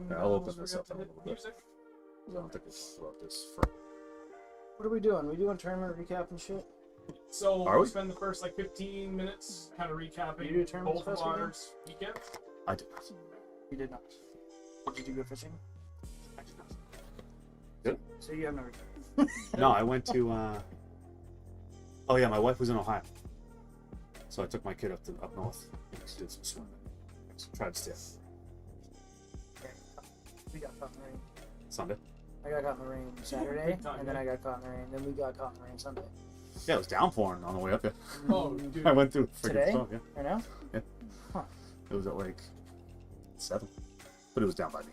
Yeah, I'll open this up in a little bit. I don't think we'll talk about this for... What are we doing? We doing tournament recap and shit? So Are we? spend the first like 15 minutes kind of recapping You do tournaments both of this weekend? our weekends. I did. You did not. Did you go fishing? I did not. Good. So you have no recap. No, I went to... Oh yeah, my wife was in Ohio. So I took my kid up north. She did some swimming. So tried to stay up. Okay. We got caught in the rain. Sunday. I got caught in the rain Saturday, Big time, and then yeah. I got caught in the rain. Then we got caught in the rain Sunday. Yeah, it was downpouring on the way up there. Oh, dude. I went through freaking Today? storm, yeah. Right now? It was at like 7. But it was down by me.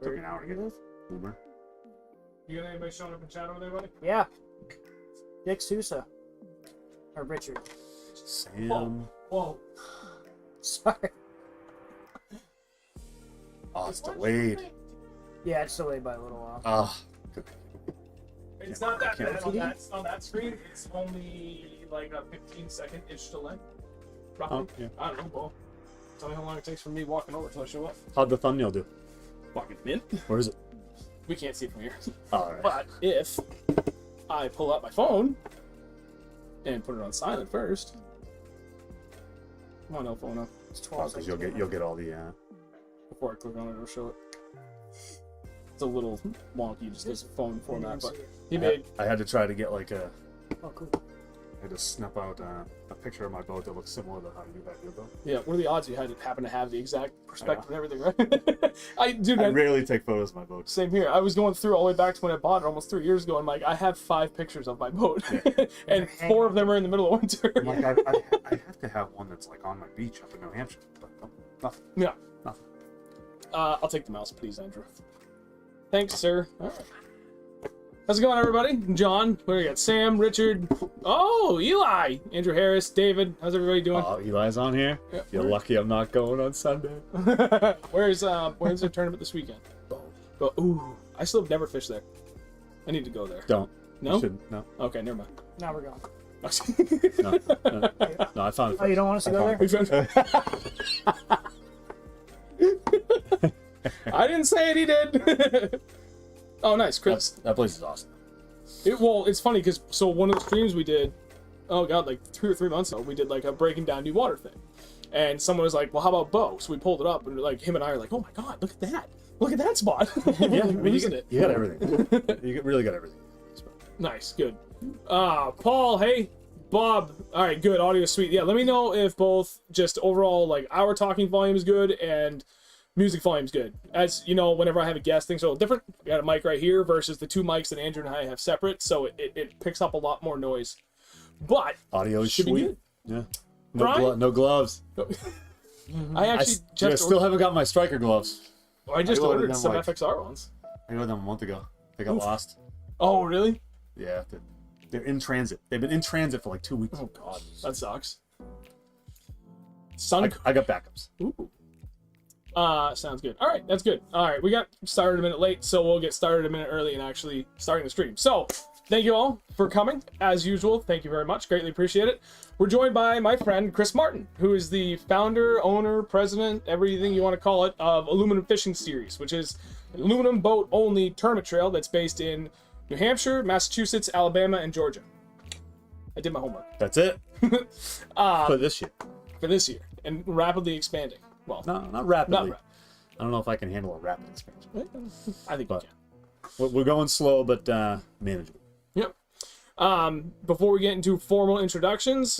Took me an hour to get live? Uber. You got anybody showing up in chat over there, buddy? Yeah. Dick Sousa. Or Richard. Sam. Whoa. Sorry. Oh, it's delayed. Yeah, it's delayed by a little while. Oh, good. It's not that Can't bad on that screen. It's only like a 15-second-ish delay. Roughly. Oh, yeah. I don't know, Bo. Tell me how long it takes from me walking over till I show up. How'd the thumbnail do? Fucking min. Where is it? We can't see it from here. All right. But if I pull out my phone and put it on silent first. Come on, no phone up. It's 12 Because seconds. you'll get all the Before I click on it, it'll show it. It's a little wonky, just this phone format, but he made. I had to try to get like a. Oh, cool. I had to snap out a picture of my boat that looks similar to how you got your boat. Yeah, what are the odds you had happen to have the exact perspective and everything, right? I rarely take photos of my boats. Same here. I was going through all the way back to when I bought it almost 3 years ago, and like I have 5 pictures of my boat, and 4 of them are in the middle of winter. I'm like, I have to have one that's like on my beach up in New Hampshire, but no, nothing. Yeah. Nothing. I'll take the mouse, please, Andrew. Thanks, sir. All right. How's it going, everybody? John, where we got Sam, Richard, oh, Eli, Andrew Harris, David. How's everybody doing? Oh, Eli's on here. Yeah. You're lucky I'm not going on Sunday. Where's the tournament this weekend? But ooh, I still have never fished there. I need to go there. Don't. No? You shouldn't. No. Okay, never mind. Now we're going. No, I found it. Oh, you don't want us to go there? I didn't say it, he did. Oh, nice, Chris. That place is awesome. Well, it's funny because so one of the streams we did, oh god, like 2 or 3 months ago, we did like a breaking down new water thing, and someone was like, "Well, how about Bo?" So we pulled it up, and like him and I are like, "Oh my god, look at that spot!" Yeah, We're using it. You got everything. You really got everything. Nice, good. Paul, hey, Bob. All right, good. Audio sweet. Yeah, let me know if both just overall like our talking volume is good and music volume's good. As you know, whenever I have a guest, things are a little different. I got a mic right here versus the 2 mics that Andrew and I have separate, so it picks up a lot more noise. But Audio is should be sweet. good. Yeah. Brian? No gloves. I actually still haven't got my striker gloves. I just I ordered ordered them, some like- FXR ones. I got them a month ago. They got Oof. lost. Oh, really? Yeah, they're in transit. They've been in transit for like 2 weeks. Oh god, that sucks. I got backups. Ooh. Sounds good. All right, that's good. All right, we got started a minute late, so we'll get started a minute early and actually starting the stream. So, thank you all for coming. As usual, thank you very much. Greatly appreciate it. We're joined by my friend Chris Martin, who is the founder, owner, president, everything you want to call it, of Aluminum Fishing Series, which is an aluminum boat-only tournament trail that's based in New Hampshire, Massachusetts, Alabama, and Georgia. I did my homework. That's it. For this year. For this year, and rapidly expanding. Well, No, not rapidly. Not I don't know if I can handle a rapid expansion. I think But- you can. We're going slow, but manageable. Yep. Before we get into formal introductions,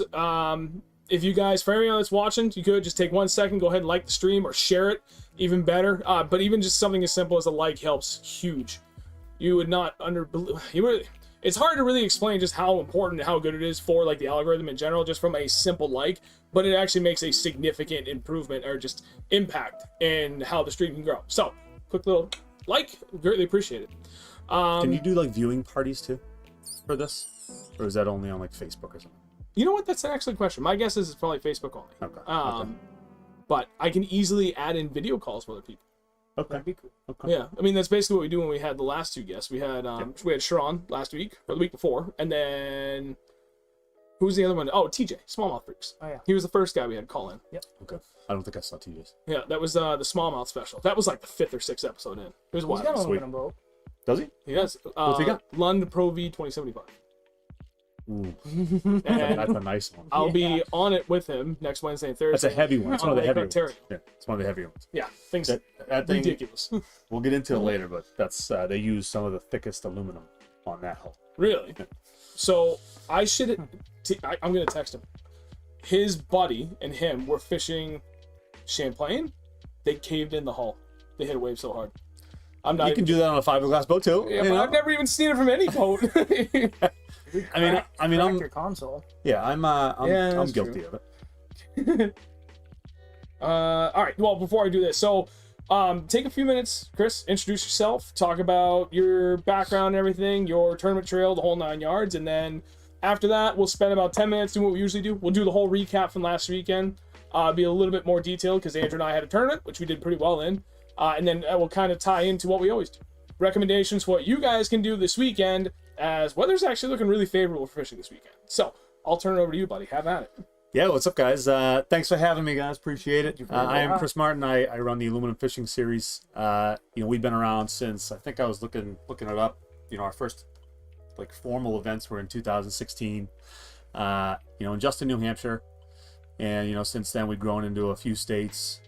if you guys, for anyone that's watching, you could just take 1 second, go ahead and like the stream or share it, even better. But even just something as simple as a like helps huge. You would not it's hard to really explain just how important and how good it is for like the algorithm in general, just from a simple like, but it actually makes a significant improvement or just impact in how the stream can grow. So, quick little like, greatly appreciate it. Can you do like viewing parties too for this? Or is that only on like Facebook or something? You know what? That's an excellent question. My guess is it's probably Facebook only. Okay. Okay. But I can easily add in video calls with other people. Okay. That'd be cool. Okay. Yeah, I mean that's basically what we do when we had the last 2 guests. We had Sharon last week or the week before, and then Who's the other one? Oh, TJ, Smallmouth Freaks. Oh, yeah. He was the first guy we had call in. Okay. I don't think I saw TJ's. Yeah, that was the smallmouth special. That was like the 5th or 6th episode in. It was He's wild. got an Sweet. aluminum boat. Does he? He does. What's he got? Lund Pro V 2075. Ooh, And that's a nice one. I'll be on it with him next Wednesday and Thursday. That's a heavy one. It's one of the Lake heavy ones. Ontario. Yeah, it's one of the heavier ones. Yeah, things That thing, ridiculous. we'll get into it later, but that's they use some of the thickest aluminum on that hull. Really? So I should. I'm gonna text him. His buddy and him were fishing Champlain. They caved in the hull. They hit a wave so hard. I'm not. You can do that on a fiberglass boat too. Yeah, you but know? I've never even seen it from any boat. I mean, I'm your console. yeah, I'm that's guilty true. of it. All right. Well, before I do this, so take a few minutes, Chris. Introduce yourself. Talk about your background and everything, your tournament trail, the whole 9 yards, and then after that, we'll spend about 10 minutes doing what we usually do. We'll do the whole recap from last weekend. Be a little bit more detailed because Andrew and I had a tournament, which we did pretty well in, and then we'll kind of tie into what we always do. Recommendations for what you guys can do this weekend, as weather's actually looking really favorable for fishing this weekend. So I'll turn it over to you, buddy. Have at it. Yeah, what's up, guys? Thanks for having me, guys. Appreciate it. I am much. Chris Martin. I run the Aluminum Fishing Series. We've been around since, I think I was looking it up. Our first like formal events were in 2016. In Justin, New Hampshire, and since then we've grown into a few states,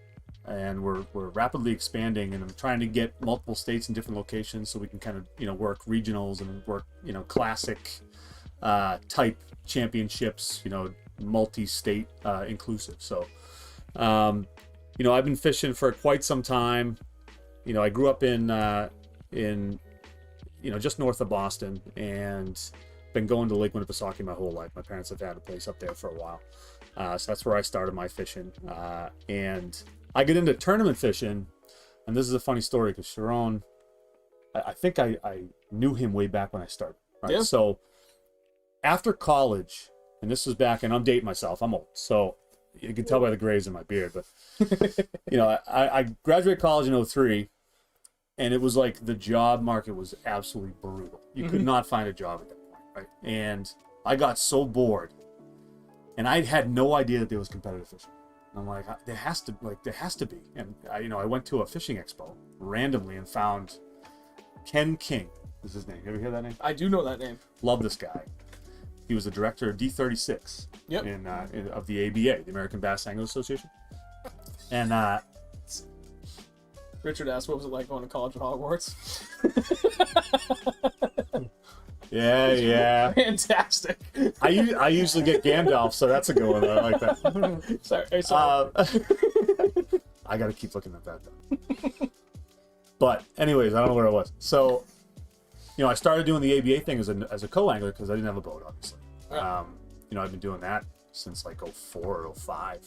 and we're rapidly expanding. And I'm trying to get multiple states in different locations so we can kind of work regionals and work classic type championships. Multi-state inclusive. So I've been fishing for quite some time. I grew up in just north of Boston, and been going to Lake Winnipesaukee my whole life. My parents have had a place up there for a while, so that's where I started my fishing. And I get into tournament fishing, and this is a funny story because Sharon, I think I knew him way back when I started. Right? Yeah. So after college, and this was back, and I'm dating myself, I'm old, so you can tell by the grays in my beard, but I graduated college in 2003, and it was like the job market was absolutely brutal. You could not find a job at that point, right? And I got so bored, and I had no idea that there was competitive fishing. And I'm like, there has to be. And I went to a fishing expo randomly and found Ken King is his name. You ever hear that name? I do know that name. Love this guy. He was the director of D36 Yep. of the ABA, the American Bass Angler Association. And Richard asked, what was it like going to college at Hogwarts? yeah. Fantastic. I usually get Gandalf, so that's a good one. I like that. Sorry. I got to keep looking at that though. But anyways, I don't know where I was. So, I started doing the ABA thing as a co-angler because I didn't have a boat, obviously. Yeah. I've been doing that since like 04 or 05.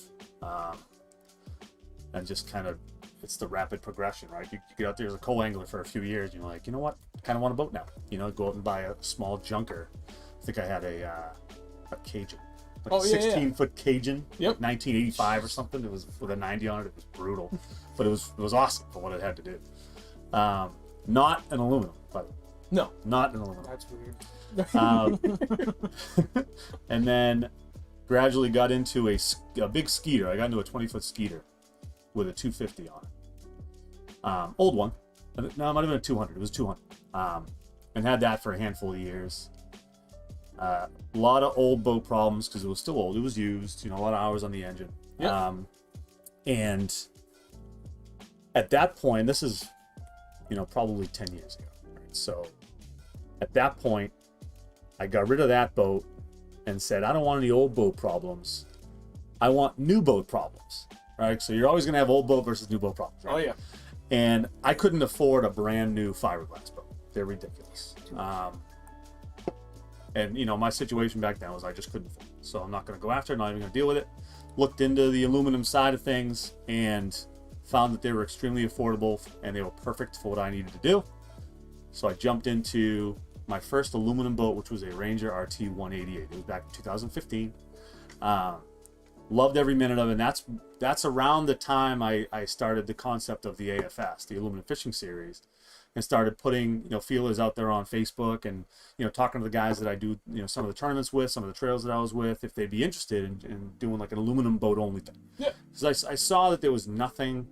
And just kind of, it's the rapid progression, right? You get out there as a co-angler for a few years, and you're like, you know what? I kind of want a boat now. Go out and buy a small junker. I think I had a Cajun. Like a 16-foot Cajun, Yep. 1985 or something. It was with a 90 on it. It was brutal, but it was awesome for what it had to do. Not an aluminum, by the way. No. Not an aluminum. That's weird. And then gradually got into a big skeeter. I got into a 20-foot skeeter with a 250 on it. Old one. No, it might have been a 200. It was 200. And had that for a handful of years. A lot of old boat problems because it was still old. It was used. A lot of hours on the engine. Yeah. And at that point, this is, probably 10 years ago. Right? So at that point, I got rid of that boat and said, I don't want any old boat problems. I want new boat problems, right? So you're always going to have old boat versus new boat problems, right? Oh, yeah. And I couldn't afford a brand new fiberglass boat. They're ridiculous. And, my situation back then was I just couldn't afford it. So I'm not going to go after it, not even going to deal with it. Looked into the aluminum side of things and found that they were extremely affordable and they were perfect for what I needed to do. So I jumped into my first aluminum boat, which was a Ranger RT 188. It was back in 2015. Loved every minute of it. And that's that's around the time I started the concept of the AFS, the Aluminum Fishing Series, and started putting, feelers out there on Facebook and, talking to the guys that I do, some of the tournaments with, some of the trails that I was with, if they'd be interested in doing like an aluminum boat only thing. Yeah. Because I saw that there was nothing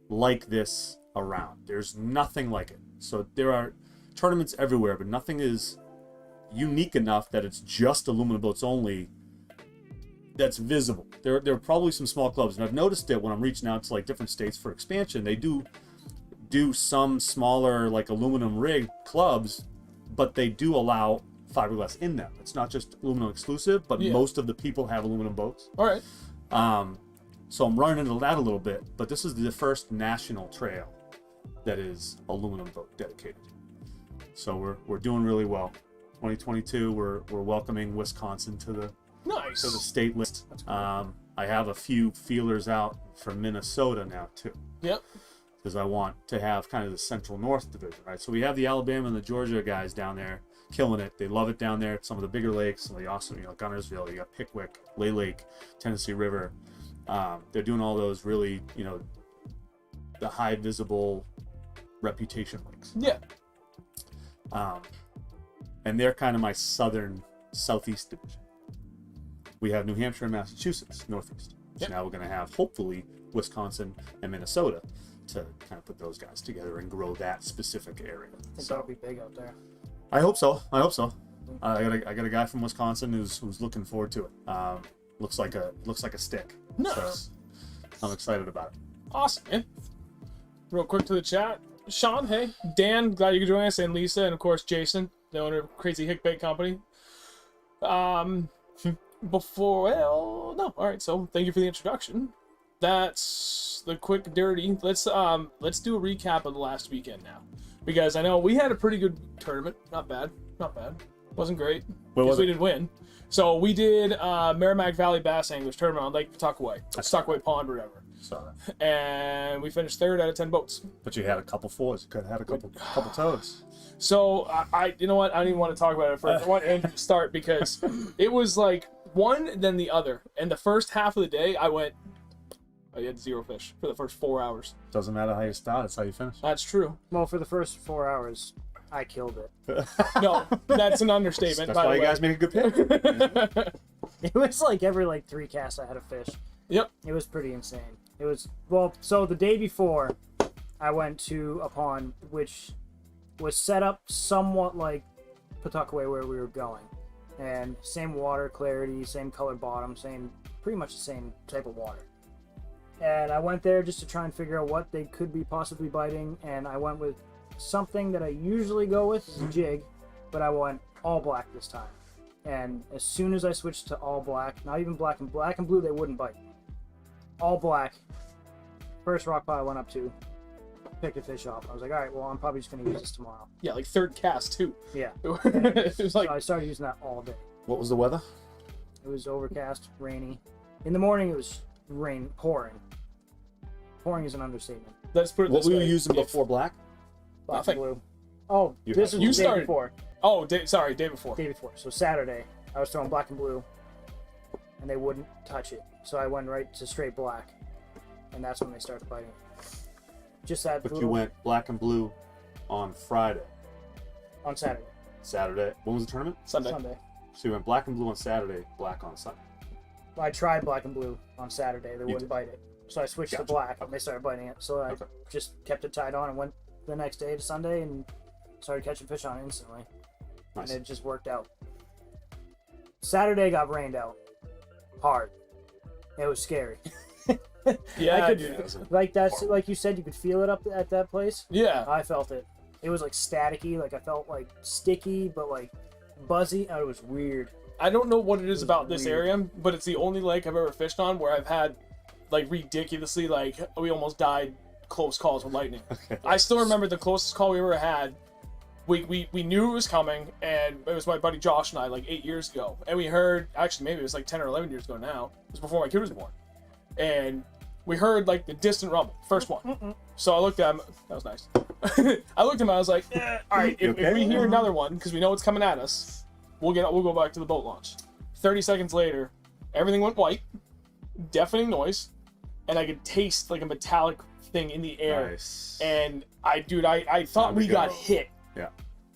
like this around. There's nothing like it. So there are tournaments everywhere, but nothing is unique enough that it's just aluminum boats only that's visible. There are probably some small clubs, and I've noticed that when I'm reaching out to like different states for expansion, they do some smaller like aluminum rig clubs, but they do allow fiberglass in them. It's not just aluminum exclusive, but most of the people have aluminum boats. All right. So I'm running into that a little bit, but this is the first national trail that is aluminum boat dedicated. So we're doing really well. 2022, we're welcoming Wisconsin to the state list. I have a few feelers out for Minnesota now too. Yep. Because I want to have kind of the Central North division, right? So we have the Alabama and the Georgia guys down there killing it. They love it down there. Some of the bigger lakes, some of the awesome, Gunnersville, you got Pickwick, Lay Lake, Tennessee River. They're doing all those really, the high visible reputation lakes. Yeah. And they're kind of my southeast division. We have New Hampshire and Massachusetts, northeast. So now we're going to have, hopefully, Wisconsin and Minnesota to kind of put those guys together and grow that specific area. I think that'll be big out there. I hope so. I got a guy from Wisconsin who's looking forward to it. Looks like a stick. Nice. So I'm excited about it. Awesome, man. Real quick to the chat. Sean, hey. Dan, glad you could join us, and Lisa, and of course Jason, the owner of Crazy Hick Bait Company. All right, so thank you for the introduction. That's the quick dirty. Let's do a recap of the last weekend now, because I know we had a pretty good tournament. Not bad. Wasn't great because we didn't win. So we did Merrimack Valley Bass Anglers Tournament on Lake Pawtuckaway, Pawtuckaway Pond, or whatever. Saw that. And we finished 3rd out of 10 boats. But you had a couple fours. You could have had a couple toes. So you know what? I don't even want to talk about it first. I want Andrew to start because it was like one then the other. And the first half of the day, I had 0 fish for the first 4 hours. Doesn't matter how you start; it's how you finish. That's true. Well, for the first 4 hours, I killed it. No, that's an understatement. That's why you guys make a good pick. It was like every 3 casts I had a fish. Yep. It was pretty insane. It was, so the day before, I went to a pond which was set up somewhat like Pawtuckaway where we were going. And same water clarity, same color bottom, pretty much the same type of water. And I went there just to try and figure out what they could be possibly biting, and I went with something that I usually go with, is a jig, but I went all black this time. And as soon as I switched to all black, not even black and blue, they wouldn't bite. All black. First rock pile I went up to, picked a fish off. I was like, all right, well, I'm probably just going to use this tomorrow. Yeah, like 3rd cast too. Yeah. It was like, so I started using that all day. What was the weather? It was overcast, rainy. In the morning, it was pouring. Pouring is an understatement. Let's put it What this were way. you using before black? Black Nothing. and blue. Oh, You this had- was You the started- day before. Oh, day before. Day before. So Saturday, I was throwing black and blue, and they wouldn't touch it. So I went right to straight black, and that's when they started biting. Just that But little you went black and blue on Friday. on Saturday, Saturday. When was the tournament? Sunday. Sunday. So you went black and blue on Saturday, black on Sunday. I tried black and blue on Saturday. They You wouldn't did. bite it. So I switched to Gotcha. black, and they started biting it. So I Okay. just kept it tied on and went the next day to Sunday and started catching fish on it instantly. Nice. And it just worked out. Saturday got rained out hard. It was scary. Yeah, I could, dude. like you said, you could feel it up at that place. Yeah. I felt it. It was like staticky, like I felt like sticky, but like buzzy. Oh, it was weird. I don't know what it is about this weird. area, but it's the only lake I've ever fished on where I've had like ridiculously we almost died close calls with lightning. I still remember the closest call we ever had. We knew it was coming, and it was my buddy Josh and I like 8 years ago, and we heard, actually maybe it was like 10 or 11 years ago now. It was before my kid was born, and we heard like the distant rumble, first one. So I looked at him. That was nice. I looked at him. I was like, all right, if we hear another one, because we know it's coming at us, we'll go back to the boat launch. 30 seconds later, everything went white, deafening noise, and I could taste like a metallic thing in the air. Nice. And I thought we got hit. Yeah.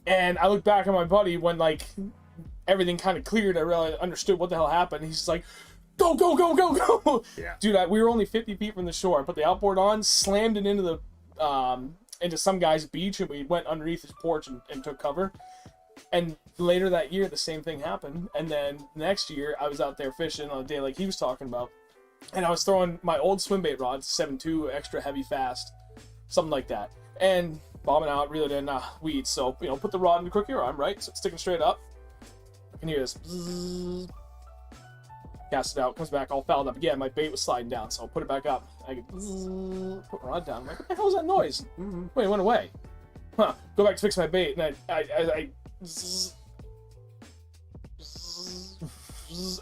And I looked back at my buddy when like everything kind of cleared. I really understood what the hell happened. He's just like, go, go, go, go, go. Yeah. Dude, we were only 50 feet from the shore. I put the outboard on, slammed it into some guy's beach, and we went underneath his porch and took cover. And later that year, the same thing happened. And then next year, I was out there fishing on a day like he was talking about. And I was throwing my old swim bait rods, 7.2, extra heavy fast, something like that. And bombing out, reeled in weeds. So, put the rod in the crook of your arm, right? So it's sticking straight up. I can hear this. Bzzz. Cast it out, comes back all fouled up again. My bait was sliding down, so I'll put it back up. I get put my rod down. I'm like, what the hell was that noise? Wait, it went away. Huh. Go back to fix my bait, and I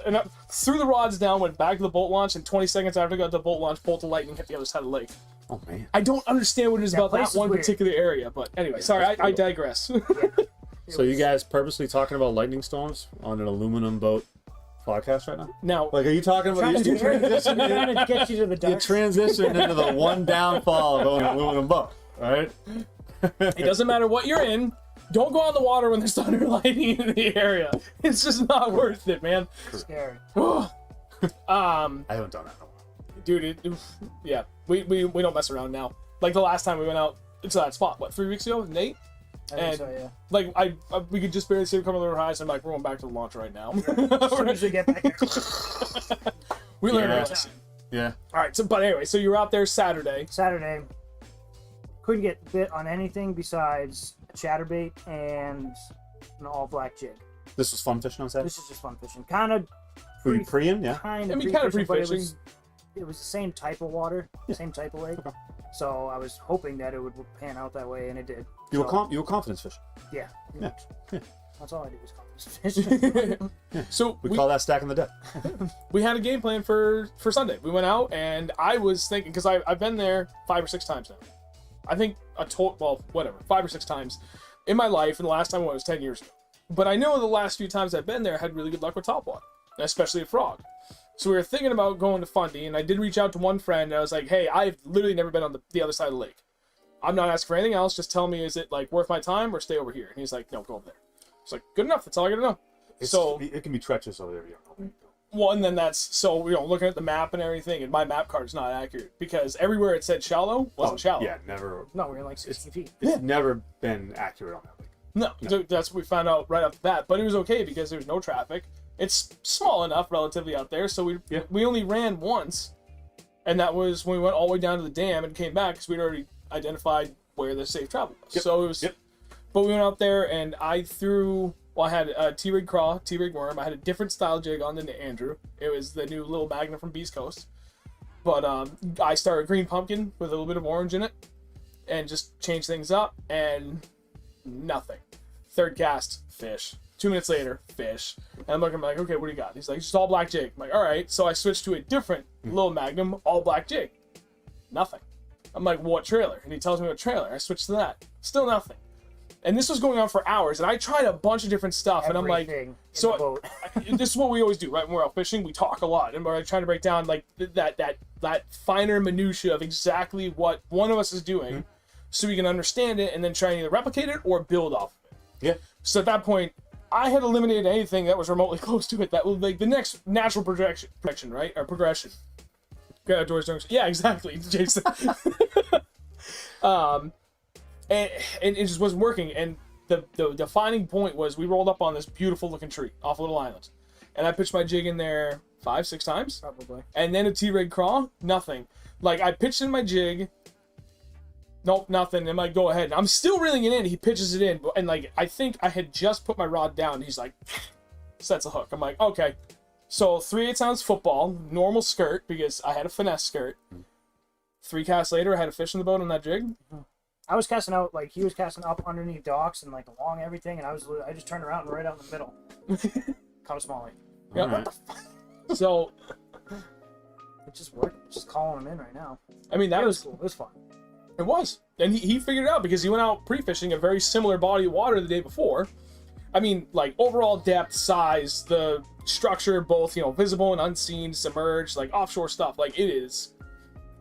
and I threw the rods down, went back to the boat launch, and 20 seconds after I got the boat launch, bolt of lightning hit the other side of the lake. Oh man. I don't understand what it is about that one particular area, but anyway, sorry, I digress. So you guys purposely talking about lightning storms on an aluminum boat podcast right now? Now, Like, are you talking about Trying you to get you to the you dark. transitioned into the one downfall of an aluminum boat, right? it doesn't matter what you're in. Don't go on the water when there's thunder and lightning in the area. It's just not worth it, man. Scary. I I haven't done that in a while. dude, yeah, we don't mess around now. Like the last time we went out to that spot, what, 3 weeks ago with Nate? I think And so, yeah. like we could just barely see him coming over the horizon. I'm like, we're going back to the launch right now. As soon as we get back there. We learned Yeah. our lesson. Yeah. All right, so but anyway, so you were out there Saturday. Saturday, couldn't get bit on anything besides a chatterbait and an all black jig. This was fun fishing on Saturday? This is just fun fishing. Kind of. Were you preing? Yeah. Kind I of. mean, kind of but pre-fishing. it was the same type of water, same type of lake. Okay. So I was hoping that it would pan out that way, and it did. You were So, you were confidence fishing. Yeah. Yeah. Yeah. That's all I do is confidence fish. So We call that stacking the deck. we had a game plan for Sunday. We went out, and I was thinking, because I've been there 5 or 6 times now. I think well, whatever, 5 or 6 times in my life, and the last time I went was 10 years ago. But I know the last few times I've been there, I had really good luck with topwater, especially a frog. So we were thinking about going to Fundy, and I did reach out to one friend, and I was like, hey, I've literally never been on the other side of the lake. I'm not asking for anything else, just tell me, is it like worth my time or stay over here? And he's like, no, go over there. It's like, good enough, that's all I gotta know. So it can be treacherous over there. well, and then that's so looking at the map and everything, and my map card's not accurate because everywhere it said shallow wasn't shallow. Yeah, never. No, we're like 60 feet. It's never been accurate on that lake. No, so that's what we found out right off the bat. But it was okay because there was no traffic. It's small enough relatively out there, so we only ran once, and that was when we went all the way down to the dam and came back because we'd already identified where the safe travel was. Yep. So it was. Yep. But we went out there and I threw. Well, I had a T-rig craw, T-rig worm. I had a different style jig on than Andrew. It was the new little Magna from Beast Coast. But I started green pumpkin with a little bit of orange in it, and just changed things up, and nothing. Third cast, fish. 2 minutes later, fish. And I'm looking like, okay, what do you got? He's like, just all black jig. I'm like, all right. So I switched to a different little Magnum, all black jig. Nothing. I'm like, what trailer? And he tells me what trailer. I switched to that. Still nothing. And this was going on for hours, and I tried a bunch of different stuff, and I'm like, Everything in the so boat. this is what we always do, right? When we're out fishing, we talk a lot, and we're trying to break down like that finer minutia of exactly what one of us is doing, so we can understand it, and then try and either replicate it or build off of it. Yeah. So at that point, I had eliminated anything that was remotely close to it. That was like the next natural projection, right? Or progression. Good outdoors, yeah, exactly, Jason. And it just wasn't working. And the defining point was we rolled up on this beautiful looking tree off Little Island. And I pitched my jig in there 5, 6 times. Probably. And then a T-rig crawl, nothing. Like I pitched in my jig, nope, nothing. I'm like, go ahead. And I'm still reeling it in. He pitches it in. And like, I think I had just put my rod down. He's like, sets a hook. I'm like, okay. So 3/8 ounce football, normal skirt, because I had a finesse skirt. 3 casts later, I had a fish in the boat on that jig. I was casting out, like, he was casting up underneath docks and, like, along everything, and I just turned around and right out in the middle. Caught a smallie. Yeah. All right. What the fuck? So, It's just working. It's just calling him in right now. I mean, that It was was, cool. It was fun. it was. And he figured it out because he went out pre-fishing a very similar body of water the day before. I mean, like, overall depth, size, the structure, both, visible and unseen, submerged, like, offshore stuff. Like, it is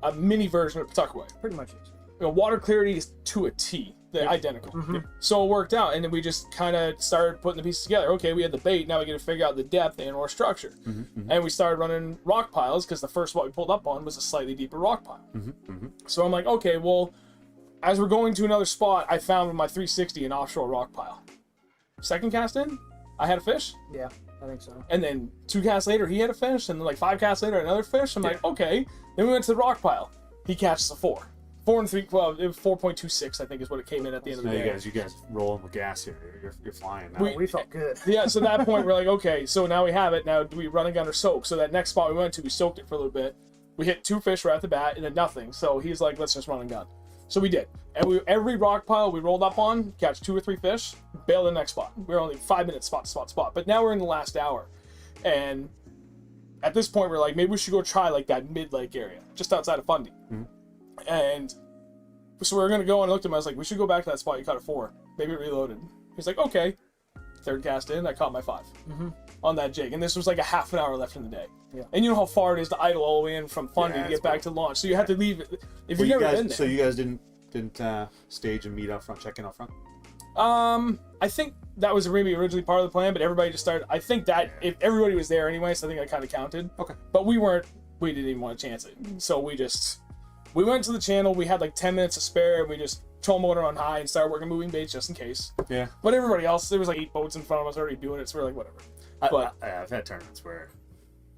a mini version of Pawtucket. Pretty much is. Water clarity is to a T, identical. So it worked out, and then we just kind of started putting the pieces together. Okay, we had the bait, now we got to figure out the depth and or structure. And we started running rock piles because the first spot we pulled up on was a slightly deeper rock pile. So I'm like, okay, well, as we're going to another spot, I found with my 360 an offshore rock pile. Second cast in, I had a fish. Yeah, I think so. And then 2 casts later, he had a fish, and then like 5 casts later, another fish. I'm like, okay. Then we went to the rock pile. He catches a 4. 4 and 3. Well, it was 4.26, I think, is what it came in at the end of the day. You guys rolling with gas here. You're flying now. We felt good. Yeah. So at that point, we're like, okay. So now we have it. Now do we run a gun or soak? So that next spot we went to, we soaked it for a little bit. We hit 2 fish right at the bat, and then nothing. So he's like, let's just run a gun. So we did. And every rock pile we rolled up on, catch 2 or 3 fish, bail the next spot. We were only 5 minutes spot. But now we're in the last hour. And at this point, we're like, maybe we should go try like that mid-lake area, just outside of Fundy. And so we were going to go, and I looked at him, I was like, we should go back to that spot you caught a 4. Maybe it reloaded. He's like, okay. 3rd cast in, I caught my 5 on that jig. And this was like a half an hour left in the day. Yeah. And you know how far it is to idle all the way in from Fundy to get back to launch. So you had to leave it. If you've never been there. So you guys didn't stage and meet up front, check in up front? I think that was maybe originally part of the plan, but everybody just started. I think that if everybody was there anyway, so I think that kind of counted. Okay. But we didn't even want to chance it. So we went to the channel. We had like 10 minutes to spare, and we just troll motor on high and started working moving baits just in case. Yeah. But everybody else, there was like 8 boats in front of us already doing it, so we're like, whatever. I've had tournaments where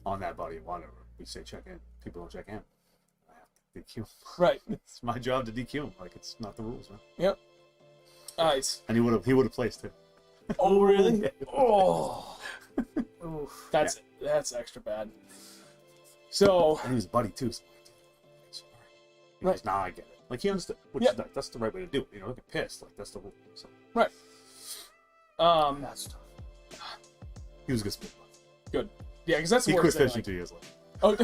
on that body of water, we say check in. People don't check in. I have to DQ 'em. Right. It's my job to DQ him. Like, it's not the rules, man. Yep. Nice. And he would have placed it. Oh, really? Oh. Oof. That's extra bad. So. And he was a buddy, too. So he goes, nah, I get it. Like, he understood. That's the right way to do it. You know, don't get pissed. Like, that's the rule. So. Right. That's tough. He was a good sport. Good. Yeah, because that's the He worst quit thing. fishing 2 years later. Oh.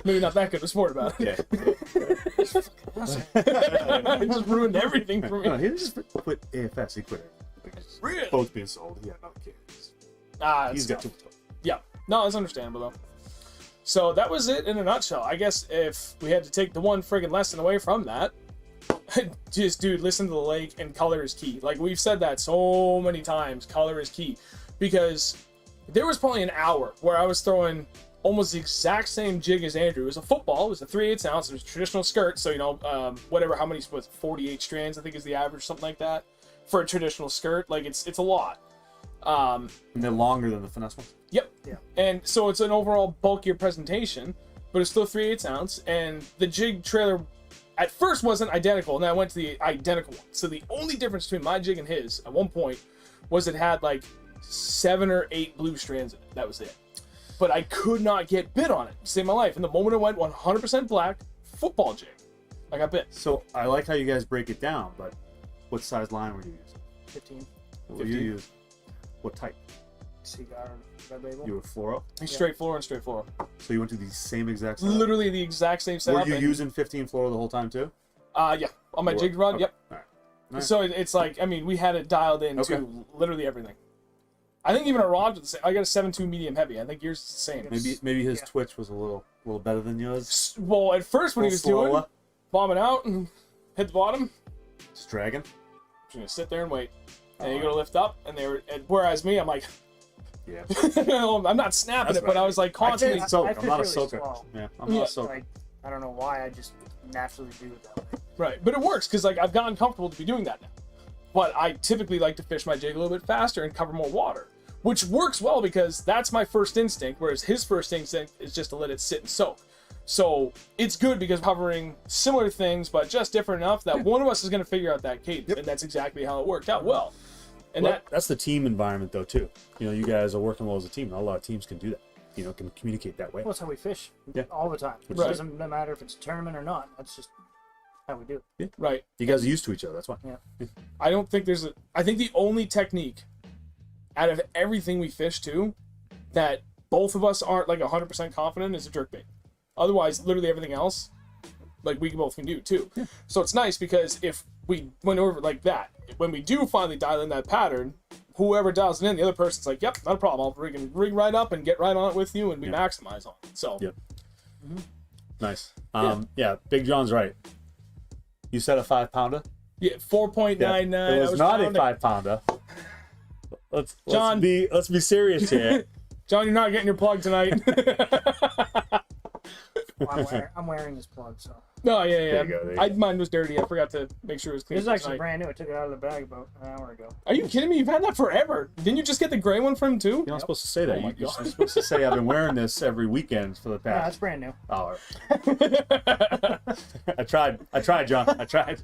Maybe not that good of a sport about it. Yeah. It just ruined everything for No, me. he just quit AFS. He quit everything. Really? Boats being sold. He had another kid. He's got too much. Yeah. No, it's understandable though. So that was it in a nutshell. I guess if we had to take the one friggin' lesson away from that, just dude, listen to the lake, and color is key. Like we've said that so many times, color is key. Because there was probably an hour where I was throwing almost the exact same jig as Andrew. It was a football. It was a 3/8 ounce. It was a traditional skirt. So, whatever, how many, 48 strands, I think is the average, something like that, for a traditional skirt. Like, it's a lot. And they're longer than the finesse ones? Yep. Yeah. And so it's an overall bulkier presentation, but it's still 3/8 ounce. And the jig trailer at first wasn't identical, and then I went to the identical one. So the only difference between my jig and his at one point was it had like 7 or 8 blue strands in it. That was it. But I could not get bit on it to save my life. And the moment I went 100% black, football jig, I got bit. So I like how you guys break it down, but what size line were you using? 15. What you use? What type? Cigar, red label. You were fluoro? Straight fluoro. So you went to the same exact setup? Literally the exact same setup. Were you using 15 fluoro the whole time too? Yeah. On my jig rod, okay. yep. All right. So it's like, I mean, we had it dialed in to literally everything. I think even our rods are the same. I got a 7.2 medium heavy. I think yours is the same. Maybe his twitch was a little better than yours. Well, at first when he was doing, bombing out and hit the bottom, Just dragging. just gonna sit there and wait. And you go to lift up, and whereas me, I'm like, Yeah. I'm not snapping That's it, but I was like constantly. I I'm not a fish really soaker. slow. Yeah, I'm not a soaker. Like, I don't know why, I just naturally do it that way. Right, but it works because like I've gotten comfortable to be doing that now. But I typically like to fish my jig a little bit faster and cover more water, which works well because that's my first instinct, whereas his first instinct is just to let it sit and soak. So it's good because covering similar things, but just different enough that one of us is going to figure out that cadence, and that's exactly how it worked out well. And that's the team environment though too. You guys are working well as a team. Not a lot of teams can do that. Can communicate that way. Well, that's how we fish Yeah. all the time. It Right. doesn't matter if it's a tournament or not. That's just how we do it. right. You guys are used to each other. That's why. Yeah. I don't think I think the only technique out of everything we fish to that both of us aren't like 100% confident is a jerkbait. Otherwise, literally everything else, like we both can do too. Yeah. So it's nice because if we went over like that, when we do finally dial in that pattern, whoever dials it in, the other person's like, yep, not a problem. I'll rig right up and get right on it with you, and we maximize on it. So, Yep. Nice. Yeah, Big John's right. You said a 5-pounder? Yeah, 4.99. It was not a 5-pounder. Let's John. Let's be serious here. John, you're not getting your plug tonight. Well, I'm wearing this plug, so. No, yeah. There you go. Mine was dirty. I forgot to make sure it was clean. This is actually tonight. brand new. I took it out of the bag about an hour ago. Are you kidding me? You've had that forever. Didn't you just get the gray one from him too? You're not supposed to say that. Oh my You're God. supposed to say I've been wearing this every weekend for the Yeah, past. that's brand new. Oh, all right. I tried, John. I tried.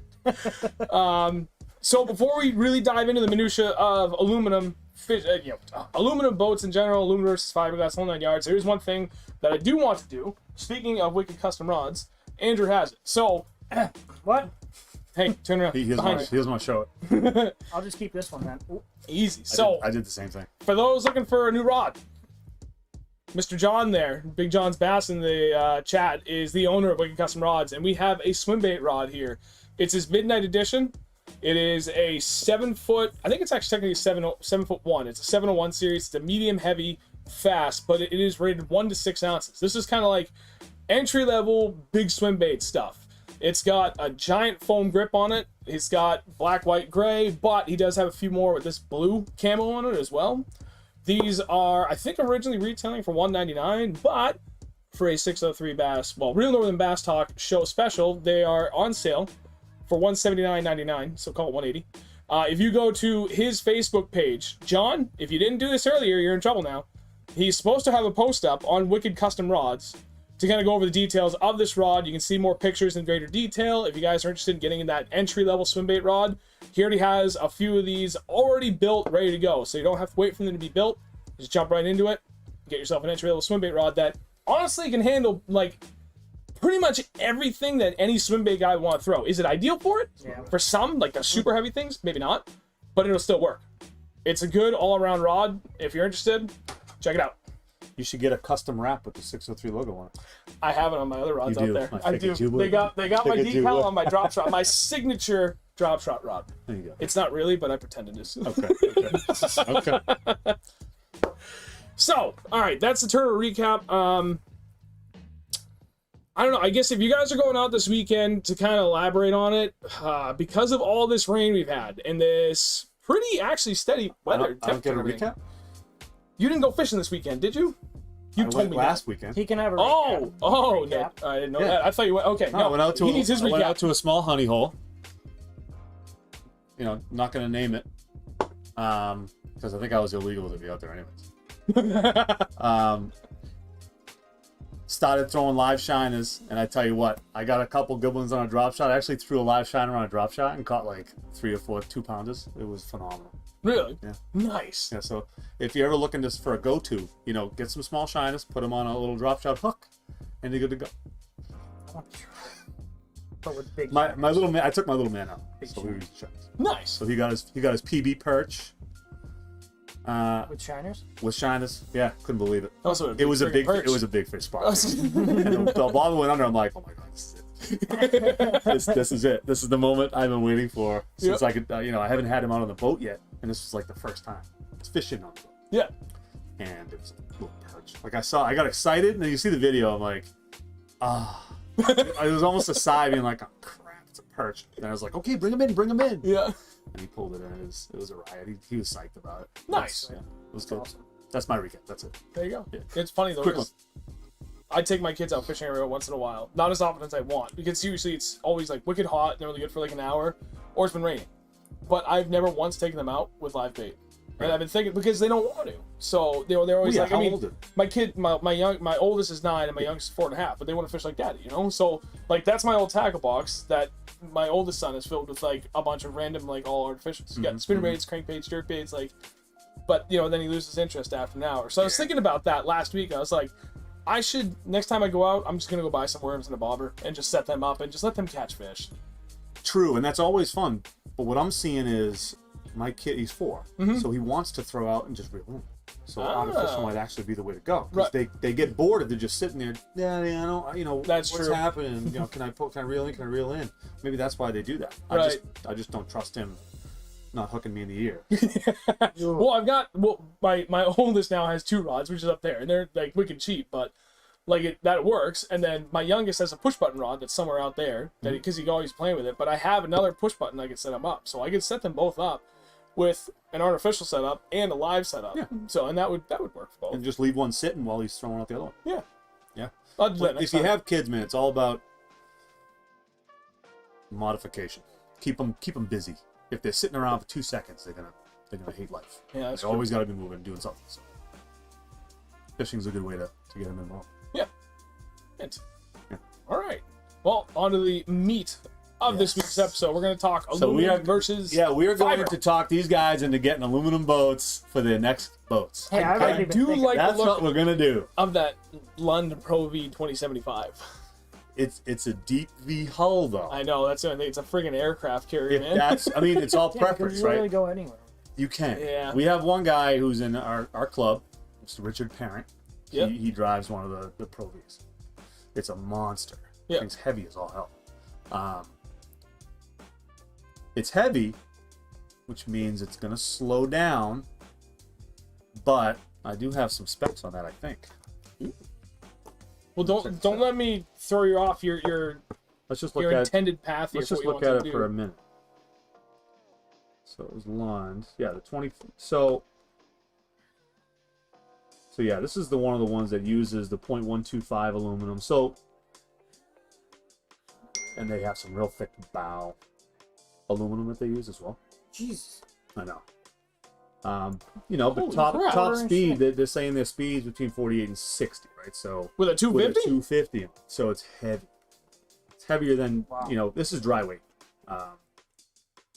So before we really dive into the minutia of aluminum, aluminum boats in general, aluminum versus fiberglass, whole 9 yards, there's one thing that I do want to do. Speaking of Wicked Custom Rods, Andrew has it. So, What? hey, turn around. He doesn't want to show it. I'll just keep this one then. Ooh. Easy. So, I did the same thing. for those looking for a new rod, Mr. John there, Big John's Bass in the chat, is the owner of Wicked Custom Rods, and we have a swim bait rod here. It's his Midnight Edition. It is a 7-foot, I think it's actually technically 7'1". It's a 701 series. It's a medium heavy, fast, but it is rated 1 to 6 ounces. This is kind of like entry level big swim bait stuff. It's got a giant foam grip on it. It's got black, white, gray, but he does have a few more with this blue camo on it as well. These are, I think, originally retailing for $199, but for a 603 Bass, well, Real Northern Bass Talk show special, they are on sale for $179.99, so call it $180. If you go to his Facebook page, John, if you didn't do this earlier, you're in trouble now. He's supposed to have a post up on Wicked Custom Rods to kind of go over the details of this rod. You can see more pictures in greater detail. If you guys are interested in getting in that entry-level swim bait rod, he already has a few of these already built, ready to go. So you don't have to wait for them to be built. Just jump right into it. Get yourself an entry-level swim bait rod that honestly can handle, like, pretty much everything that any swim bait guy would want to throw. Is it ideal for it? Yeah. For some, like the super heavy things, maybe not, but it'll still work. It's a good all-around rod. If you're interested, check it out. You should get a custom wrap with the 603 logo on it. I have it on my other rods You out do. there. I I do. figured you would. They got my Figured you decal would. on my drop shot, my signature drop shot rod. There you go. It's not really, but I pretend it is. Okay. So, all right, that's the tournament recap. I don't know. I guess if you guys are going out this weekend, to kind of elaborate on it, because of all this rain we've had and this pretty actually steady weather. I don't get a temperature recap. You didn't go fishing this weekend, did you? You I told went me last that. weekend. He can have a Oh, recap. Nick, I didn't know Yeah. that. I thought you went. Okay, No, no, I went out to he needs his I went out recap. to a small honey hole. You know, not going to name it, because I think I was illegal to be out there anyways. Started throwing live shiners, and I tell you what, I got a couple good ones on a drop shot. I actually threw a live shiner on a drop shot and caught like 3 or 4 2-pounders. It was phenomenal. Really? Yeah. Nice. Yeah, so if you're ever looking for a go-to, you know, get some small shiners, put them on a little drop shot hook, and you're good to go. But with big. My little man, I took my little man out. Big So we were shiners. Nice. So he got his PB perch. With shiners. With shiners, yeah, couldn't believe it. Also, It was a big, perch. it was a big fish spot. And the bobber went under. I'm like, oh my god, this is it. this is it. This is the moment I've been waiting for since I could. You know, I haven't had him out on the boat yet, and this was like the first time. It's fishing on the boat, Yeah. and it was a little perch. Like I got excited, and then you see the video. I'm like, it was almost a sigh, being like, oh crap, it's a perch. And I was like, okay, bring him in. Yeah. And he pulled it in. It was a riot. He was psyched about it. Nice. Yeah, it was good. Awesome. That's my recap. That's it. There you go. Yeah. It's funny though. Quick 'cause I take my kids out fishing every once in a while. Not as often as I want, because usually it's always like wicked hot and they're only good for like an hour, or it's been raining. But I've never once taken them out with live bait. And I've been thinking, because they don't want to. So they're always yeah, like, how I mean, old are my oldest is 9 and my youngest is 4.5, but they want to fish like daddy, you know? So like that's my old tackle box that my oldest son is filled with like a bunch of random like all artificials. You got spinnerbaits, crankbaits, jerkbaits, like, but you know, then he loses interest after an hour. So I was thinking about that last week. I was like, I should, next time I go out, I'm just gonna go buy some worms and a bobber and just set them up and just let them catch fish. True, and that's always fun. But what I'm seeing is my kid, he's 4, so he wants to throw out and just reel in. So artificial might actually be the way to go. Because they get bored if they're just sitting there. Yeah, I don't, you know, That's what's true. happening? You know, can I reel in? Can I reel in? Maybe that's why they do that. Right. I just don't trust him not hooking me in the ear. Well, my oldest now has 2 rods, which is up there, and they're like wicked cheap. But like that works. And then my youngest has a push button rod that's somewhere out there that because he's always playing with it. But I have another push button I can set them up, so I can set them both up with an artificial setup and a live setup. Yeah. So and that would work for both. And just leave one sitting while he's throwing out the other one. Yeah. Yeah. I'll do that But next if you time. have kids, man, it's all about modification. Keep them busy. If they're sitting around for 2 seconds, they're gonna hate life. Yeah, that's They always got to be moving, doing something. So fishing's a good way to get them involved. Hint. Yeah. All right. Well, on to the meat of this week's episode. We're going to talk So aluminum versus we are going fiber. to talk these guys into getting aluminum boats for their next boats. Hey, I've I already been do thinking. like the That's look what we're gonna do. of that Lund Pro V 2075. It's a deep V hull though. I know that's I think it's a friggin' aircraft carrier, man. I mean, it's all Yeah, you can preference, literally right? go anywhere. You can. Yeah. We have one guy who's in our club, Mr. Richard Parent. Yep. He drives one of the Pro Vs. It's a monster. Yep. Thing's heavy as all hell. It's heavy, which means it's gonna slow down. But I do have some specs on that, I think. Well, don't let me throw you off your Let's just look your at intended path here. let's for just what look you at want it to for a do. minute. So it was Lund. Yeah, the 20. So yeah, this is one of the ones that uses the 0.125 aluminum. So, and they have some real thick bow aluminum that they use as well. Jesus. I know. But Holy top crap. top speed, they're saying their speeds between 48 and 60, right? So With a with a 250? 250, so it's heavy. It's heavier than Wow. this is dry weight.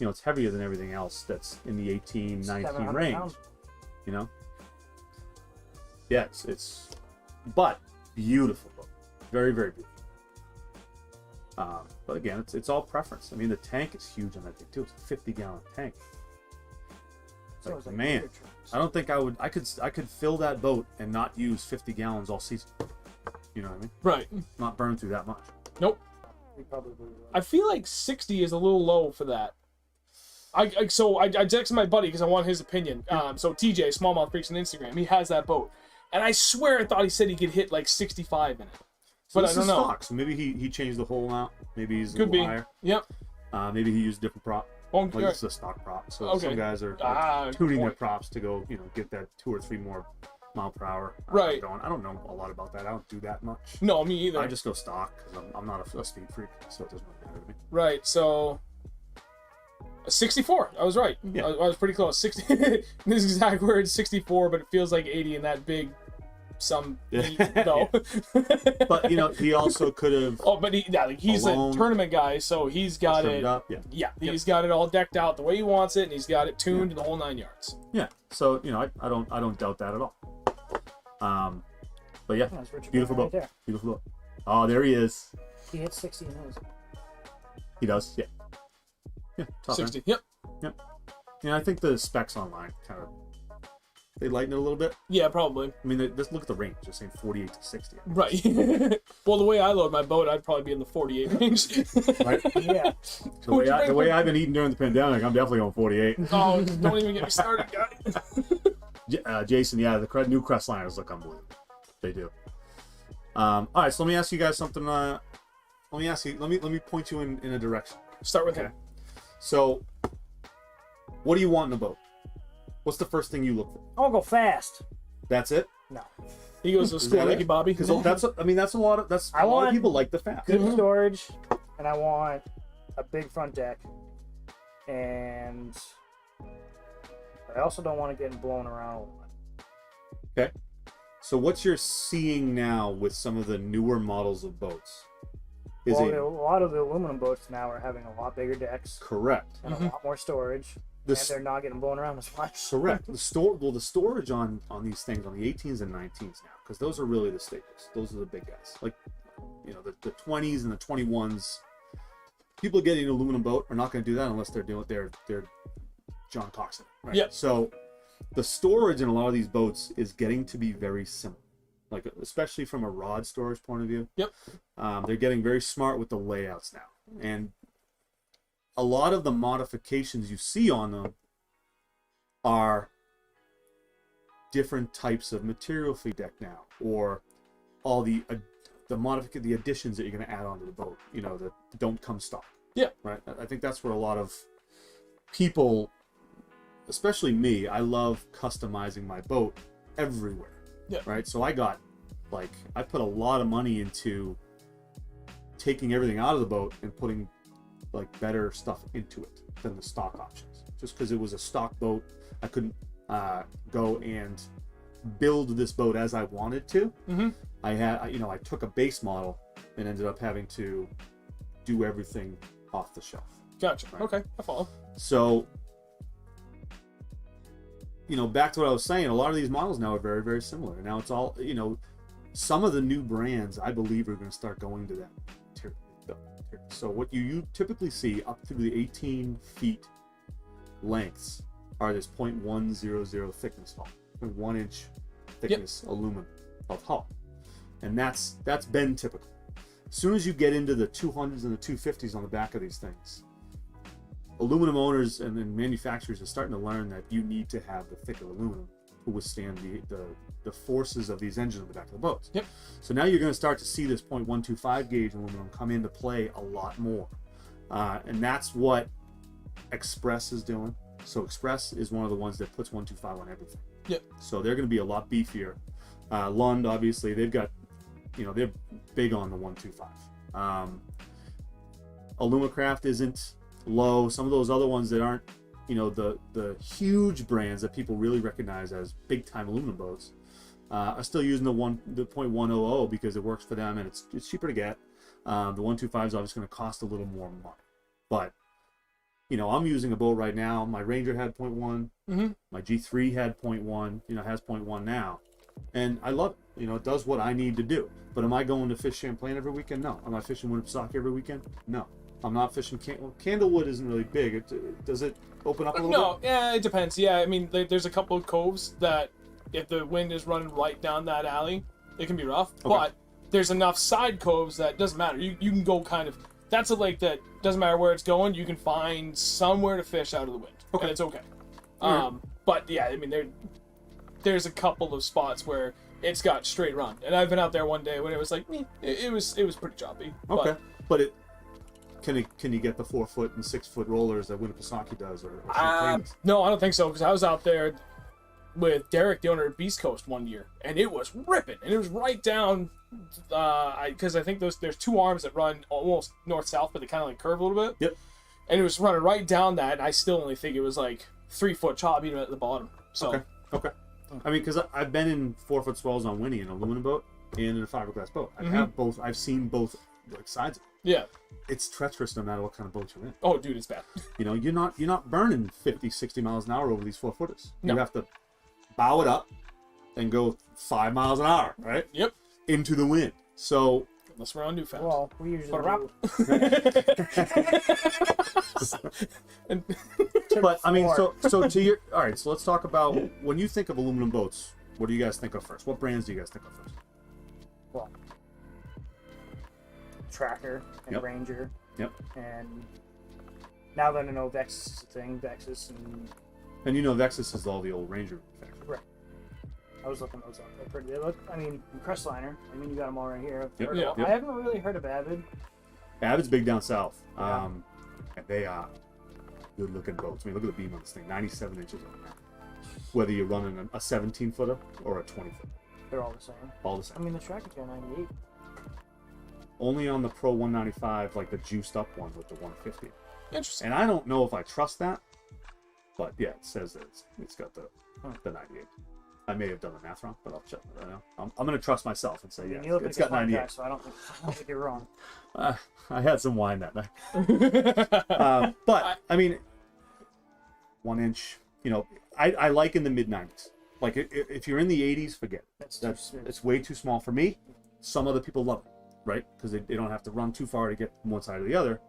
It's heavier than everything else that's in the 18, 19 700 range. pounds. You know. Yeah, it's but beautiful boat, very very beautiful. But again, it's all preference. I mean, the tank is huge on that thing too. It's a 50-gallon tank. So it's like Man, bigger trips. I don't think I could fill that boat and not use 50 gallons all season. You know what I mean? Right. Not burn through that much. Nope. We probably will. I feel like 60 is a little low for that. I texted my buddy because I want his opinion. So TJ, Smallmouth Freaks on Instagram, he has that boat, and I swear I thought he said he could hit like 65 in it, So but this I don't is know. stock. So maybe he changed the whole amount. Maybe he's a Could little be. higher. Yep. Maybe he used a different prop. Oh, Like yeah. this is a stock prop. So Okay. some guys are Ah, tuning good their point. props to go, get that 2 or 3 more mile per hour. Right. Going. I don't know a lot about that. I don't do that much. No, me either. I just go stock because I'm not a speed freak, so it doesn't really matter to me. Right. So 64. I was right. Yeah. I was pretty close. 60. This is exact word 64, but it feels like 80 in that big though. But he also could have Oh, but he's Alone. a tournament guy, so he's got trimmed it. up. Yeah. Yeah, he's got it all decked out the way he wants it, and he's got it tuned to the whole 9 yards. Yeah. So I don't doubt that at all. But yeah, Yeah, it's Richard beautiful Barron boat. right there. Beautiful boat. Oh, there he is. He hit 60 in his. He does. Yeah. Yeah. Top end. 60. Yep. Yeah, I think the specs online kind of they lighten it a little bit. Yeah, probably. I mean, just look at the range. They're saying 48 to 60. Right. Well, the way I load my boat, I'd probably be in the 48 range. Right? Yeah. The way I've been eating during the pandemic, I'm definitely on 48. Oh, don't even get me started, guys. Jason, yeah, the new Crestliners look unbelievable. They do. All right, so let me ask you guys something. Let me point you in a direction. Start with Okay. him. So, what do you want in a boat? What's the first thing you look for? I'll go fast. That's it. No. He goes to Is school, that like it? Bobby. Because that's a lot of I a lot of want people like the fat. Good storage, and I want a big front deck, and I also don't want to get blown around a lot. Okay. So what you're seeing now with some of the newer models of boats is A lot of the aluminum boats now are having a lot bigger decks correct. and a lot more storage, The and they're not getting blown around as much. correct. The storage on these things on the 18s and 19s now, because those are really the staples. Those are the big guys. Like the 20s and the 21s. People getting an aluminum boat are not going to do that unless they're doing they're John Coxon. Right? Yep. So the storage in a lot of these boats is getting to be very similar. Like especially from a rod storage point of view. Yep. They're getting very smart with the layouts now, and a lot of the modifications you see on them are different types of material for deck now, or all the the additions that you're going to add onto the boat, you know, that don't come stock. Yeah. Right. I think that's where a lot of people, especially me, I love customizing my boat everywhere. Yeah. Right. So I put a lot of money into taking everything out of the boat and putting like better stuff into it than the stock options. Just because it was a stock boat, I couldn't go and build this boat as I wanted to. Mm-hmm. I took a base model and ended up having to do everything off the shelf. Gotcha. Right. Okay, I follow. So, you know, back to what I was saying, a lot of these models now are very, very similar. Now it's all, you know, some of the new brands I believe are going to start going to that tier. So what you typically see up through the 18 feet lengths are this 0.100 thickness hull, 1 inch thickness aluminum of hull, and that's been typical. As soon as you get into the 200s and the 250s on the back of these things, aluminum owners and then manufacturers are starting to learn that you need to have the thicker aluminum to withstand the forces of these engines on the back of the boats. Yep. So now you're going to start to see this 0.125 gauge aluminum come into play a lot more, and that's what Express is doing. So Express is one of the ones that puts 125 on everything. Yep. So they're going to be a lot beefier. Lund, obviously, they've got, you know, they're big on the 125. Alumacraft isn't low. Some of those other ones that aren't, you know, the huge brands that people really recognize as big time aluminum boats are still using the 0.100 because it works for them and it's cheaper to get. The 125 is obviously going to cost a little more money, but you know, I'm using a boat right now. My Ranger had 0.1. Mm-hmm. My G3 had 0.1. You know, has 0.1 now, and I love it. You know, it does what I need to do. But am I going to fish Champlain every weekend? No. Am I fishing Winnipesaukee every weekend? No. I'm not fishing Candlewood isn't really big. Does it open up a little No, bit? yeah, it depends. Yeah, I mean, there's a couple of coves that if the wind is running right down that alley, it can be rough. Okay. But there's enough side coves that doesn't matter. You can go kind of. That's a lake that doesn't matter where it's going. You can find somewhere to fish out of the wind, and it's okay. But yeah, I mean, there's a couple of spots where it's got straight run, and I've been out there one day when it was like, it was pretty choppy. Okay, but can you get the 4 foot and 6 foot rollers that Winnipesaukee does or Champlain does? No, I don't think so, because I was out there with Derek, the owner of Beast Coast, one year, and it was ripping, and it was right down. Because I think there's 2 arms that run almost north-south, but they kind of like curve a little bit. Yep. And it was running right down that, and I still only think it was like 3 foot chop even at the bottom. So. Okay. I mean, because I've been in 4 foot swells on Winnie in an aluminum boat and in a fiberglass boat. I have both. I've seen both like sides of it. Yeah. It's treacherous no matter what kind of boat you're in. Oh, dude, it's bad. You know, you're not burning 50, 60 miles an hour over these 4 footers. No. You have to bow it up and go 5 miles an hour, right? Yep. Into the wind. So Unless we're on Newfound. Well, we usually do. But I mean, so to your all right. So let's talk about when you think of aluminum boats. What do you guys think of first? What brands do you guys think of first? Well, Tracker and Yep. Ranger. Yep. And now that I know Vexus is a thing, Vexus And you know, Vexus is all the old Ranger manufacturers. Right. I was looking those up. They're pretty. They look. I mean, Crestliner. I mean, you got them all right here. Yep. Yeah. I haven't really heard of Avid. Avid's big down south. Yeah. And they are good looking boats. I mean, look at the beam on this thing, 97 inches on that. Whether you're running a 17 footer or a 20 footer, They're all the same. all the same. I mean, the Tracker's got 98. Only on the Pro 195, like the juiced up one with the 150. Interesting. And I don't know if I trust that, but yeah, it says that it's got the 98. I may have done the math wrong, but I'll check it right now. I'm going to trust myself and say, I mean, yeah, you look it's like got a smart 98. guy, so I don't think you're wrong. I had some wine that night. But, I mean, 1 inch, you know, I like in the mid 90s. Like, if you're in the 80s, forget it. It's way too small for me. Some other people love it, right? Because they don't have to run too far to get from one side to the other.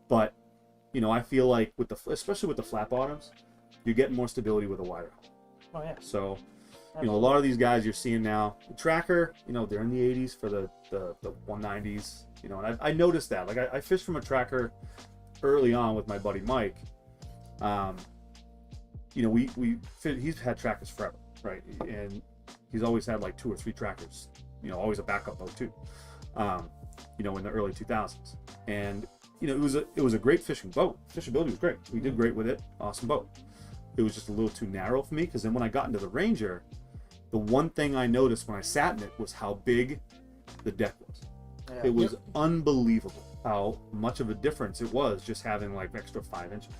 But, you know, I feel like, especially with the flat bottoms, you're getting more stability with a wider hull. Oh, yeah. So, you know, a lot of these guys you're seeing now, the Tracker, you know, they're in the 80s for the 190s, you know, and I noticed that. Like, I fished from a Tracker early on with my buddy Mike. You know, he's had Trackers forever, right? And he's always had like 2 or 3 Trackers always a backup boat too. In the early 2000s, and it was a great fishing boat. Fishability was great. We did great with it. Awesome boat. It was just a little too narrow for me, because then when I got into the Ranger, the one thing I noticed when I sat in it was how big the deck was. Yeah. It was unbelievable how much of a difference it was just having like extra 5 inches.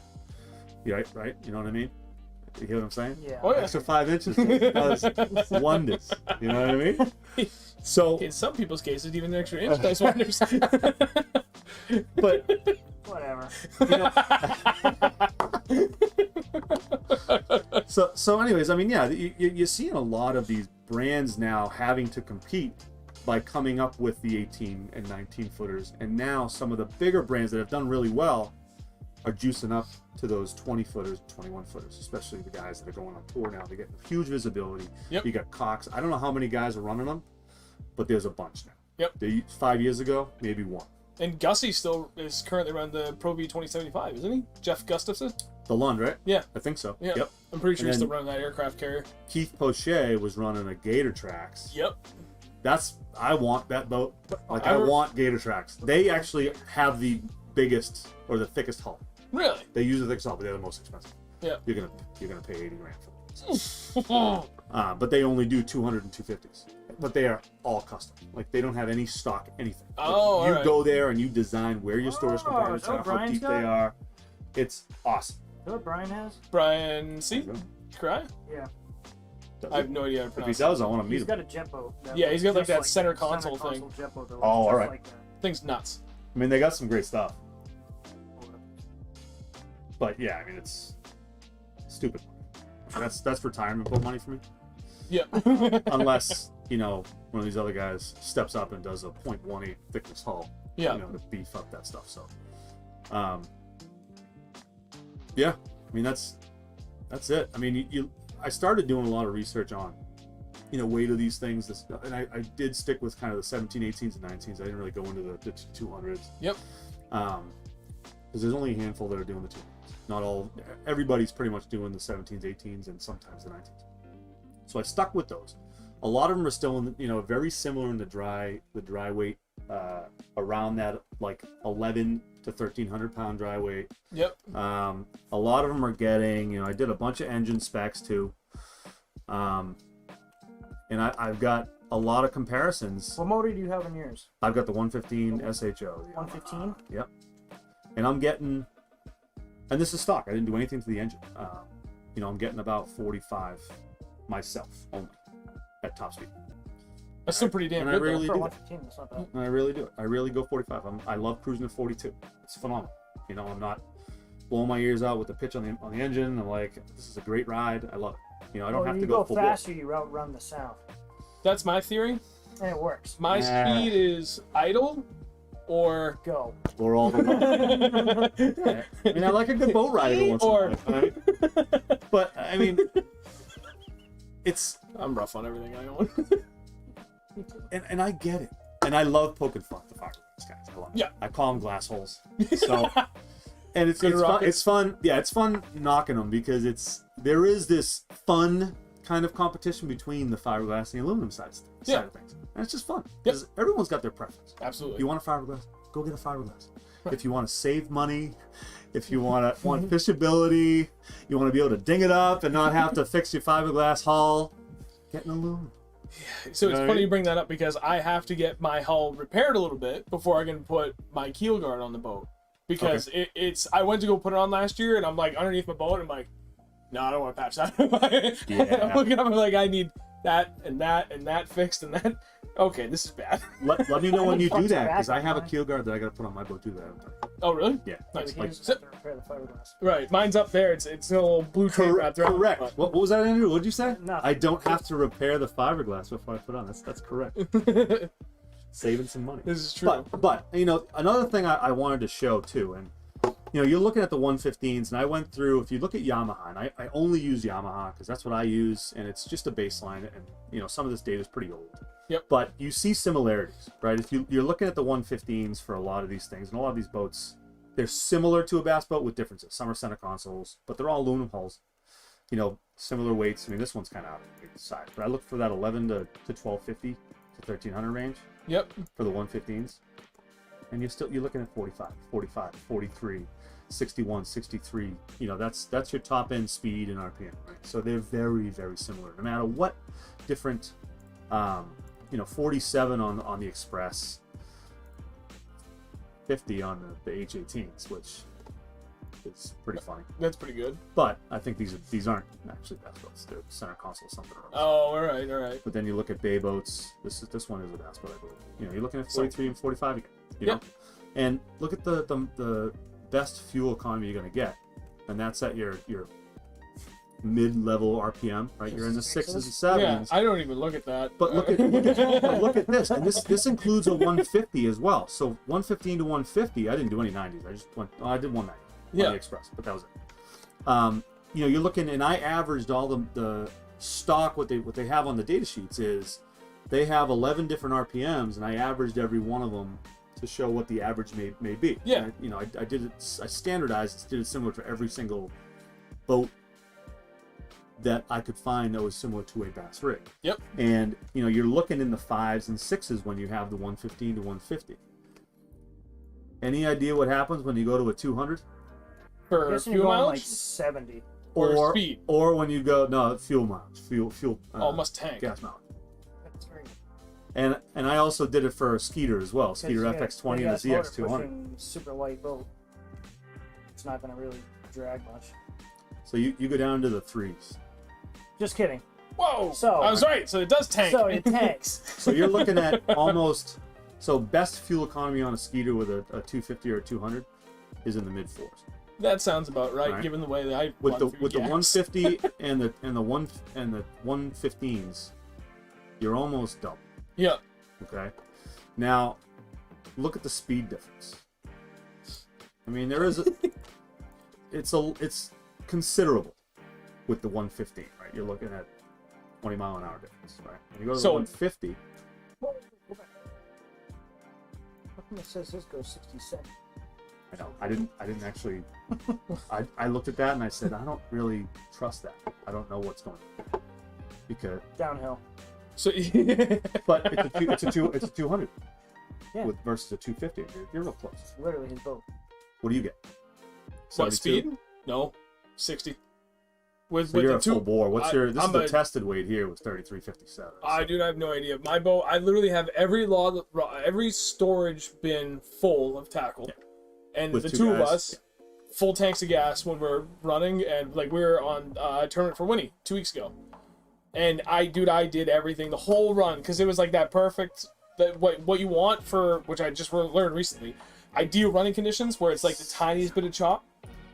Right? You know what I mean? You hear what I'm saying? Yeah. Oh, yeah. Extra 5 inches does wonders. You know what I mean? So, In some people's cases, even an extra inch does wonders. but Whatever. So anyways, I mean, yeah, you're seeing a lot of these brands now having to compete by coming up with the 18 and 19 footers, and now some of the bigger brands that have done really well are juicing up to those 20 footers, 21 footers, especially the guys that are going on tour now. They're getting huge visibility. Yep. You got Cox. I don't know how many guys are running them, but there's a bunch now. Yep. 5 years ago, maybe one. And Gussie still is currently running the Pro V 2075, isn't he? Jeff Gustafson? The Lund, right? Yeah. I think so. Yeah. Yep. I'm pretty sure And he's then- still running that aircraft carrier. Keith Pochet was running a Gator Tracks. Yep. I want that boat. Like, I I re- want Gator Tracks. They actually have the biggest or the thickest hull. Really? They use the thickest hull, but they're the most expensive. Yeah. You're gonna pay 80 grand for them. But they only do 200 and 250s. But they are all custom. Like, they don't have any stock anything. Oh, Like, you alright. go there and you design where your storage Oh, compartments is that are, what how Brian's deep got? they are. It's awesome. You know what Brian has? Brian C? Cry? Yeah. Does I have it? no idea how to If he pronounce it. does, I want to meet He's him. got a jet boat. Yeah, he's got, like, looks that center the console thing. jet boat that looks Oh, just alright. like that. Thing's nuts. I mean, they got some great stuff. But yeah, I mean, it's stupid money. That's retirement boat money for me. Yeah. Unless, one of these other guys steps up and does a 0.18 thickness hull, Yeah. to beef up that stuff. So, yeah, I mean, that's it. I mean, I started doing a lot of research on, weight of these things, and I did stick with kind of the 17, 18s, and 19s. I didn't really go into the 200s. Yep. Because there's only a handful that are doing the 200s. Not all. Everybody's pretty much doing the 17s, 18s, and sometimes the 19s. So I stuck with those. A lot of them are still in, very similar in the dry weight, around that like 11 to 1,300 pound dry weight. Yep. A lot of them are getting, I did a bunch of engine specs too. And I've got a lot of comparisons. What motor do you have in yours? I've got the 115 SHO. 115? Yep. And I'm getting, and this is stock. I didn't do anything to the engine. I'm getting about 45 myself only at top speed. That's still pretty damn And I good, though. really For do 115, that's not bad. And I really do it. I really go 45. I love cruising at 42. It's phenomenal. I'm not blowing my ears out with the pitch on the engine. I'm like, this is a great ride. I love it. I don't have you to go full bore. faster, you outrun the sound. That's my theory. And it works. My Nah. speed is idle or Go. Or all the way. Yeah. I mean, I like a good boat ride every once in a Or- while. Right? But I mean, it's I'm rough on everything I own. and I get it, and I love poking fun at the Fiberglass guys. I love it. Yeah. I call them glass holes. So, and it's Good fun. rockets. It's fun. Yeah, it's fun knocking them because there is this fun kind of competition between the fiberglass and the aluminum side of things, and it's just fun because everyone's got their preference. Absolutely. You want a fiberglass? Go get a fiberglass. If you want to save money, if you want fishability, you want to be able to ding it up and not have to fix your fiberglass hull, get an aluminum. So it's Right. funny you bring that up because I have to get my hull repaired a little bit before I can put my keel guard on the boat. Because it's I went to go put it on last year and I'm like underneath my boat and I'm like, no, I don't want to patch that. Yeah. I'm looking up and like I need that and that and that fixed and that. Okay, this is bad. Let me know when you do that because I back have a on. keel guard that I got to put on my boat too. That I haven't done. Oh really? Yeah. Nice. He doesn't So- have to repair the fiberglass. right, mine's up there. It's a little blue tape wrapped around. Correct. But- What was that, Andrew? What did you say? Nothing. I don't have to repair the fiberglass before I put on. That's correct. Saving some money. This is true. But another thing I wanted to show too, and you're looking at the 115s, and I went through. If you look at Yamaha, and I only use Yamaha because that's what I use, and it's just a baseline, and some of this data is pretty old. Yep. But you see similarities, right? If you're looking at the 115s for a lot of these things, and a lot of these boats, they're similar to a bass boat with differences. Some are center consoles, but they're all aluminum hulls. Similar weights. I mean, this one's kind of out of the side, but I look for that 11 to 1250. to 1300 range Yep. for the 115s, and you're looking at 45, 45, 43, 61, 63. You know, that's your top end speed and RPM, right? So they're very, very similar, no matter what different. 47 on the Express, 50 on the H18s, which is pretty funny. That's pretty good. But I think these aren't actually best boats. They're center console something or other. Oh, all right. But then you look at bay boats. This one is a best boat, I believe. You know, you're looking at 43 and 45 again. You know, and look at the best fuel economy you're gonna get, and that's at your mid-level RPM, right? You're in the 6s and 7s. Yeah, I don't even look at that. But look at this, and this includes a 150 as well. So 115 to 150, I didn't do any 90s. I did 190 on the Express, but that was it. You know, you're looking, and I averaged all the stock. What they have on the data sheets is they have 11 different RPMs, and I averaged every one of them to show what the average may be. Yeah. And I did it. I standardized, did it similar to every single boat that I could find that was similar to a bass rig. Yep. And you're looking in the 5s and 6s when you have the 115 to 150. Any idea what happens when you go to a 200? For Guessing fuel you're going mileage like 70. or speed? Or when you go fuel mileage, fuel. Must tank. Gas mileage. That's right. And I also did it for a Skeeter as well, Skeeter FX20 and the ZX200. Super light boat. It's not going to really drag much. So you go down to the 3s. Just kidding. Whoa! So I was right. So it does tank. So it tanks. So you're looking at almost best fuel economy on a Skeeter with a 250 or a 200 is in the mid 4s. That sounds about right, Right. given the way that I With run the through with the gas. 150 and the 115s, you're almost double. Yeah. Okay. Now, look at the speed difference. I mean, there is it's considerable with the 115, right? You're looking at 20 mile an hour difference, right? When you go to the 150, How come it says this goes 67? I know I didn't actually. I looked at that and I said I don't really trust that. I don't know what's going on because. Downhill. So But it's a 200. Yeah. Versus a 250. You're real close. It's literally his boat. What do you get? what 72? speed? No, 60. With So you're the a full bore. What's your? This I'm is the a- tested weight here was 3357. Dude, I have no idea. My boat, I literally have every storage bin full of tackle, and With the two two of guys, us, full tanks of gas when we're running, and like we were on a tournament for Winnie 2 weeks ago, and I did everything the whole run because it was like that perfect what you want for which I just learned recently, ideal running conditions where it's like the tiniest bit of chop,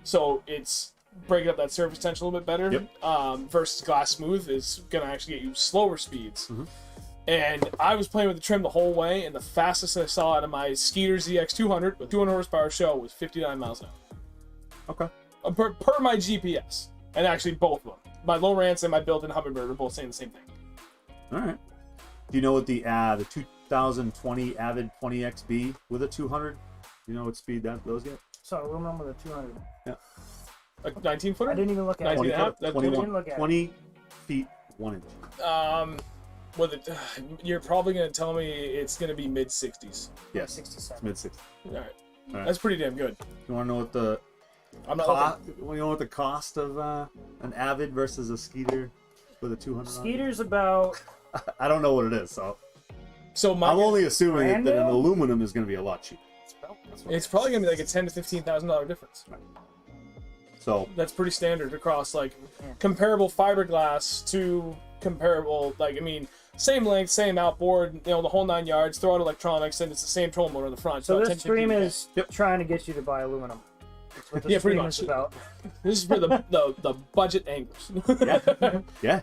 so it's breaking up that surface tension a little bit better. Yep. Versus glass smooth is gonna actually get you slower speeds. Mhm. And I was playing with the trim the whole way, and the fastest I saw out of my Skeeter ZX200 with 200 horsepower show was 59 miles an hour. Okay. Per my GPS, and actually both of them. My Lowrance and my built-in Hummingbird are both saying the same thing. All right. Do you know what the 2020 Avid 20XB with a 200? You know what speed those get? So aluminum with a 200. A 19 footer? I didn't even look at 19 it. and a half? That's 21, look at it. 20 feet 1 inch. With it, you're probably gonna tell me it's gonna be mid 60s. Yes. 67. Mid 60s. All right. All right. That's pretty damn good. You want to know what the I'm not you know what the cost of an Avid versus a Skeeter with a 200? Skeeter's about I don't know what it is, so so my I'm only assuming that an Brand new? aluminum is going to be a lot cheaper. it's probably gonna be like a $10,000 to $15,000 difference. So That's pretty standard across like Yeah. comparable fiberglass to comparable, like I mean, same length, same outboard, the whole 9 yards. Throw out electronics, and it's the same trolling motor on the front. So about this 10, 15 stream K. is trying to get you to buy aluminum. That's what the Yeah, pretty stream much. is about. This is for the budget anglers. yeah,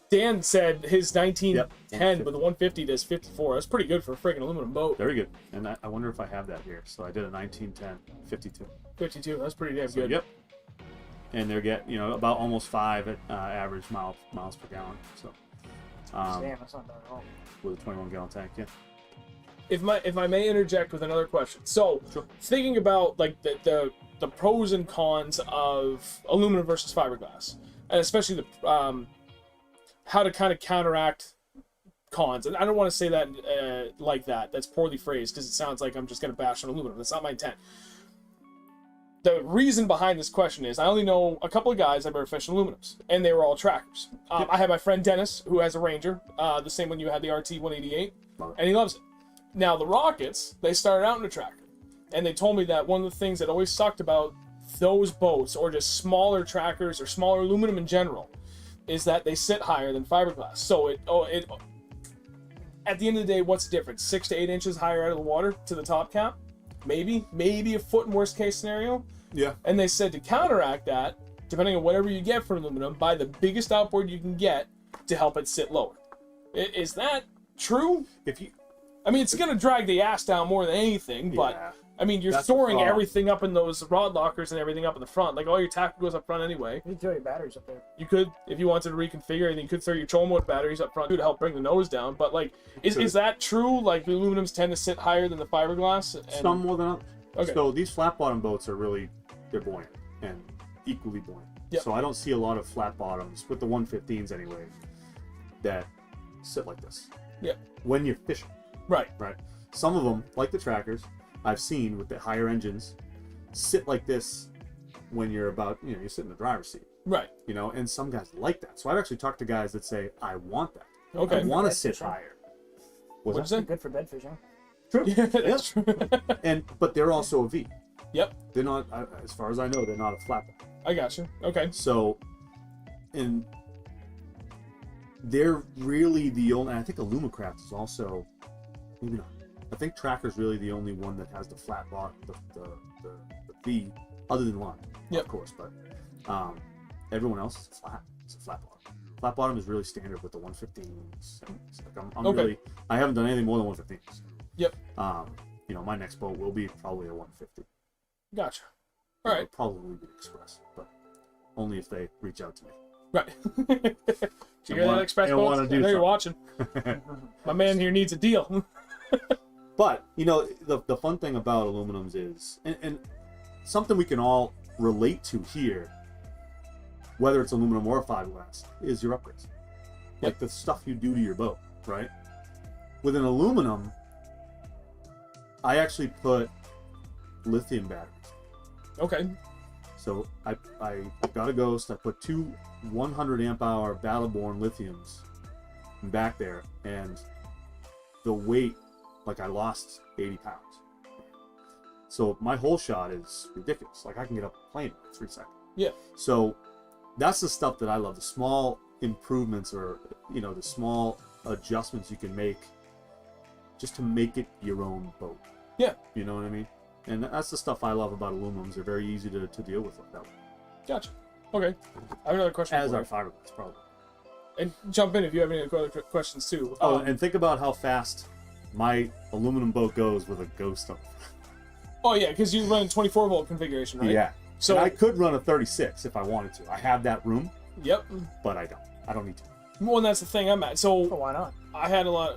Dan said his 1910 Yep. with a 150 does 54. That's pretty good for a freaking aluminum boat. very good. And I wonder if I have that here. So I did a 1910 52. 52. That's pretty damn So, good. yep. And they're about almost 5 at average miles per gallon. So Damn, that's not bad at all. with a 21 gallon tank, yeah. If I may interject with another question. So Sure. thinking about like the pros and cons of aluminum versus fiberglass, and especially the how to kind of counteract cons, and I don't want to say that like that. That's poorly phrased because it sounds like I'm just going to bash on aluminum. That's not my intent. The reason behind this question is I only know a couple of guys that were fishing aluminums, and they were all trackers. I have my friend Dennis, who has a Ranger, the same one you had, the RT-188, and he loves it. Now, the Rockets, they started out in a tracker, and they told me that one of the things that always sucked about those boats, or just smaller trackers, or smaller aluminum in general, is that they sit higher than fiberglass. So at the end of the day, what's the difference? 6 to 8 inches higher out of the water to the top cap? Maybe a foot in worst case scenario. Yeah. And they said to counteract that, depending on whatever you get for aluminum, buy the biggest outboard you can get to help it sit lower. Is that true? I mean, it's going to drag the ass down more than anything, but I mean, you're storing everything up in those rod lockers and everything up in the front. Like, all your tackle goes up front anyway. You can throw your batteries up there. You could, if you wanted to reconfigure, and you could throw your trolling motor batteries up front too to help bring the nose down. But, like, is that true? Like, the aluminums tend to sit higher than the fiberglass? Some more than others. Okay. So these flat bottom boats are really, they're buoyant and equally buoyant. Yep. So I don't see a lot of flat bottoms, with the 115s anyway, that sit like this. Yeah. When you're fishing. Right. Right. Some of them, like the trackers, I've seen with the higher engines, sit like this when you're about, you're sitting in the driver's seat. Right. And some guys like that. So I've actually talked to guys that say, I want that. Okay. I want to sit higher. What'd you say? Good for bed fishing. True. Yeah, that's true. But they're also a V. Yep. They're not, as far as I know, they're not a flat bottom. I got you. Okay. So, and they're really the only, and I think Alumacraft is also, maybe not. I think Tracker's really the only one that has the flat bottom, the V, other than one, of course. But everyone else is flat. It's a flat bottom. Flat bottom is really standard with the 115s. Like I'm Okay. really, I haven't done anything more than 115s. Yep. My next boat will be probably a 150. Gotcha. All right. It'll probably be Express, but only if they reach out to me. Right. You hear that, Express boats? I know you're watching. My man here needs a deal. But the fun thing about aluminums is, and something we can all relate to here, whether it's aluminum or fiberglass, is your upgrades. Like the stuff you do to your boat, right? With an aluminum, I actually put lithium batteries. Okay. So I got a Ghost. I put two 100 amp hour Battleborn lithiums back there, and the weight, like, I lost 80 pounds. So my whole shot is ridiculous. Like, I can get up a plane in 3 seconds. Yeah. So that's the stuff that I love. The small improvements, or the small adjustments you can make just to make it your own boat. Yeah. You know what I mean? And that's the stuff I love about aluminums. They're very easy to deal with like that way. Gotcha. Okay. I have another question. As are fiberglass, probably. And jump in if you have any other questions too. Oh, and think about how fast my aluminum boat goes with a Ghost on. Oh yeah, because you run 24 volt configuration, right? Yeah. So and I could run a 36 if I wanted to. I have that room. Yep. But I don't. I don't need to. Well, and that's the thing I'm at. So why not? I had a lot.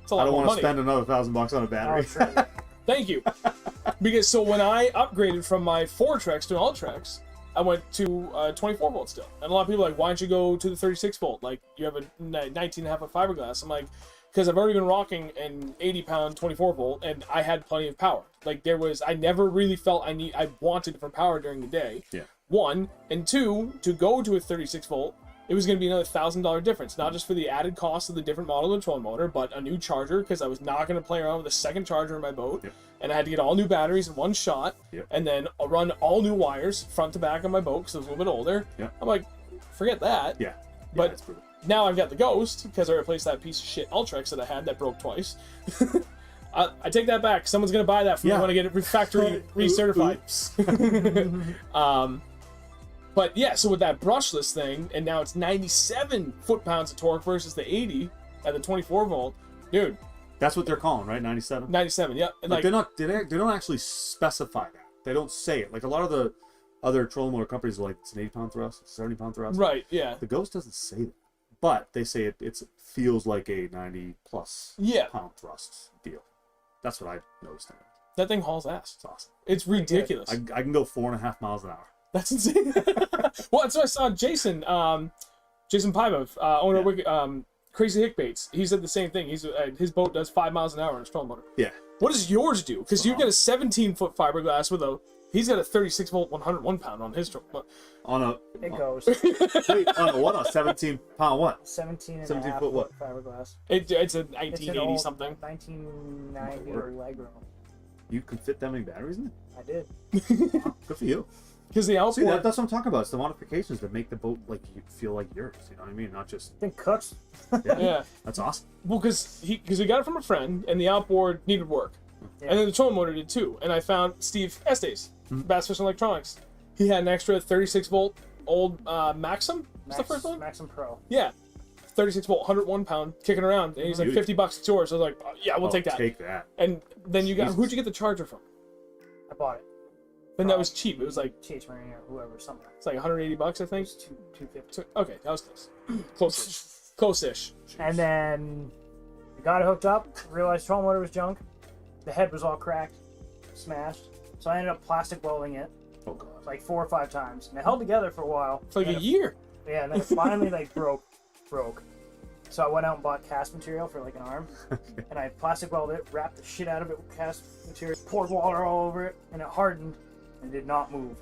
It's a lot I don't more want to money. spend another $1,000 on a battery. Oh, sure. Thank you. Because so when I upgraded from my 4Trex to an Ultrex, I went to 24 volt still. And a lot of people are like, why don't you go to the 36 volt? Like, you have a 19 and a half of fiberglass. I'm like, because I've already been rocking an 80 pound 24 volt, and I had plenty of power. Like, I never really felt I wanted it for power during the day. Yeah. 1, and 2, to go to a 36 volt, it was going to be another $1,000 difference, not just for the added cost of the different model of the trolling motor, but a new charger, because I was not going to play around with a second charger in my boat. Yep. And I had to get all new batteries in one shot, Yep. and then run all new wires front to back on my boat because it was a little bit older. Yep. I'm like, forget that. Yeah. But that's brutal. now I've got the Ghost because I replaced that piece of shit Ultrex that I had that broke twice. I take that back. Someone's going to buy that for me when I get it factory recertified. But yeah, so with that brushless thing, and now it's 97 foot-pounds of torque versus the 80 at the 24 volt. Dude. That's what they're calling, right? 97? 97, yeah. And like, they don't actually specify that. They don't say it. Like, a lot of the other trolling motor companies are like, it's an 80-pound thrust, it's a 70-pound thrust. Right, yeah. The Ghost doesn't say that. But they say it feels like a 90-plus pound thrust deal. That's what I noticed. That thing hauls ass. It's awesome. It's ridiculous. I can go 4.5 miles an hour. That's insane. Well, that's what I saw Jason Paiva, owner of Crazy Hick Baits. He said the same thing. His boat does 5 miles an hour on his trolling motor. Yeah. What does yours do? Because you've got a 17-foot fiberglass with he's got a 36 volt 101 pound on his trolling motor. On a It goes. wait, on a what? A 17-pound what? 17 and 17 a half foot what? fiberglass. It's a It's an 1980 old something. 1990 Allegro. You can fit that many batteries in it? I did. Good for you. Because the See, outboard. that's what I'm talking about. It's the modifications that make the boat like you feel like yours. You know what I mean? Not just Then cooks. Yeah. That's awesome. Well, because he got it from a friend, and the outboard needed work, Yeah. and then the trolling motor did too. And I found Steve Estes, Bass Fishing Electronics. He had an extra 36 volt old Maxim. What's the first one? Maxim Pro. Yeah, 36 volt, 101 pound, kicking around, and he's like, Beauty. $50, it's yours. I was like, yeah, we'll take that. Take that. And then you got, Jesus. who'd you get the charger from? I bought it. And that was cheap. It was like, TH Marine or whoever, somewhere. it's like $180, I think. It's 250. So, okay, that was close. Close-ish. Close-ish. And then I got it hooked up, realized trolling motor was junk. The head was all cracked, smashed. So I ended up plastic welding it Oh god. like 4 or 5 times. And it held together for a while. For like And a it- year. Yeah, and then it finally like broke. So I went out and bought cast material for like an arm. And I plastic welded it, wrapped the shit out of it with cast material, poured water all over it, and it hardened and did not move.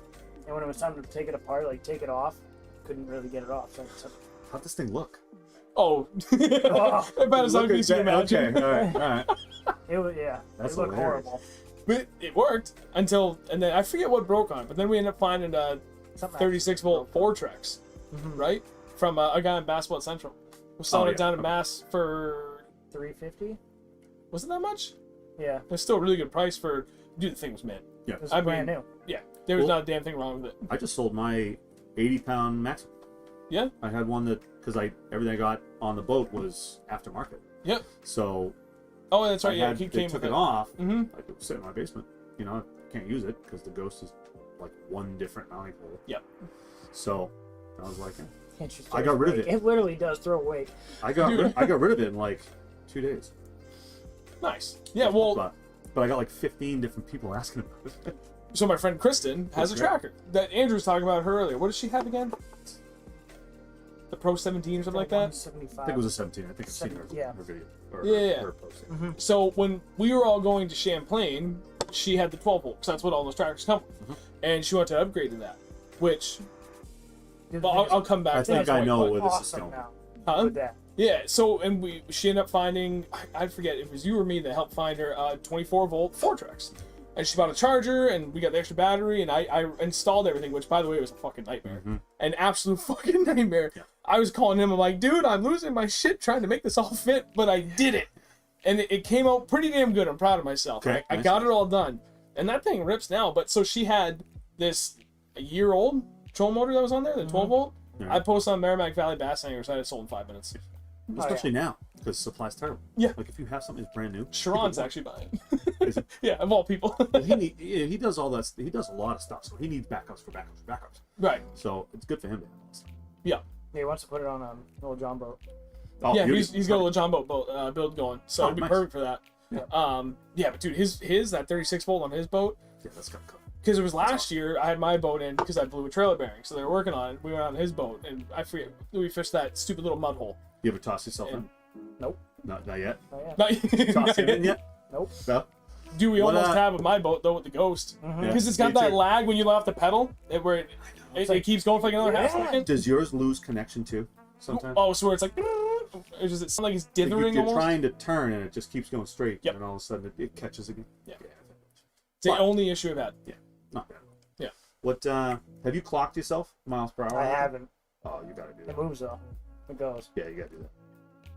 And when it was time to take it apart, like take it off, couldn't really get it off. So How'd this thing look? Oh. About as ugly as you can imagine. Okay, alright. it was, yeah, That's it looked hilarious. horrible. But it worked and then I forget what broke on it, but then we ended up finding a Something 36 volt Fortrex, right? From a guy in Basketball Central. We're selling Oh, it yeah. down in Mass for, 350. was it that much? Yeah, It's still a really good price for, dude, the thing was mint. Yeah. it was I brand mean- new. Yeah, there was Well- not a damn thing wrong with it. I just sold my 80-pound Maxim. Yeah? I had one that because everything I got on the boat was aftermarket. Yep. So Oh, that's right, I yeah, had, he they came took with it off. Mm-hmm. I could sit in my basement. You know, I can't use it because the Ghost is like one different mounting hole. Yep. So I was like, eh. Can't you I throw got rid of weight? it. It literally does throw weight. I got rid of it in like 2 days. Nice. Yeah, well, But I got like 15 different people asking about it. so my friend Kristen has a That's great. tracker that Andrew was talking about her earlier. What does she have again? The Pro 17 or something like that? 175. I think it was a 17. I think I've seen her, Yeah. her video. Or Yeah. her post. So when we were all going to Champlain, she had the 12 volt because that's what all those trackers come with, and she wanted to upgrade to that. Which, Dude, the well, thing is I'll come back. I to think that I point, know but- where this is awesome going. now Huh? with that. Yeah. So she ended up finding, I forget if it was you or me that helped find her 24 volt Fortrex, and she bought a charger, and we got the extra battery, and I installed everything, which by the way was a fucking nightmare, an absolute fucking nightmare. Yeah. I was calling him, I'm like, dude, I'm losing my shit trying to make this all fit, but I did it. And it came out pretty damn good. I'm proud of myself. Okay, I nice. got it all done. And that thing rips now. But so she had this a year old trolling motor that was on there, the 12 volt. Yeah. I posted on Merrimack Valley Bass Anglers. I had it sold in 5 minutes. Especially now, because supply's terrible. Yeah. Like if you have something that's brand new. Sharon's actually buying it. Is it? Yeah, of all people. Well, he does all that. He does a lot of stuff, so he needs backups for backups for backups. Right. So it's good for him to have this. Yeah. Yeah, he wants to put it on a little John boat. Oh, Yeah, beauty. he's got a little John boat build going. So Oh, it'd be nice. perfect for that. Yeah. Yeah, but dude, his that 36 volt on his boat, Yeah, that's got cool. because it was last year, I had my boat in because I blew a trailer bearing. So they were working on it. We went on his boat, and I forget, we fished that stupid little mud hole. You ever toss yourself in? Nope. Not yet. Oh, yeah. Not, Toss him in yet? Nope. No. Dude, we What, almost uh, have with my boat though with the Ghost, Mhm. Yeah, because it's got me that too. lag when you let off the pedal, where it keeps going for like another half Yeah. second. Does yours lose connection too? Sometimes. Oh, so where it's like, it sounds like it's Like dithering you're almost. trying to turn and it just keeps going straight, Yep. and then all of a sudden it catches again. Yeah. Yeah. It's the But- only issue I've had. Not bad. Yeah. What? Have you clocked yourself miles per hour? I haven't. Oh, you gotta do It that. moves though. It goes. Yeah, you gotta do that.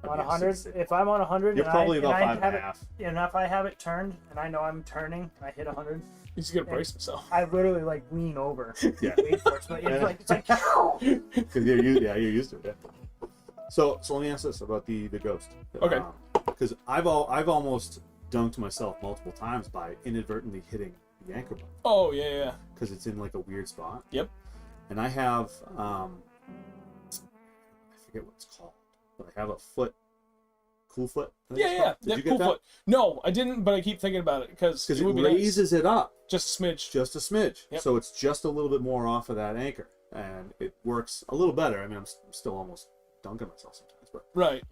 On I'd be 100, 60. if I'm on 100, You're and probably I, about and I five and have a half. It, and if I have it turned and I know I'm turning, and I hit 100, He's just gonna brace himself. I literally like lean over. Yeah. Wait for it. But it's like Because you're used to it. Yeah. So let me ask this about the Ghost. Okay. Because I've almost dunked myself multiple times by inadvertently hitting the anchor bar Oh yeah. because it's in like a weird spot. Yep. And I have I forget what it's called, but I have a cool foot. I think it's Yeah. called. Did you get Cool that? foot. No, I didn't, but I keep thinking about it because Because it would be nice. raises it up Just a smidge. just a smidge, Yep. so it's just a little bit more off of that anchor, and it works a little better. I mean, I'm still almost dunking myself sometimes. but Right.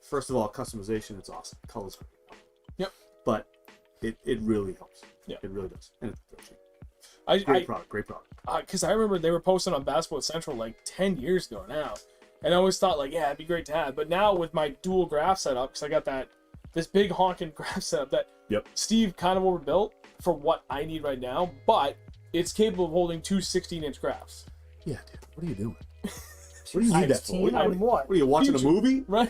First of all, customization, it's awesome. Colors great. Yep. But it really helps. Yeah. It really does. And it's cheap. Great Great product. Because I remember they were posting on Basketball Central like 10 years ago now, and I always thought like, yeah, it'd be great to have. But now with my dual graph setup, because I got this big honking graph setup that Steve kind of overbuilt for what I need right now, but it's capable of holding two 16-inch graphs. Yeah, dude. What are you doing? What do you need that for? What are you watching a movie? Right.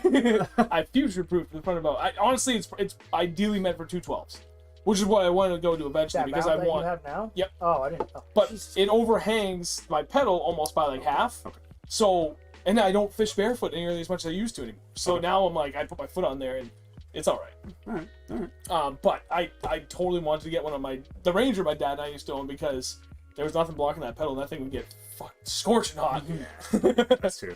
I future-proofed the front of boat. Honestly, it's ideally meant for 212s. Which is what I wanted to go to eventually, because I want. You have now? Yep. Oh, I didn't. Oh, but Jesus. it overhangs my pedal almost by like half. Okay. So, and I don't fish barefoot nearly as much as I used to anymore. So now I'm like, I put my foot on there and it's all right. All right. But I totally wanted to get one of the Ranger my dad and I used to own, because there was nothing blocking that pedal. That thing would get fucking scorching hot. Yeah, that's true.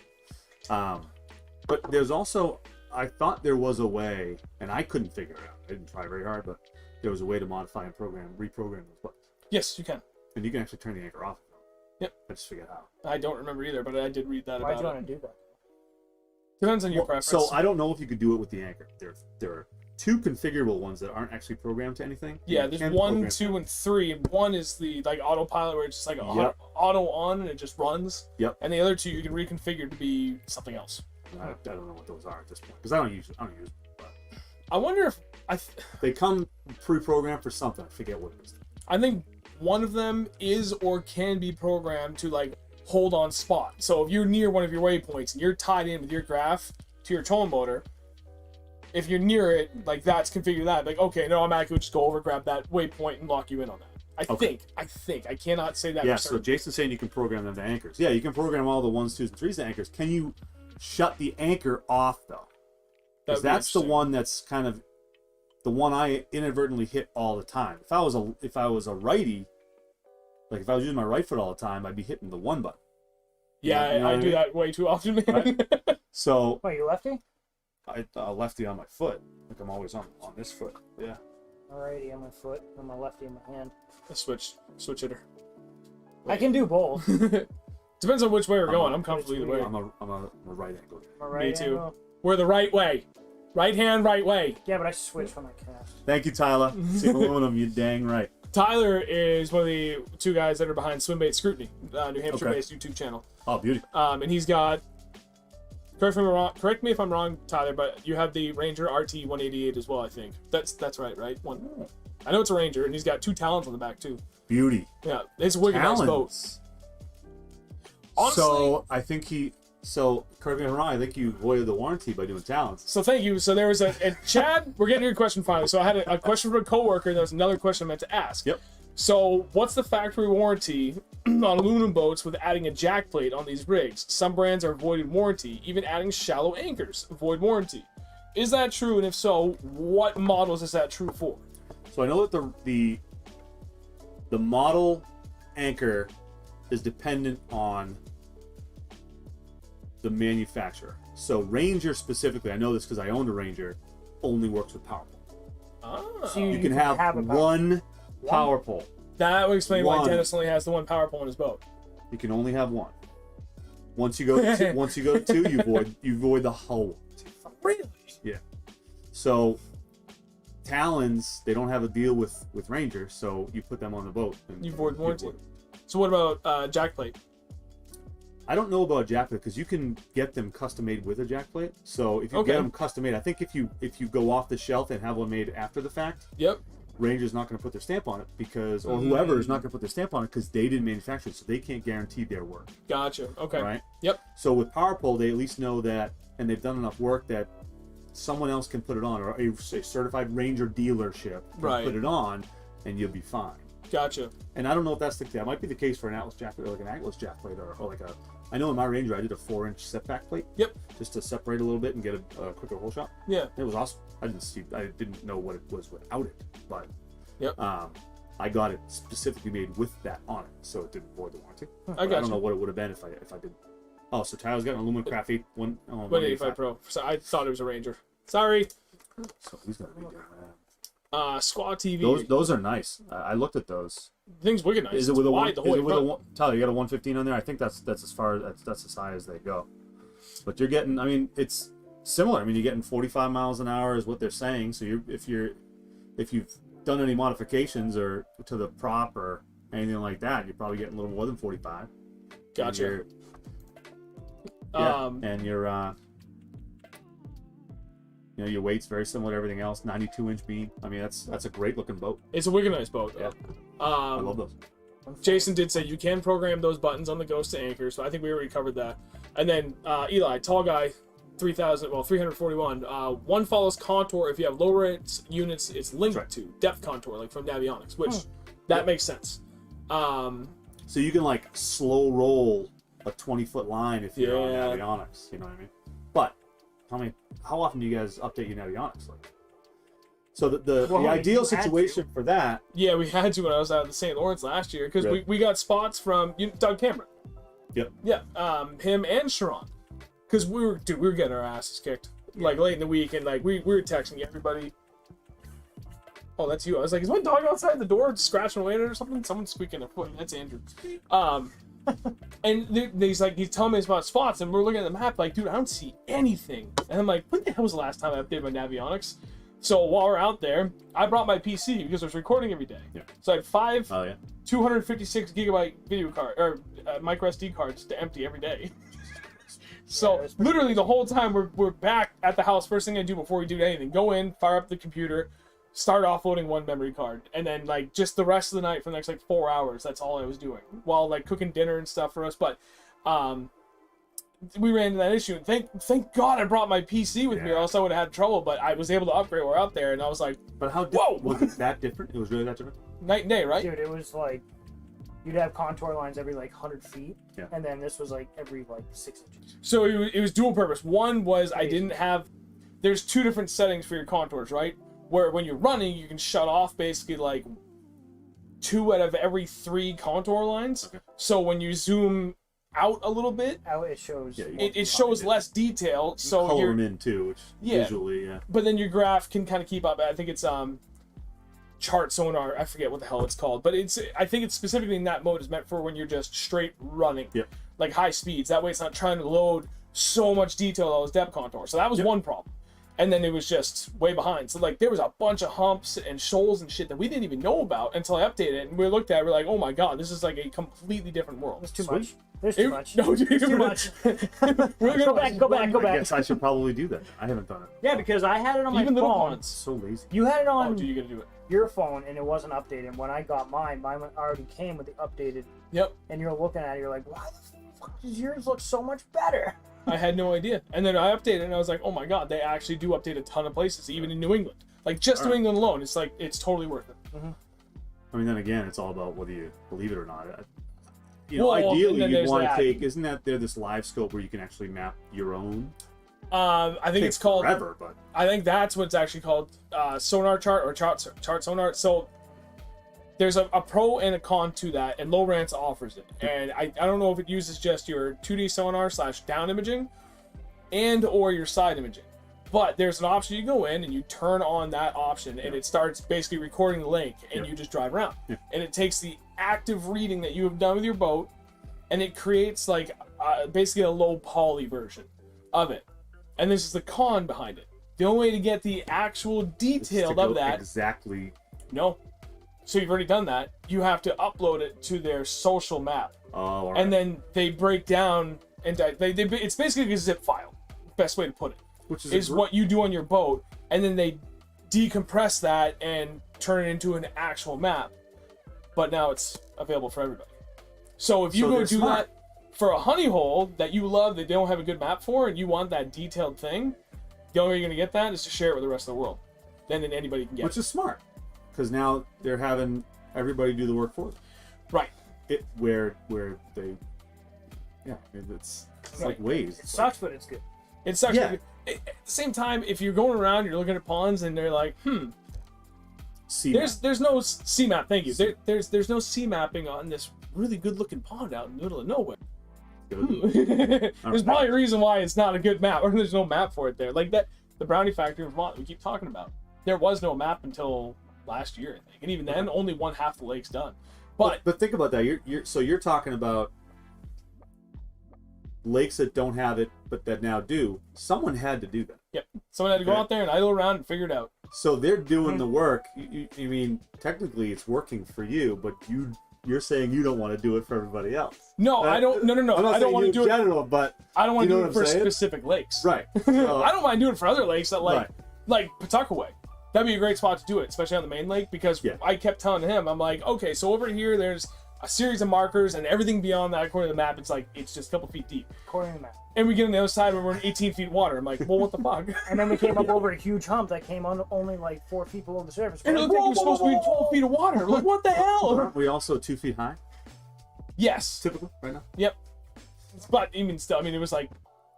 But there's also, I thought there was a way, and I couldn't figure it out. I didn't try very hard, but there was a way to modify and reprogram those buttons. Yes, you can. And you can actually turn the anchor off. Yep. I just figured out. I don't remember either, but I did read that Why'd about you it. want to do that? Depends on your preference. So I don't know if you could do it with the anchor. There are two configurable ones that aren't actually programmed to anything. Yeah, there's 1, 2, and 3. And 1 is the like autopilot, where it's just like auto on and it just runs. Yep. And the other 2 you can reconfigure to be something else. I don't know what those are at this point, because I don't use them. But I wonder if they come pre-programmed for something. I forget what it is. I think one of them is or can be programmed to like hold on spot. So if you're near one of your waypoints and you're tied in with your graph to your towing motor, if you're near it, like that's configured that. Like, okay, no, I'm actually just go over, grab that waypoint, and lock you in on that. I think. I cannot say that. Yeah, for so certain. Jason's saying you can program them to anchors. Yeah, you can program all the 1s, 2s, and 3s to anchors. Can you shut the anchor off, though? Because that's the one that's kind of the one I inadvertently hit all the time. If I was a righty, like if I was using my right foot all the time, I'd be hitting the 1 button. Yeah, you know I do that way too often, man. Right? So Wait, you lefty? I lefty on my foot. Like I'm always on this foot. Yeah. Alrighty on my foot. I'm a lefty in my hand. A switch hitter. I can do both. Depends on which way we're going. I'm comfortable either way. I'm a right angle. I'm a right Me too. angle. We're the right way. Right hand, right way. Yeah, but I switch when I cast. Thank you, Tyler. Same aluminum. You dang right. Tyler is one of the 2 guys that are behind Swimbait Scrutiny, New Hampshire-based YouTube channel. Oh, beauty. And he's got. Correct me if I'm wrong, Tyler, but you have the Ranger RT 188 as well. I think that's right. One. I know it's a Ranger, and he's got 2 Talons on the back too. Beauty. Yeah, it's a wicked nice boat. Honestly, So I think correct me if I'm wrong, I think you voided the warranty by doing Talons. So thank you. So there was and Chad, we're getting to your question finally. So I had a question from a coworker, and there was another question I meant to ask. Yep. So what's the factory warranty on aluminum boats with adding a jack plate on these rigs? Some brands are voided warranty, even adding shallow anchors, void warranty. Is that true? And if so, what models is that true for? So I know that the model anchor is dependent on the manufacturer. So Ranger specifically, I know this because I owned a Ranger, only works with power pole. Ah. So You can have one power pole. That would explain why One. Dennis only has the one power pole on his boat. You can only have one. Once you go to 2, you void the whole. Really? Yeah. So Talons, they don't have a deal with Ranger, so you put them on the boat. And You void warranty. So what about jack plate? I don't know about jack plate because you can get them custom made with a jack plate. So if you get them custom made, I think if you go off the shelf and have one made after the fact, Yep. Ranger's not going to put their stamp on it because, or whoever is not going to put their stamp on it because they didn't manufacture it, so they can't guarantee their work. Gotcha. Okay. Right. Yep. So with power pole, they at least know that, and they've done enough work that someone else can put it on, or a certified Ranger dealership can put it on, and you'll be fine. Gotcha. And I don't know if that might be the case for an Atlas jack plate, or like an Atlas jack plate, or like a. I know in my Ranger I did a 4-inch setback plate. Yep. Just to separate a little bit and get a quicker hole shot. Yeah. It was awesome. I didn't know what it was without it, but. Yep. I got it specifically made with that on it, so it didn't void the warranty. I don't know what it would have been if I didn't. Oh, so Tyler's got an aluminum craft 185 Pro. So I thought it was a Ranger. Sorry. So who's gonna be doing that? Squad TV. Those are nice. I looked at those. Thing's wicked nice. Is it with a wide, Tyler, you got a 115 on there? I think that's as far that's as high as they go. but you're getting. I mean, it's similar. I mean, you're getting 45 miles an hour is what they're saying. So if you've done any modifications or to the prop or anything like that, you're probably getting a little more than 45. Gotcha. And your your weight's very similar to everything else. 92-inch beam. I mean, that's a great looking boat. It's a wicked nice boat. Yeah. I love those. Jason did say you can program those buttons on the Ghost to anchor, so I think we already covered that. And then Eli, tall guy, 341. One follows contour. If you have lower units, it's linked to depth contour, like from Navionics, which that makes sense. So you can like slow roll a 20-foot line if you're on Navionics. You know what I mean? But how often do you guys update your Navionics? Like, so the ideal situation for that. Yeah, we had to when I was out of the St. Lawrence last year because we got spots from Doug Cameron. Yep. Yeah. Him and Sharon. Because we were getting our asses kicked like late in the week, and like we were texting everybody. Oh, that's you. I was like, is my dog outside the door scratching away at it or something? Someone's squeaking their foot. That's Andrew. And he's telling me about spots, and we're looking at the map like, dude, I don't see anything. And I'm like, when the hell was the last time I updated my Navionics? So while we're out there, I brought my PC because I was recording every day. Yeah. So I had 5 256 gigabyte video card or micro SD cards to empty every day. So literally the whole time we're back at the house. First thing I do before we do anything, go in, fire up the computer, start offloading one memory card, and then like just the rest of the night for the next like 4 hours. That's all I was doing while like cooking dinner and stuff for us. But we ran into that issue. And thank God I brought my PC with me, or else I would have had trouble. But I was able to upgrade while we're out there, and I was like, but how was it that different? It was really that different? Night and day, right? Dude, it was like you'd have contour lines every like 100 feet, and then this was like every like 6 inches. So it was dual purpose. One was I didn't have. There's 2 different settings for your contours, right? Where when you're running, you can shut off basically like 2 out of every 3 contour lines. Okay. So when you zoom out a little bit, it shows it shows less detail. So color them in too, which visually, But then your graph can kind of keep up. I think it's chart sonar. I forget what the hell it's called, but I think it's specifically in that mode is meant for when you're just straight running, like high speeds. That way, it's not trying to load so much detail on those depth contours. So that was one problem. And then it was just way behind. So like there was a bunch of humps and shoals and shit that we didn't even know about until I updated it. And we looked at it, we're like, oh my god, this is like a completely different world. It's too much. There's too much. No, dude, too much. Go back. I guess I should probably do that. I haven't done it. Yeah, because I had it on my phone. So lazy. You had it on oh, dude, you gotta do it. Your phone, and it wasn't updated. When I got mine already came with the updated. Yep. And you're looking at it, you're like, why the fuck does yours look so much better? I had no idea. And then I updated it, and I was like, oh my god, they actually do update a ton of places, even in New England. Like, just New England alone, it's like, it's totally worth it. Mm-hmm. I mean, then again, it's all about whether you believe it or not. Ideally, you'd want to take, isn't that there this live scope where you can actually map your own? I think it's called, forever, but I think that's what it's actually called, sonar chart or chart sonar. So, there's a pro and a con to that, and Lowrance offers it. And I don't know if it uses just your 2D sonar / down imaging and or your side imaging. But there's an option you go in and you turn on that option, and it starts basically recording the lake, and you just drive around. And it takes the active reading that you have done with your boat, and it creates like basically a low poly version of it. And this is the con behind it. The only way to get the actual detail of that... Exactly. No. So you've already done that. You have to upload it to their social map. Oh, all right. And then they break down, and it's basically a zip file. Best way to put it. Which is what you do on your boat, and then they decompress that and turn it into an actual map. But now it's available for everybody. So if you go do that for a honey hole that you love that they don't have a good map for, and you want that detailed thing, the only way you're going to get that is to share it with the rest of the world. Then anybody can get it. Which is smart. Because now they're having everybody do the work for them. Right. Where they... Yeah, it's like waves. It sucks, but it's good. It sucks. Yeah. At the same time, if you're going around, you're looking at ponds, and they're like, there's no sea map. Thank you. There's no sea mapping on this really good looking pond out in the middle of nowhere. There's probably a reason why it's not a good map, or there's no map for it there. Like that, the Brownie Factory in Vermont we keep talking about. There was no map until last year, I think, and even then, only one half the lake's done. But think about that. You're talking about lakes that don't have it, but that now do, someone had to do that. Yep. Someone had to go Okay. out there and idle around and figure it out. So they're doing the work. You mean technically it's working for you, but you're saying you don't want to do it for everybody else. No, I don't. No. I'm not I don't saying want to you do in it. general, but I don't want to you do know it what for I'm saying? specific lakes. right. I don't mind doing it for other lakes that Right. like Pawtuckaway. That'd be a great spot to do it, especially on the main lake, because Yeah. I kept telling him, I'm like, okay, so over here there's a series of markers, and everything beyond that, according to the map, it's just a couple feet deep. According to the map. And we get on the other side where we're in 18 feet water. I'm like, well, what the fuck? And then we came up over a huge hump that came on only like 4 feet below the surface. And it looked like you're supposed to be in 12 feet of water. We're like, what the hell? Aren't we also 2 feet high, Yes. typically, right now? Yep. But even still, I mean, it was like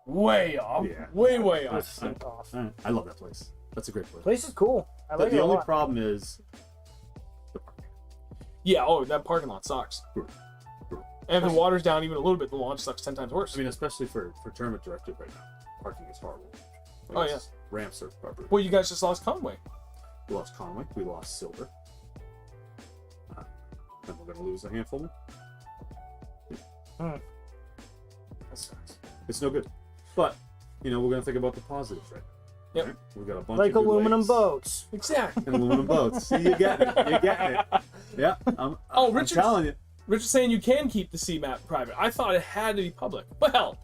way off. Yeah. Way off. It's so off. All right. I love that place. That's a great place. Place is cool. I like it The a only lot. problem is the parking. Yeah, oh, that parking lot sucks. Brutal. Brutal. And if the water's down even a little bit, the launch sucks 10 times worse. I mean, especially for tournament directed right now, parking is horrible. Oh, It's- Ramps are brutal. Well, you guys just lost Conway. We lost Conway. We lost Silver. And we're gonna lose a handful more. Hmm. That sucks. It's no good. But we're gonna think about the positives, right? Yep. Right? We've got a bunch Like of good aluminum lakes boats. Exactly. and aluminum boats. See, you get it. You're getting it. Yeah. I'm Richard's- telling you. Richard's saying you can keep the CMAP private. I thought it had to be public. Well,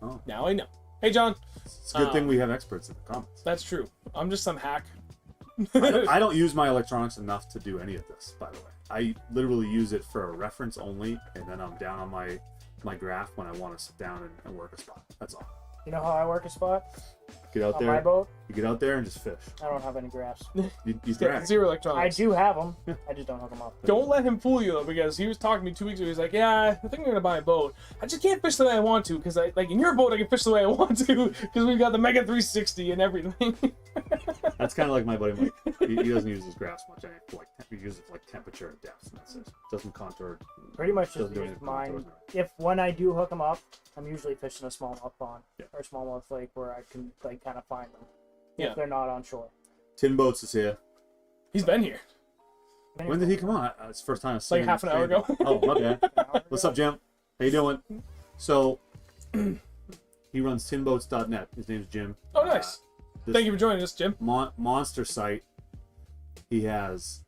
Oh, now I know. Hey, John. it's a good thing we have experts in the comments. That's true. I'm just some hack. I don't use my electronics enough to do any of this, by the way. I literally use it for a reference only, and then I'm down on my graph when I want to sit down and work a spot. That's all. You know how I work a spot? Get out On there. my boat? You get out there and just fish. I don't have any graphs. You drag. Zero I electronics. do have them. I just don't hook them up. Don't let him fool you though, because he was talking to me 2 weeks ago. He's like, "Yeah, I think I'm gonna buy a boat. I just can't fish the way I want to, because I like in your boat I can fish the way I want to, because we've got the Mega 360 and everything." That's kind of like my buddy Mike. He doesn't use his graphs much. He uses it for like temperature and depth, and that's it. Doesn't contour. Pretty much just Doesn't do use anything mine. contours. If when I do hook them up, I'm usually fishing a smallmouth pond Yeah. or smallmouth lake where I can like kind of find them. Yeah. If they're not on shore. Tin Boats is here. He's been here. When did he come on? It's the first time I've seen Like him. half an hour ago. Oh, my bad. What's up, Jim? How you doing? So, he runs tinboats.net. His name's Jim. Oh, nice. This Thank you for joining us, Jim. monster site. He has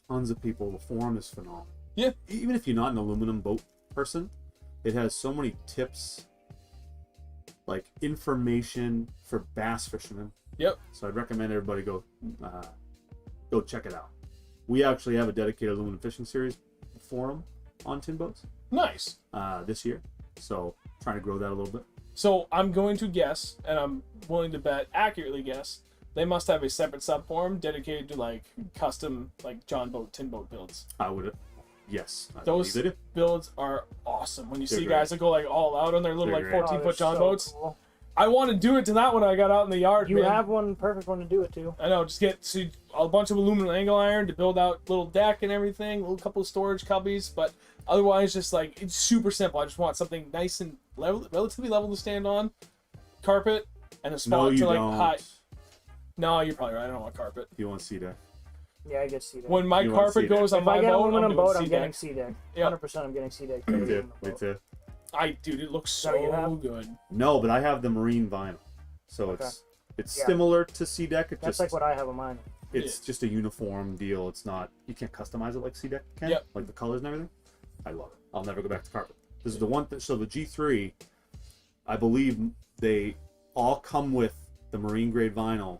tons of people. The forum is phenomenal. Yeah. Even if you're not an aluminum boat person, it has so many tips, like information for bass fishermen. Yep. So I'd recommend everybody go check it out. We actually have a dedicated aluminum fishing series forum on tin boats Nice. this year. So trying to grow that a little bit. So I'm going to guess, and I'm willing to bet, accurately guess, they must have a separate subforum dedicated to like custom like John boat, tin boat builds. I would, yes, I Those believe they do. builds are awesome. When you They're see great. guys that go like all out on their little They're like great. 14 Oh, foot they're John so boats. cool. I want to do it to that when I got out in the yard. You man. have one perfect one to do it to. I know, just get a bunch of aluminum angle iron to build out little deck and everything, a little couple of storage cubbies, but otherwise just like it's super simple. I just want something nice and relatively level to stand on, carpet, and a spot No, you to like don't. hide. No, you're probably right. I don't want carpet. You want to see that? Yeah, I get sea deck. When my You want carpet sea deck. goes on If my I get boat, aluminum I'm doing boat, I'm sea getting deck. sea deck. Yeah. 100% I'm getting sea deck. Me too. Me too. Dude, it looks that what you so have? good. No, but I have the marine vinyl, so it's Yeah. similar to C-Deck. It's That's just like what I have on mine. it's just a uniform deal. It's not, you can't customize it like C-Deck can. Yep. Like the colors and everything. I love it. I'll never go back to carpet. This is the one. So the G3, I believe they all come with the marine grade vinyl,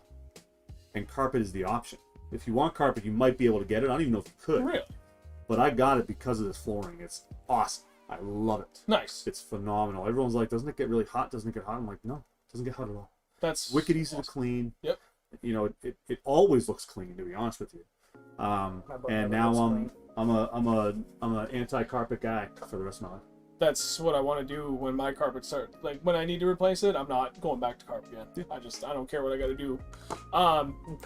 and carpet is the option. If you want carpet, you might be able to get it. I don't even know if you could. Really But I got it because of this flooring. It's awesome. I love it. nice. It's phenomenal. Everyone's like, doesn't it get really hot? Doesn't it get hot? I'm like, no, it doesn't get hot at all. That's Wicked easy awesome. to clean. Yep. You know, it always looks clean, to be honest with you. My boat And never now looks clean. I'm an anti-carpet guy for the rest of my life. That's what I want to do when my carpet starts. Like when I need to replace it, I'm not going back to carpet again. I don't care what I got to do.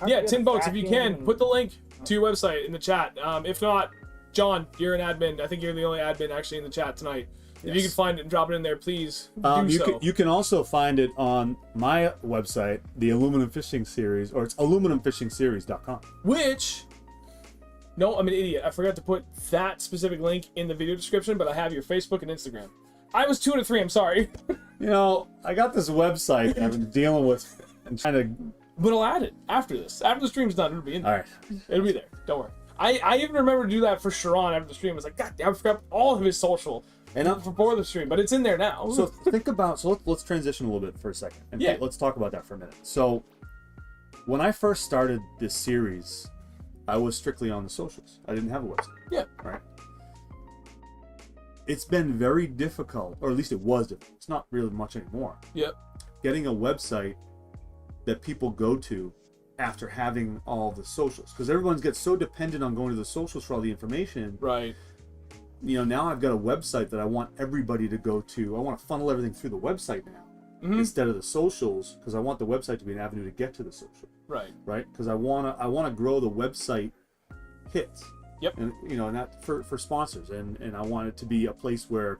Yeah, tin boats. If you can, put the link to your website in the chat. If not, John, you're an admin. I think you're the only admin actually in the chat tonight. If you can find it and drop it in there, please do so. You can also find it on my website, the Aluminum Fishing Series, or it's aluminumfishingseries.com. Which, no, I'm an idiot. I forgot to put that specific link in the video description, but I have your Facebook and Instagram. I was 2 to 3. I'm sorry. You know, I got this website that I've been dealing with and trying to. But I'll add it after this. After the stream's done, it'll be in there. All right. It'll be there. Don't worry. I even remember to do that for Sharon after the stream. I was like, God damn, I forgot all of his social before the stream, but it's in there now. So think about. So let's transition a little bit for a second, and Yeah. let's talk about that for a minute. So when I first started this series, I was strictly on the socials. I didn't have a website. Yeah. Right. It's been very difficult, or at least it was difficult. It's not really much anymore. Yep. Getting a website that people go to after having all the socials, because everyone gets so dependent on going to the socials for all the information. Right. You know, now I've got a website that I want everybody to go to. I want to funnel everything through the website now instead of the socials, because I want the website to be an avenue to get to the social. Right. Right? Because I wanna grow the website hits. Yep. And you know, and that for sponsors, and I want it to be a place where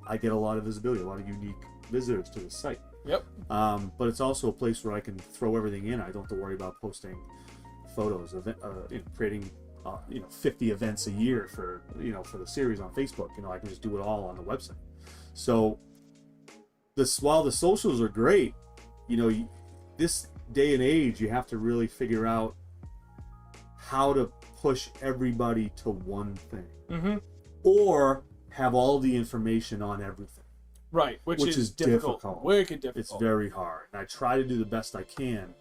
I get a lot of visibility, a lot of unique visitors to the site. Yep. But it's also a place where I can throw everything in. I don't have to worry about posting photos of creating 50 events a year for the series on Facebook. You know, I can just do it all on the website. So while the socials are great, you know, this day and age, you have to really figure out how to push everybody to one thing, or have all the information on everything. Right, which is difficult. Wicked difficult. It's very hard, and I try to do the best I can.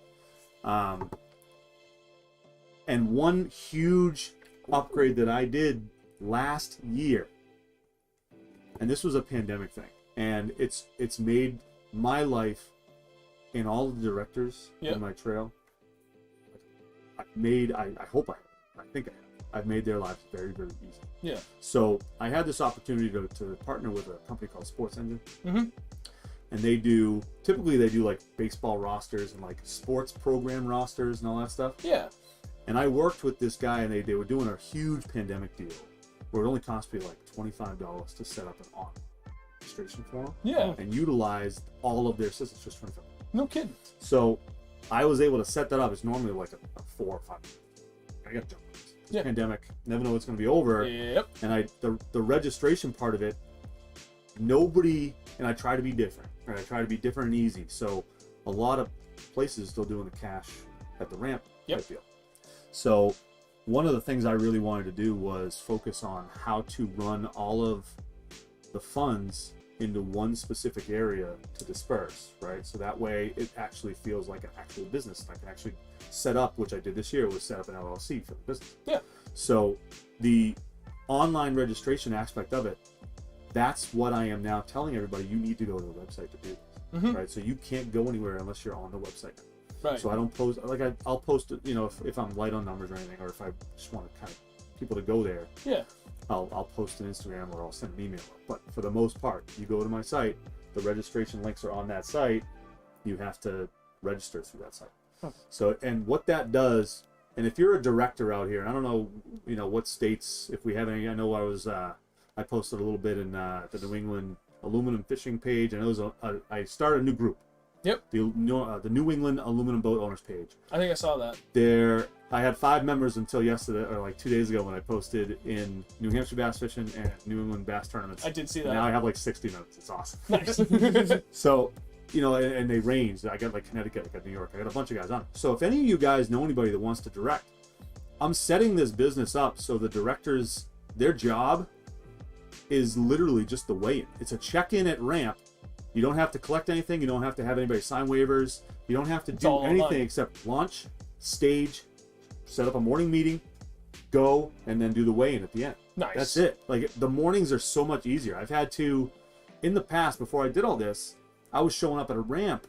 And one huge upgrade that I did last year, and this was a pandemic thing, and it's made my life and all the directors in my trail. I think I've made their lives very, very easy. Yeah. So I had this opportunity to partner with a company called Sports Engine. And typically they do like baseball rosters and like sports program rosters and all that stuff. Yeah. And I worked with this guy, and they were doing a huge pandemic deal where it only cost me like $25 to set up an online registration form. Yeah. And utilize all of their systems, just $25. No kidding. So I was able to set that up. It's normally like a 4 or 5. I got jumped. Yeah. Pandemic, never know what's going to be over. Yep. And the registration part of it, nobody, and I try to be different. Right? I try to be different and easy. So a lot of places still doing the cash at the ramp type deal. So one of the things I really wanted to do was focus on how to run all of the funds into one specific area to disperse, right? So that way it actually feels like an actual business. I can actually set up, which I did this year, was set up an LLC for the business. Yeah. So the online registration aspect of it, that's what I am now telling everybody. You need to go to the website to do this, right? So you can't go anywhere unless you're on the website. Right. So I don't post, like I'll post it, you know, if I'm light on numbers or anything, or if I just want to kind of people to go there. Yeah. I'll post an Instagram or I'll send an email. But for the most part, you go to my site, the registration links are on that site. You have to register through that site. So, and what that does, and if you're a director out here, and I don't know, you know, what states, if we have any, I know I posted a little bit in the New England aluminum fishing page, and it was I started a new group. Yep. The New England Aluminum Boat Owners page. I think I saw that. I had 5 members until yesterday, or like 2 days ago, when I posted in New Hampshire bass fishing and New England bass tournaments. I did see that. Now I have like 60 members. It's awesome. Nice. So, you know, and they range. I got like Connecticut, I got New York. I got a bunch of guys on it. So if any of you guys know anybody that wants to direct, I'm setting this business up so the directors, their job is literally just the weigh-in. It's a check-in at ramp. You don't have to collect anything. You don't have to have anybody sign waivers. You don't have to do anything except launch, stage, set up a morning meeting, go, and then do the weigh-in at the end. Nice. That's it. Like, the mornings are so much easier. I've had to, in the past, before I did all this, I was showing up at a ramp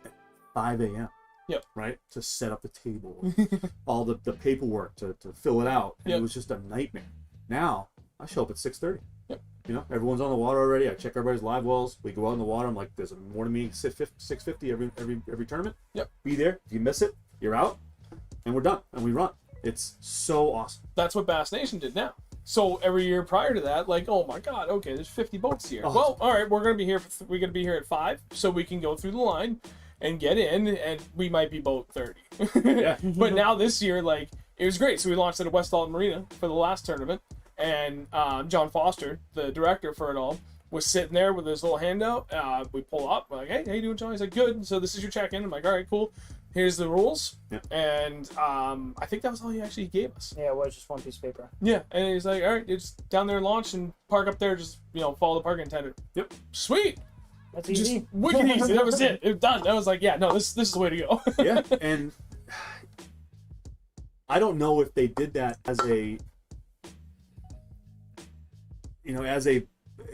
at 5 a.m. Yep. Right? To set up the table, all the paperwork to fill it out. And it was just a nightmare. Now, I show up at 6:30. Yep. You know, everyone's on the water already. I check everybody's live wells. We go out in the water. I'm like, there's a morning meeting, 6:50 every tournament. Yep. Be there. If you miss it, you're out. And we're done. And we run. It's so awesome. That's what Bass Nation did now. So every year prior to that, like, oh my God, okay, there's 50 boats here. Oh. Well, all right, we're gonna be here at 5, so we can go through the line and get in, and we might be boat 30. Yeah. But now this year, like, it was great. So we launched at a West Alton Marina for the last tournament, and John Foster, the director for it all, was sitting there with his little handout. We pull up. We're like, hey, how you doing, John? He's like, good. So this is your check-in. I'm like, all right, cool. Here's the rules. Yep. And I think that was all he actually gave us. Yeah, it was just one piece of paper. Yeah, and he's like, all right, just down there, launch and park up there. Just follow the parking attendant. Yep. Sweet. That's Just easy. wicked easy. That was it. It was done. I was like, yeah, no, this is the way to go. Yeah, and I don't know if they did that as a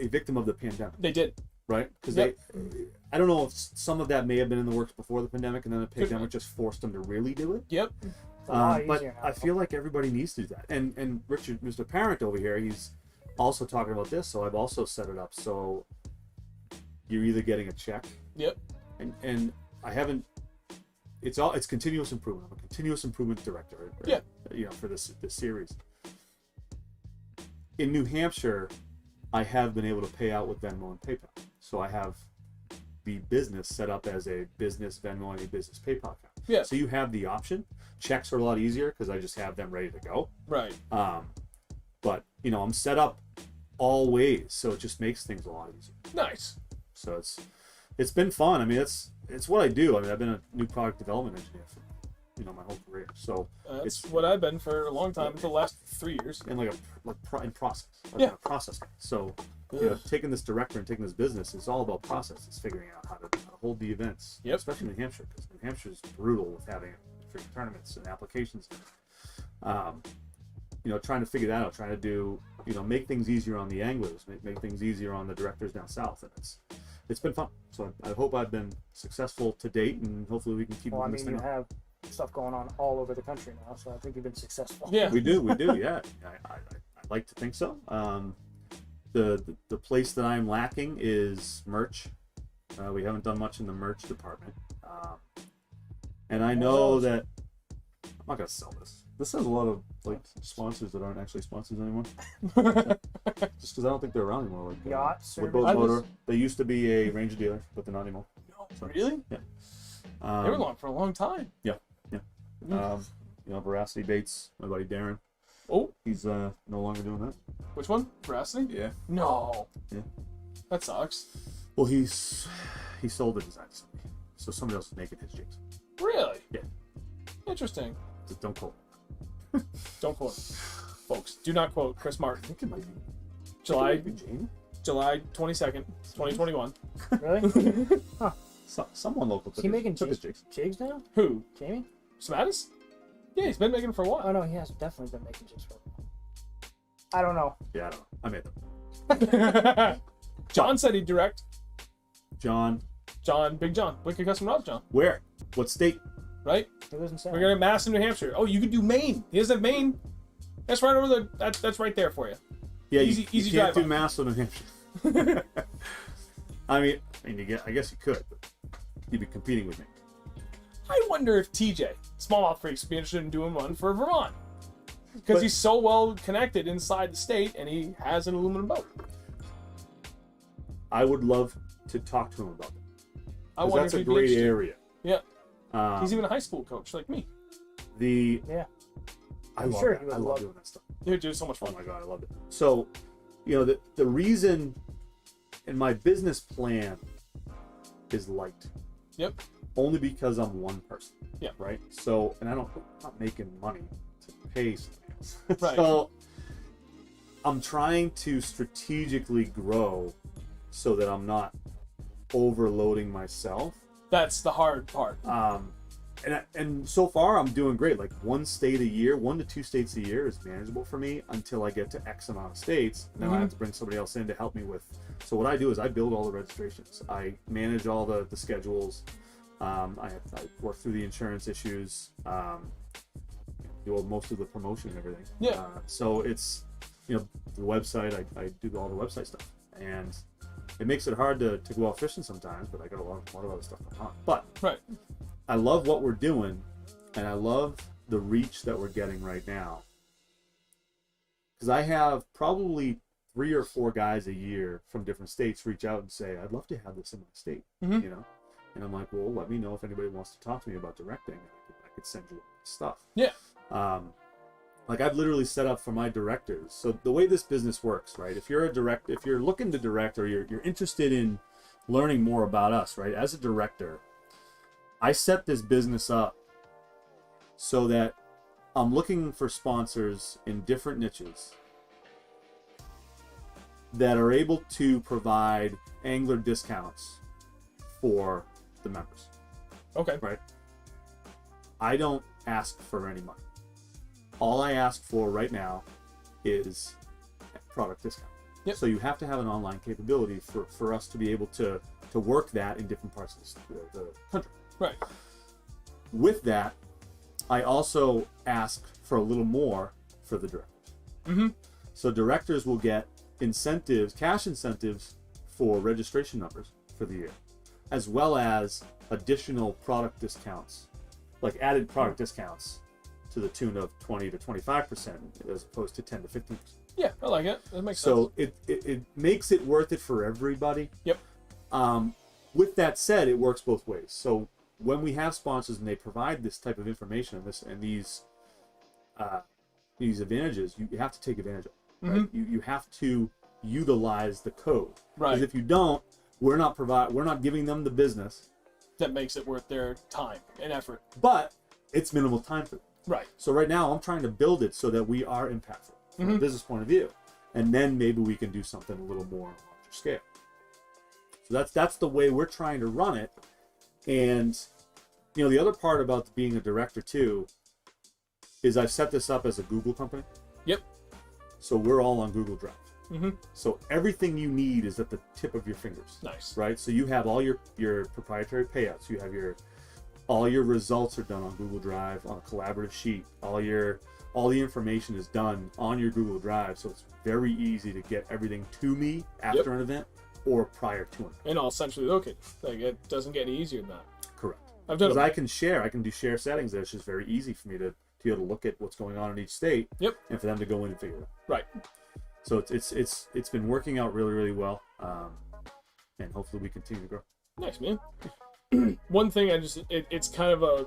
victim of the pandemic, They did. right? Because Yep. I don't know if some of that may have been in the works before the pandemic, and then the pandemic just forced them to really do it. Yep. It's a lot But easier now. I feel like everybody needs to do that. And Richard, Mr. Parent over here, he's also talking about this, so I've also set it up so you're either getting a check. Yep. And I haven't. It's continuous improvement. I'm a continuous improvement director. Yeah. For this series. In New Hampshire, I have been able to pay out with Venmo and PayPal. So I have the business set up as a business Venmo and a business PayPal account. Yeah. So you have the option. Checks are a lot easier because I just have them ready to go. Right. But I'm set up all ways, so it just makes things a lot easier. Nice. So it's been fun. I mean, it's what I do. I mean, I've been a new product development engineer for my whole career. So That's what I've been for a long time, for the last 3 years. and in process, Yeah. process. So taking this director and taking this business, it's all about process. It's figuring out how to hold the events, Yep. especially in New Hampshire, because New Hampshire is brutal with having freaking tournaments and applications. Trying to figure that out, trying to do, make things easier on the anglers, make things easier on the directors down south, and it's been fun. So I hope I've been successful to date, and hopefully we can keep Well, I moving this mean, you thing up. have stuff going on all over the country now, so I think you've been successful. Yeah. We do, yeah. I like to think so. The place that I'm lacking is merch. We haven't done much in the merch department, and I know that I'm not gonna sell this. This has a lot of sponsors that aren't actually sponsors anymore. Just because I don't think they're around anymore. Like Yacht Woodboat service. Motor. They used to be a Ranger dealer, but they're not anymore. No, So- really? Yeah. They were long for a long time. Veracity Baits. My buddy Darren. Oh, He's no longer doing that. which one? Veracity? Yeah. No. Yeah. That sucks. Well, he sold the design to somebody, so somebody else is making his jigs. Really? Yeah. Interesting. Just don't quote. Don't quote. Folks, do not quote Chris I Martin. think it might be. July It might be Jamie. July 22nd, 2021. Really? Someone local Is he making took his jigs. jigs now? Who? Jamie? Smattis? Yeah, he's been making them for a Oh while. no, he has definitely been making jigs for a while. I don't know. Yeah, I don't know. I made them. John said he'd direct. John, Big John, Wicked Custom Rods John, where? What state? right? He lives in Salem. We're gonna mass in New Hampshire. Oh, you could do Maine. He doesn't have Maine. That's right over there. That's right there for you. Yeah, Easy- you easy can't do drive-by. Mass in New Hampshire. I guess you could, but you'd be competing with me. I wonder if TJ, Smallmouth Freaks, would be interested in doing one for Vermont. Because But- he's so well connected inside the state and he has an aluminum boat. I would love to talk to him about that. I 'Cause wonder that's if a he'd be great interested. area. Yeah. He's even a high school coach like me. Yeah. I I'm love sure that. he would I love love- doing that stuff. Dude, it's so much Oh fun. my god, I loved it. So, the reason in my business plan is light. Yep. Only because I'm one person. Yeah. Right. So, and I'm not making money to pay somebody else. Right. So, I'm trying to strategically grow so that I'm not overloading myself. That's the hard part. And so far I'm doing great. Like 1 state a year, 1 to 2 states a year is manageable for me until I get to X amount of states. And then I have to bring somebody else in to help me with. So what I do is I build all the registrations. I manage all the schedules. I work through the insurance issues. Do most of the promotion and everything. Yeah. So it's the website. I do all the website stuff, and it makes it hard to go out fishing sometimes. But I got a lot of other stuff going on. But Right. I love what we're doing, and I love the reach that we're getting right now. Because I have probably 3 or 4 guys a year from different states reach out and say, "I'd love to have this in my state," Mhm. And I'm like, "Well, let me know if anybody wants to talk to me about directing. I could send you stuff." Yeah. like I've literally set up for my directors. So the way this business works, right? If you're looking to direct, or you're interested in learning more about us, right? As a director, I set this business up so that I'm looking for sponsors in different niches that are able to provide angler discounts for the members. Okay. Right? I don't ask for any money. All I ask for right now is product discount. Yep. So you have to have an online capability for us to be able to work that in different parts of the country. Right. With that, I also ask for a little more for the directors. Mm-hmm. So directors will get incentives, cash incentives for registration numbers for the year, as well as additional product discounts, like added product discounts to the tune of 20 to 25% as opposed to 10 to 15%. Yeah, I like it. That makes sense. So it makes it worth it for everybody. Yep. With that said, it works both ways. So when we have sponsors and they provide this type of information and these advantages, you have to take advantage of. Right? Mm-hmm. You have to utilize the code. Right. Because if you don't, we're not giving them the business. That makes it worth their time and effort. But it's minimal time for them. Right. So right now I'm trying to build it so that we are impactful from a business point of view. And then maybe we can do something a little more on a larger scale. So that's the way we're trying to run it. And the other part about being a director too is I've set this up as a Google company. Yep. So we're all on Google Drive. Mm-hmm. So everything you need is at the tip of your fingers. Nice. Right? So you have all your proprietary payouts. You have all your results are done on Google Drive on a collaborative sheet. All the information is done on your Google Drive. So it's very easy to get everything to me after an event or prior to an event. And all centrally located. Like, it doesn't get any easier than that. Correct. I've done it. Because I can do share settings there. It's just very easy for me to be able to look at what's going on in each state. Yep. And for them to go in and figure it out. Right. So it's been working out really, really well. And hopefully we continue to grow. Nice, man. One thing it's kind of a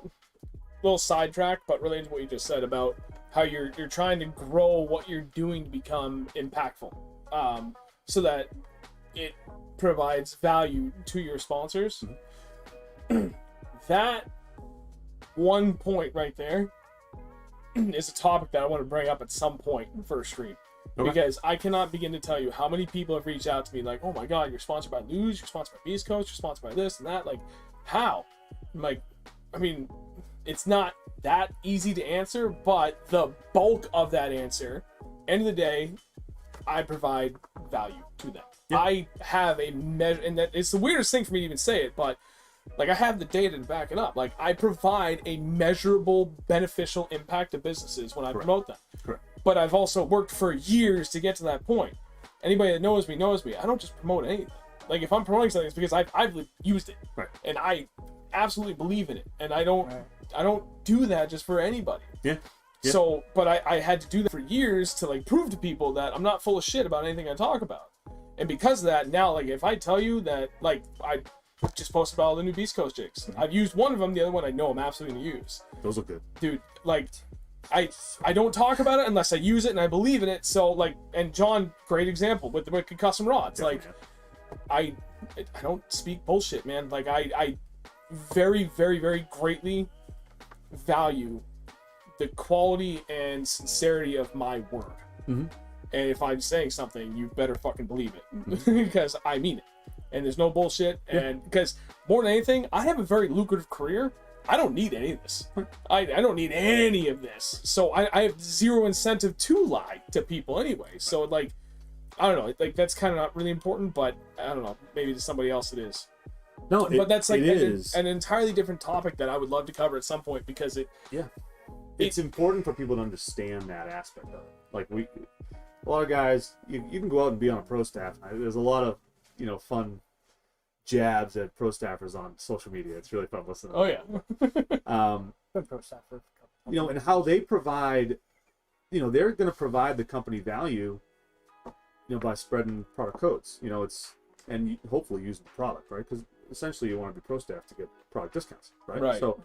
little sidetrack, but related to what you just said about how you're trying to grow what you're doing to become impactful, so that it provides value to your sponsors. Mm-hmm. That one point right there is a topic that I want to bring up at some point for a stream. Okay. Because I cannot begin to tell you how many people have reached out to me like, oh my god, you're sponsored by News, you're sponsored by Beast Coast, you're sponsored by this and that. Like, how? I'm like, I mean, it's not that easy to answer, but the bulk of that answer, end of the day, I provide value to them. Yeah. I have a measure, and that it's the weirdest thing for me to even say it, but like, I have the data to back it up. Like, I provide a measurable, beneficial impact to businesses when I promote them. Correct. But I've also worked for years to get to that point. Anybody that knows me knows me. I don't just promote anything. Like, if I'm promoting something, it's because I've used it, right, and I absolutely believe in it. And I don't do that just for anybody. Yeah. Yeah. So, but I had to do that for years to like prove to people that I'm not full of shit about anything I talk about. And because of that, now like if I tell you that like I just posted about all the new Beast Coast jigs, mm-hmm. I've used one of them. The other one I know I'm absolutely gonna use. Those look good, dude. Like. I don't talk about it unless I use it and I believe in it. So like, and John, great example with the Wicked Custom Rods. Like, I don't speak bullshit, man. Like I very, very, very greatly value the quality and sincerity of my word. Mm-hmm. And if I'm saying something, you better fucking believe it, mm-hmm. because I mean it. And there's no bullshit. Yeah. And because more than anything, I have a very lucrative career. I don't need any of this. I don't need any of this. So I have zero incentive to lie to people anyway. So like, I don't know. Like that's kind of not really important, but I don't know. Maybe to somebody else it is. No, but that's like is an entirely different topic that I would love to cover at some point because it's important for people to understand that aspect of it. Like a lot of guys, you can go out and be on a pro staff. There's a lot of fun jabs at pro staffers on social media. It's really fun listening. Oh yeah. Been pro staffer. And how they provide, they're going to provide the company value, by spreading product codes. And hopefully using the product, right? Because essentially you want to be pro staff to get product discounts, right? Right. So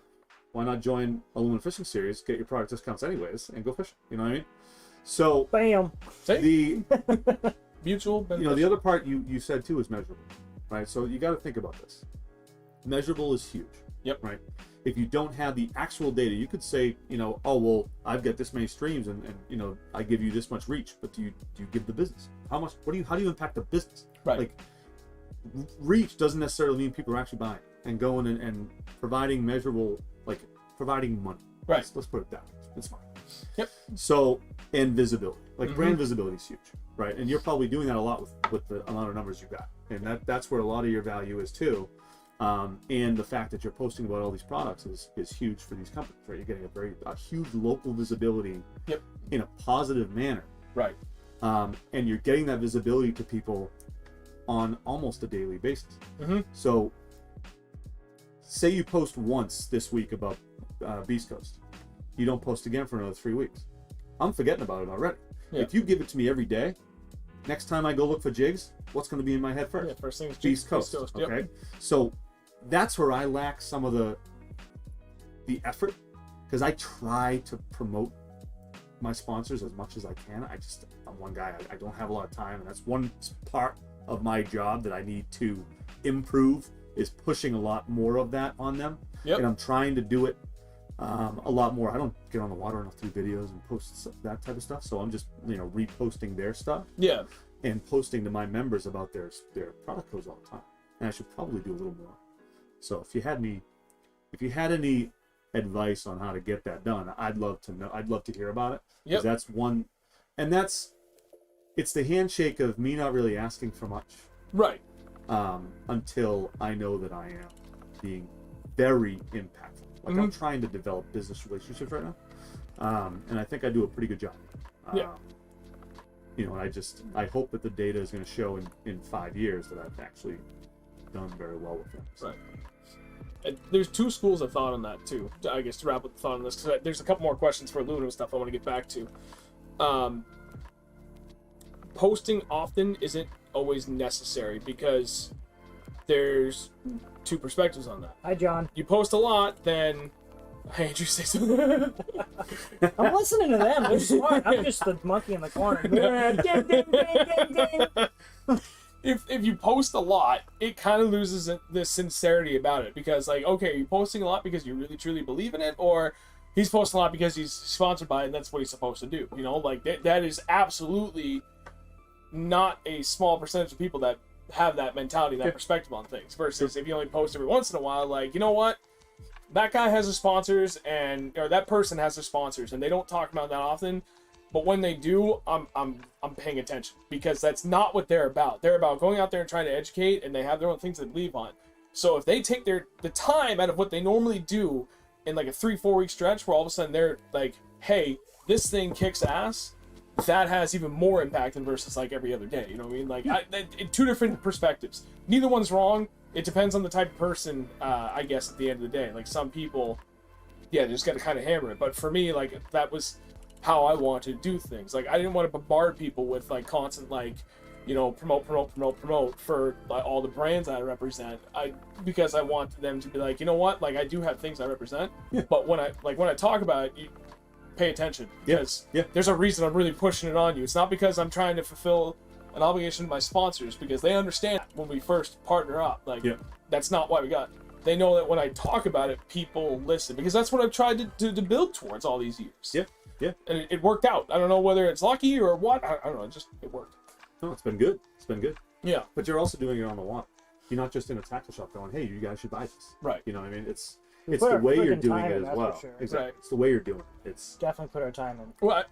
why not join Aluminum Fishing Series, get your product discounts anyways, and go fishing? You know what I mean? So Bam. the Mutual benefit. you know, the other part you said too is measurable, right? So you got to think about this. Measurable is huge. Yep. Right. If you don't have the actual data, you could say, you know, oh well, I've got this many streams, and you know, I give you this much reach, but do you give the business how much? How do you impact the business? Right. Like, reach doesn't necessarily mean people are actually buying and going and providing measurable, like providing money. Right. Let's put it that way. It's fine. Yep. So, and visibility, like brand visibility is huge, right? And you're probably doing that a lot with the amount of numbers you've got, and that's where a lot of your value is too. And the fact that you're posting about all these products is huge for these companies, right? You're getting a huge local visibility in a positive manner, Right. and you're getting that visibility to people on almost a daily basis. So, say you post once this week about Beast Coast, you don't post again for another 3 weeks. I'm forgetting about it already. Yeah. If you give it to me every day, next time I go look for jigs, what's going to be in my head first? Yeah, first thing is Beast Coast. Yep. Okay, so that's where I lack some of the effort, because I try to promote my sponsors as much as I can. I'm one guy. I don't have a lot of time, and that's one part of my job that I need to improve, is pushing a lot more of that on them. Yep. And I'm trying to do it a lot more. I don't get on the water enough to do videos and post that type of stuff, so I'm just, you know, reposting their stuff. Yeah. And posting to my members about their product codes all the time. And I should probably do a little more. So if you had any advice on how to get that done, I'd love to know. I'd love to hear about it. Yep. That's one, and it's the handshake of me not really asking for much. Right. Until I know that I am being very impactful. Like, I'm trying to develop business relationships right now. And I think I do a pretty good job. Yeah. You know, I hope that the data is going to show in 5 years that I've actually done very well with them. So. Right. And there's two schools of thought on that too. I guess to wrap up the thought on this, because there's a couple more questions for aluminum stuff I want to get back to. Posting often isn't always necessary, because there's two perspectives on that. Hi, John. You post a lot, then hey, Andrew, say something. I'm listening to them. They're smart. I'm just the monkey in the corner. Ding, ding, ding, ding, ding. If you post a lot, it kind of loses the sincerity about it, because, like, okay, are you posting a lot because you really truly believe in it, or he's posting a lot because he's sponsored by it and that's what he's supposed to do? You know, like, that is absolutely not a small percentage of people that have that mentality, that perspective on things, versus if you only post every once in a while, like, you know what, that guy has his sponsors, or that person has their sponsors, and they don't talk about that often. But when they do, I'm paying attention, because that's not what they're about. They're about going out there and trying to educate, and they have their own things they believe on. So if they take the time out of what they normally do in like a 3-4 week stretch, where all of a sudden they're like, hey, this thing kicks ass, that has even more impact than versus like every other day. You know what I mean? Like, two different perspectives. Neither one's wrong. It depends on the type of person, I guess, at the end of the day. Like, some people, yeah, they just got to kind of hammer it. But for me, like, that was how I wanted to do things. Like, I didn't want to bombard people with like constant, like, you know, promote for like, all the brands I represent. Because I want them to be like, you know what, like, I do have things I represent, but when I talk about it, you pay attention, because there's a reason I'm really pushing it on you. It's not because I'm trying to fulfill an obligation to my sponsors, because they understand when we first partner up, like, that's not why we got. They know that when I talk about it, people listen, because that's what I've tried to build towards all these years. And it worked out. I don't know whether it's lucky or what. I don't know. It worked. No, it's been good. It's been good. Yeah. But you're also doing it on the water. You're not just in a tackle shop going, hey, you guys should buy this. Right. You know what I mean? It's put the our way you're friggin' doing time it in, as that's well. for sure. Exactly. Right. It's the way you're doing it. It's Definitely put our time in. Well,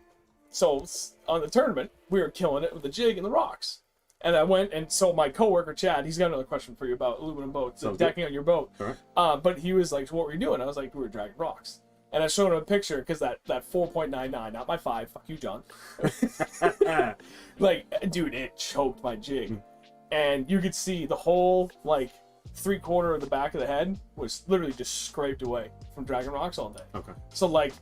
so on the tournament, we were killing it with the jig and the rocks. And I went, and so my coworker Chad, he's got another question for you about aluminum boats, decking on your boat. All right. But he was like, so what were you doing? I was like, we were dragging rocks. And I showed him a picture, because that 4.99, not my 5, fuck you, John. Like, dude, it choked my jig. And you could see the whole, like, 3/4 of the back of the head was literally just scraped away from dragging rocks all day. Okay. So, like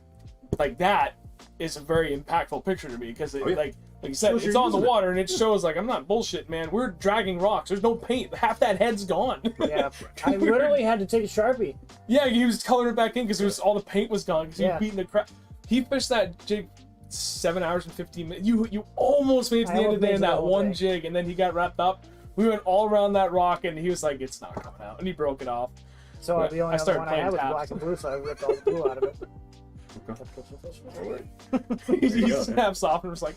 that is a very impactful picture to me, because like, Like you said, Shows it's you're on the using it. water, and it shows like I'm not bullshit, man. We're dragging rocks. There's no paint. Half that head's gone. Yeah, I literally had to take a Sharpie. Yeah, he was coloring it back in because it was all the paint was gone because he was Yeah. beating the crap. He fished that jig 7 hours and 15 minutes. You almost made it to the end of the day in that one jig, and then he got wrapped up. We went all around that rock, and he was like, "It's not coming out," and he broke it off. So But the only I other started one I playing had was taps. black and blue, so I ripped all the blue out of it. Okay. Kept catching fish. He you go. snaps off and was like,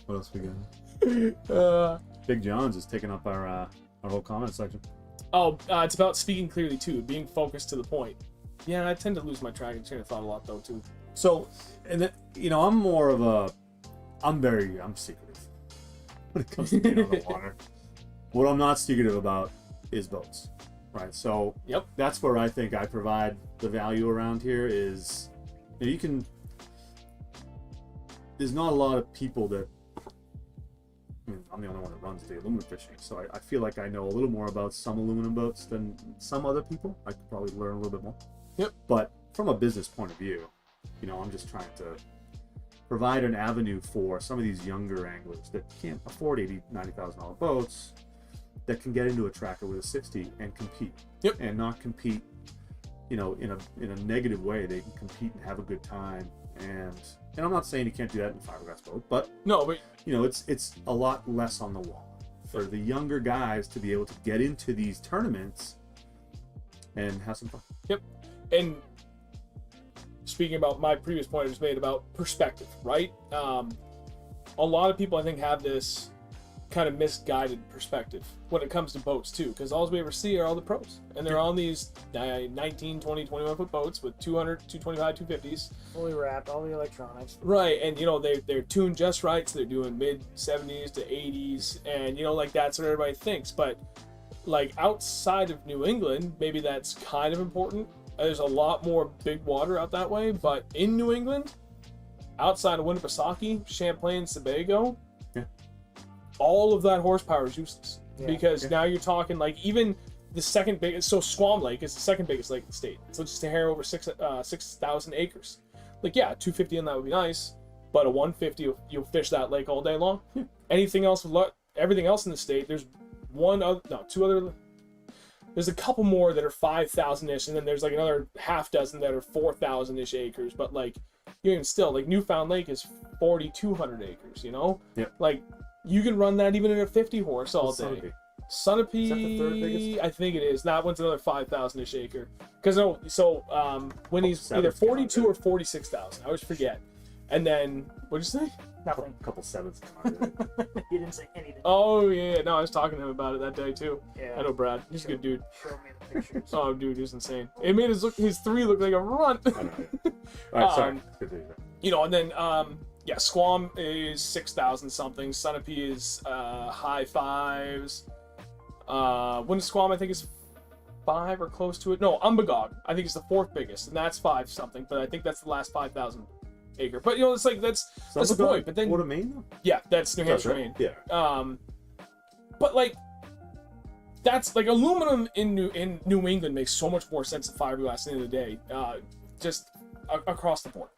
What else we got? uh, Big John's is taking up our whole comment section. "Oh, it's about speaking clearly too, being focused to the point." Yeah, I tend to lose my train of thought a lot though too. So, and then, I'm more of I'm secretive when it comes to being on the water. What I'm not secretive about is boats, right? So, Yep. that's where I think I provide the value around here is, there's not a lot of people that, I'm the only one that runs the aluminum fishing, so I feel like I know a little more about some aluminum boats than some other people. I could probably learn a little bit more. Yep. But from a business point of view, I'm just trying to provide an avenue for some of these younger anglers that can't afford $80,000-$90,000 boats that can get into a tracker with a 60 and compete. Yep. And not compete, in a negative way. They can compete and have a good time. And I'm not saying you can't do that in a fiberglass boat, but No, but it's a lot less on the wall for the younger guys to be able to get into these tournaments and have some fun. yep. And speaking about my previous point I just made about perspective, right? A lot of people I think have this kind of misguided perspective when it comes to boats too, because all we ever see are all the pros, and they're on these 19, 20, 21 foot boats with 200, 225, 250s. Fully wrapped, all the electronics. Right, and they're tuned just right, so they're doing mid 70s to 80s, and like that's what everybody thinks. But like outside of New England, maybe that's kind of important. There's a lot more big water out that way, but in New England, outside of Winnipesaukee, Champlain, Sebago, Yeah. all of that horsepower is useless. Yeah. Because now you're talking like even the second biggest, so Squam Lake is the second biggest lake in the state. So just a hair over 6,000 acres. Like, yeah, 250 on that would be nice, but a 150, you'll fish that lake all day long. Anything else, everything else in the state, there's there's a couple more that are 5,000-ish, and then there's like another half dozen that are 4,000-ish acres. But like, even still, like Newfound Lake is 4,200 acres. Yep. Like, you can run that even in a 50 horse all day. Sunapee. Sunapee, Is that the third biggest? I think it is. That one's another 5,000-ish acre. Because when he's Sevens either 42 come out, or 46,000, I always forget. And then what'd you say? Nothing. A couple sevens come out of it. He didn't say anything. Oh yeah, no, I was talking to him about it that day too. Yeah. I know Brad. He's a good dude. Show me the pictures. Oh, dude, he's insane. It made his three look like a runt. I know. All right, sorry. Continue. And then Squam is 6,000 something. Sunapee is high fives. Winnisquam I think is 5 or close to it. No, Umbagog I think is the fourth biggest, and that's 5 something. But I think that's the last 5,000 acre. But it's like that's the point. But then what a Maine though? yeah, that's New Hampshire, Maine. Yeah. But like that's like aluminum in New England makes so much more sense than fiberglass at the end of the day. Just across the board,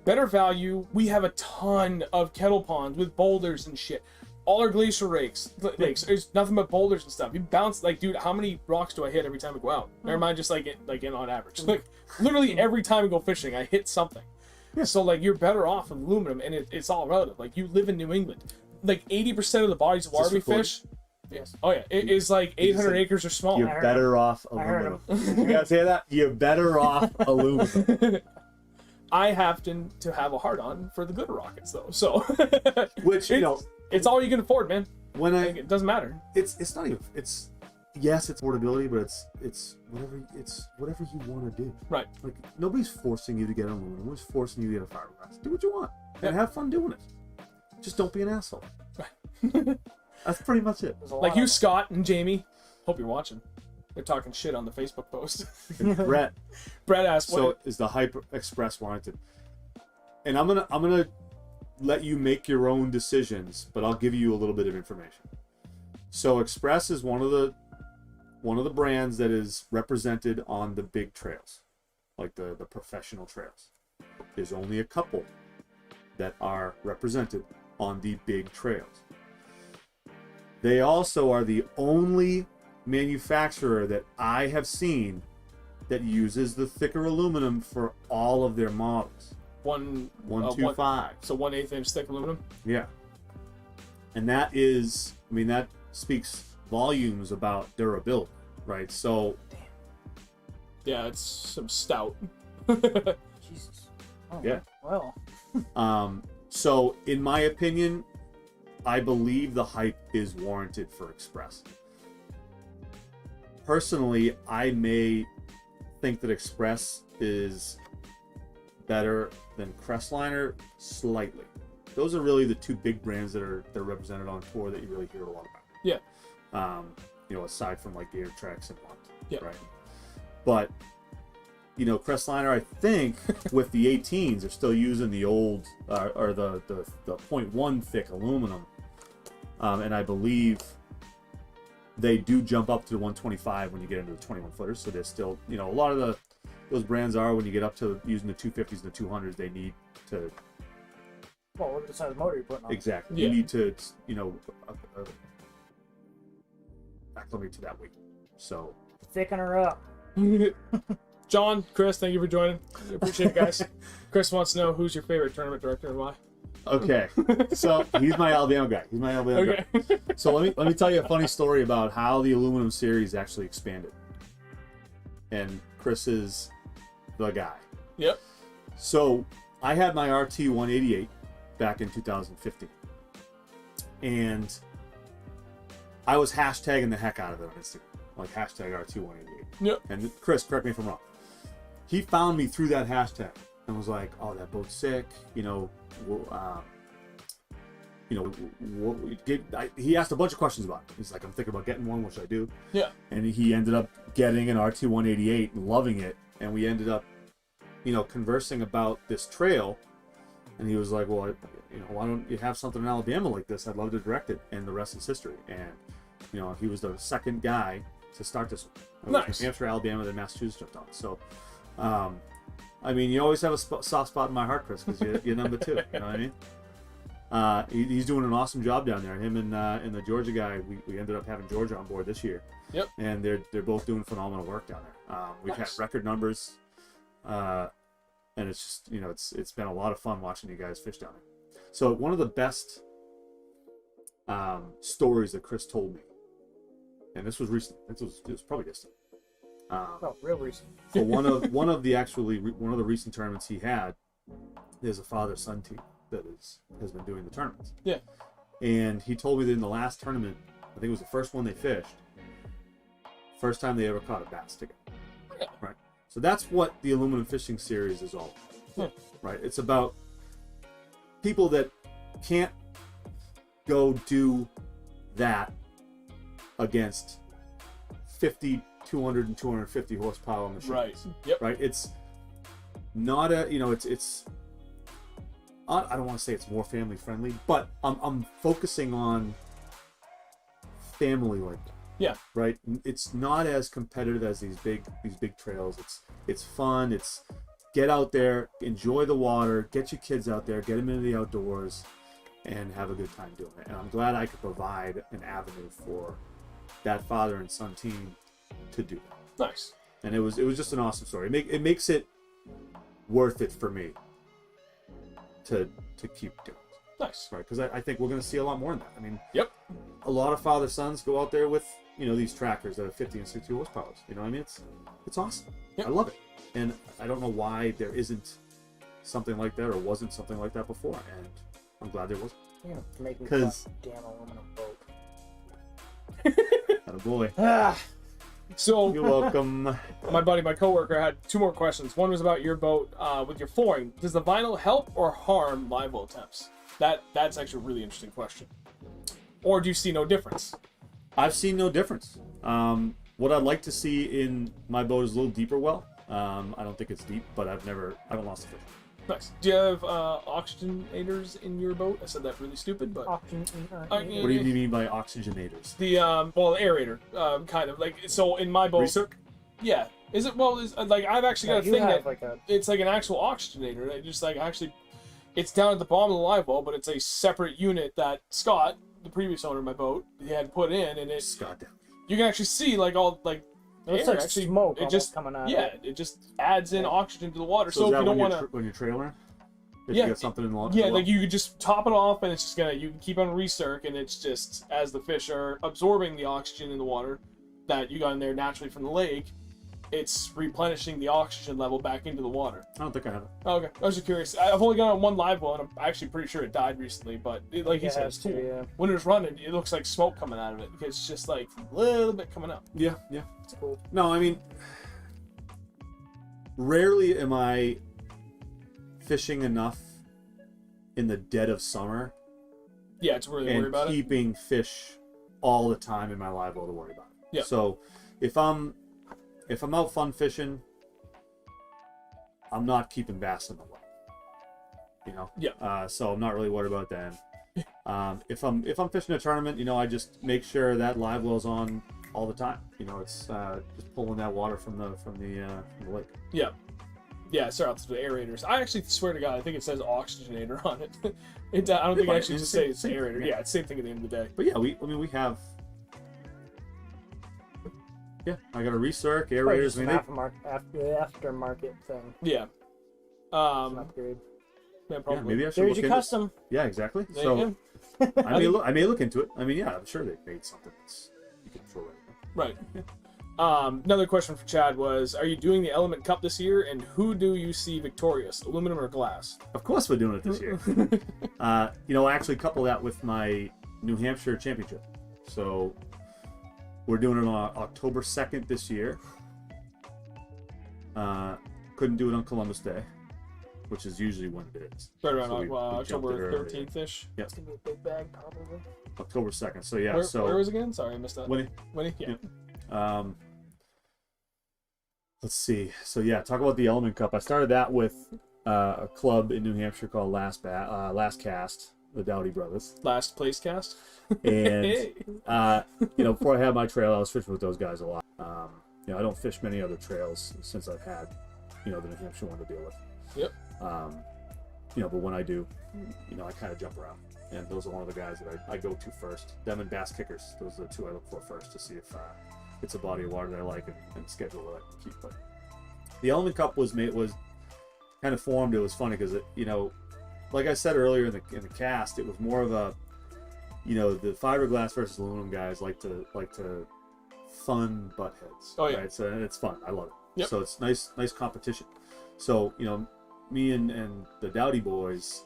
better value. We have a ton of kettle ponds with boulders and shit. All our glacier lakes, there's nothing but boulders and stuff. You bounce like, dude, how many rocks do I hit every time I go out? Never mind, just like on average. Like literally every time I go fishing, I hit something. So like you're better off with aluminum, and it's all relative. Like you live in New England, like 80% of the bodies of water we fish. Yes. Oh yeah, it is like 800 acres or smaller. You're better off heard aluminum. You guys hear that? You're better off aluminum. I happen to have a hard on for the glitter rockets though, so Which it's all you can afford, man. when Like, it doesn't matter. it's not even yes, it's portability, but it's whatever you want to do. Right. Like nobody's forcing you to get aluminum. Nobody's forcing you to get a fiberglass. Do what you want and have fun doing it. Just don't be an asshole. Right. That's pretty much it. There's a lot Like you, of- Scott and Jamie. Hope you're watching. They're talking shit on the Facebook post. Brett. Brett asked So what. is the Hyper Express warranted? And I'm gonna let you make your own decisions, but I'll give you a little bit of information. So Express is one of the brands that is represented on the big trails, like the professional trails. There's only a couple that are represented on the big trails. They also are the only manufacturer that I have seen that uses the thicker aluminum for all of their models. 125. So 1/8 inch thick aluminum. Yeah. And that is, I mean, that speaks volumes about durability, right? So, Yeah, it's some stout. Jesus. Oh, Yeah. Well. so in my opinion, I believe the hype is warranted for Express. Personally, I may think that Express is better than Crestliner slightly. Those are really the two big brands that are represented on tour that you really hear a lot about. Yeah. You know, aside from like the Air Tracks and Mont, Yeah. right? But you know, Crestliner, I think with the 18s, they're still using the old or the 0.1 thick aluminum, and I believe they do jump up to the 125 when you get into the 21 footers. So there's still, you know, a lot of those brands are, when you get up to using the 250s and the 200s, they need to. Well, look at the size of the motor you're putting on. Exactly. Yeah. You need to, you know, acclimate to that weight. So. Thicken her up. John, Chris, thank you for joining. I appreciate it, guys. Chris wants to know who's your favorite tournament director and why. Okay, so he's my Alabama guy. He's my Alabama guy. Okay. So let me tell you a funny story about how the aluminum series actually expanded. And Chris is the guy. Yep. So I had my RT 188 back in 2015, and I was hashtagging the heck out of it on Instagram, like hashtag RT 188. Yep. And Chris, correct me if I'm wrong. He found me through that hashtag and was like, "Oh, that boat's sick," you know. He asked a bunch of questions about it. He's like, "I'm thinking about getting one. What should I do?" Yeah. And he ended up getting an RT 188 and loving it. And we ended up, you know, conversing about this trail. And he was like, "Well, you know, why don't you have something in Alabama like this? I'd love to direct it." And the rest is history. And you know, he was the second guy to start this one. Nice. New Hampshire, Alabama, then Massachusetts jumped on. So, I mean, you always have a soft spot in my heart, Chris, because you're number two. You know what I mean? He's doing an awesome job down there. Him and the Georgia guy, we ended up having Georgia on board this year. Yep. And they're both doing phenomenal work down there. We've Nice. had record numbers, and it's just, you know, it's been a lot of fun watching you guys fish down there. So one of the best stories that Chris told me, and this was recent. It was probably distant. Oh, real recent. For one of the recent tournaments he had, there's a father-son team that has been doing the tournaments. Yeah. And he told me that in the last tournament, I think it was the first one they fished, first time they ever caught a bass together. Yeah. Right. So that's what the aluminum fishing series is all about. Yeah. Right. It's about people that can't go do that against 50, 200, and 250 horsepower machines. Right. Yep. Right. It's not a, you know, it's I don't want to say it's more family friendly, but I'm focusing on family like that. Yeah. Right. It's not as competitive as these big trails. It's fun. It's get out there, enjoy the water, get your kids out there, get them into the outdoors, and have a good time doing it. And I'm glad I could provide an avenue for that father and son team to do that. Nice. And it was just an awesome story. It makes it worth it for me to keep doing it. Nice. Right, because I think we're going to see a lot more in that. I mean, Yep. a lot of father sons go out there with, you know, these trackers that are 50 and 60 horsepower. You know what I mean? It's awesome. Yep. I love it. And I don't know why there isn't something like that or wasn't something like that before. And I'm glad there wasn't. You're gonna make me 'Cause- fuck damn aluminum boat. Attaboy. Ah, So You're welcome. my coworker had two more questions. One was about your boat with your flooring. Does the vinyl help or harm live well temps? That's actually a really interesting question. Or do you see no difference? I've seen no difference. What I'd like to see in my boat is a little deeper well. I don't think it's deep, but I haven't lost a fish. Nice. Do you have oxygenators in your boat? I said that really stupid, but auction, What do you mean by oxygenators? the aerator, kind of like, so in my boat. Recirc? Yeah. Is it? Well, is like I've actually got a you thing have that like a it's like an actual oxygenator. It just like actually, it's down at the bottom of the live well, but it's a separate unit that Scott, the previous owner of my boat, he had put in, and it Scott down. you can actually see like all like it looks air like actually smoke it almost just coming out. yeah of it. it just adds in Yeah. oxygen to the water. So So is if that you don't when want to when you're trailing? If Yeah, you got something in the water? yeah, like you could just top it off, and it's just gonna you can keep on recirc, and it's just as the fish are absorbing the oxygen in the water that you got in there naturally from the lake, it's replenishing the oxygen level back into the water. I don't think I have it. Oh, okay, I was just curious. I've only got it on one live well, and I'm actually pretty sure it died recently. But like he It said, has it's cool. to, yeah. When it's running, it looks like smoke coming out of it because it's just like a little bit coming up. Yeah, yeah. It's cool. No, I mean, rarely am I fishing enough in the dead of summer Yeah, it's really worry and about it. keeping fish all the time in my live well to worry about it. Yeah. So if I'm out fun fishing, I'm not keeping bass in the well. You know. Yeah. So I'm not really worried about that. If I'm fishing a tournament, you know, I just make sure that live well's on all the time. You know, it's just pulling that water from the lake. Yeah. Yeah, sorry, out to the aerators. I actually swear to God, I think it says oxygenator on it. I don't think it might. actually It's just the says same- aerator. yeah. Yeah, it's the same thing at the end of the day. But yeah, we have. Yeah, I got a recirc, Probably aerators. just I an mean, aftermarket thing. Yeah. An Yeah, upgrade. yeah, probably. maybe I should There's look your into. custom. Yeah, exactly. There So you go. I may look into it. I mean, yeah, I'm sure they made something that's you can throw right now. Right. Another question for Chad was, are you doing the Element Cup this year, and who do you see victorious, aluminum or glass? Of course, we're doing it this year. You know, I actually couple that with my New Hampshire championship. So we're doing it on October 2nd this year. Couldn't do it on Columbus Day, which is usually when it is. Right around So we jumped October it earlier. 13th-ish. It's gonna be a big bag, probably. October 2nd. So yeah, Where was it again? Sorry, I missed that. Winnie. Winnie? Yeah. Let's see. So yeah, talk about the Element Cup. I started that with a club in New Hampshire called Last Cast, the Dowdy Brothers. Last place cast. And Hey. you know, before I had my trail, I was fishing with those guys a lot. You know, I don't fish many other trails since I've had, you know, the New Hampshire one to deal with. Yep. You know, but when I do, you know, I kind of jump around. And those are one of the guys that I go to first. Them and Bass Kickers. Those are the two I look for first to see if it's a body of water that I like and schedule that I can keep. But the Element Cup was kind of formed. It was funny because you know, like I said earlier in the cast, it was more of a, you know, the fiberglass versus aluminum guys like to fun butt heads. Oh, yeah. Right? So it's fun. I love it. Yep. So it's nice competition. So you know, me and the Dowdy boys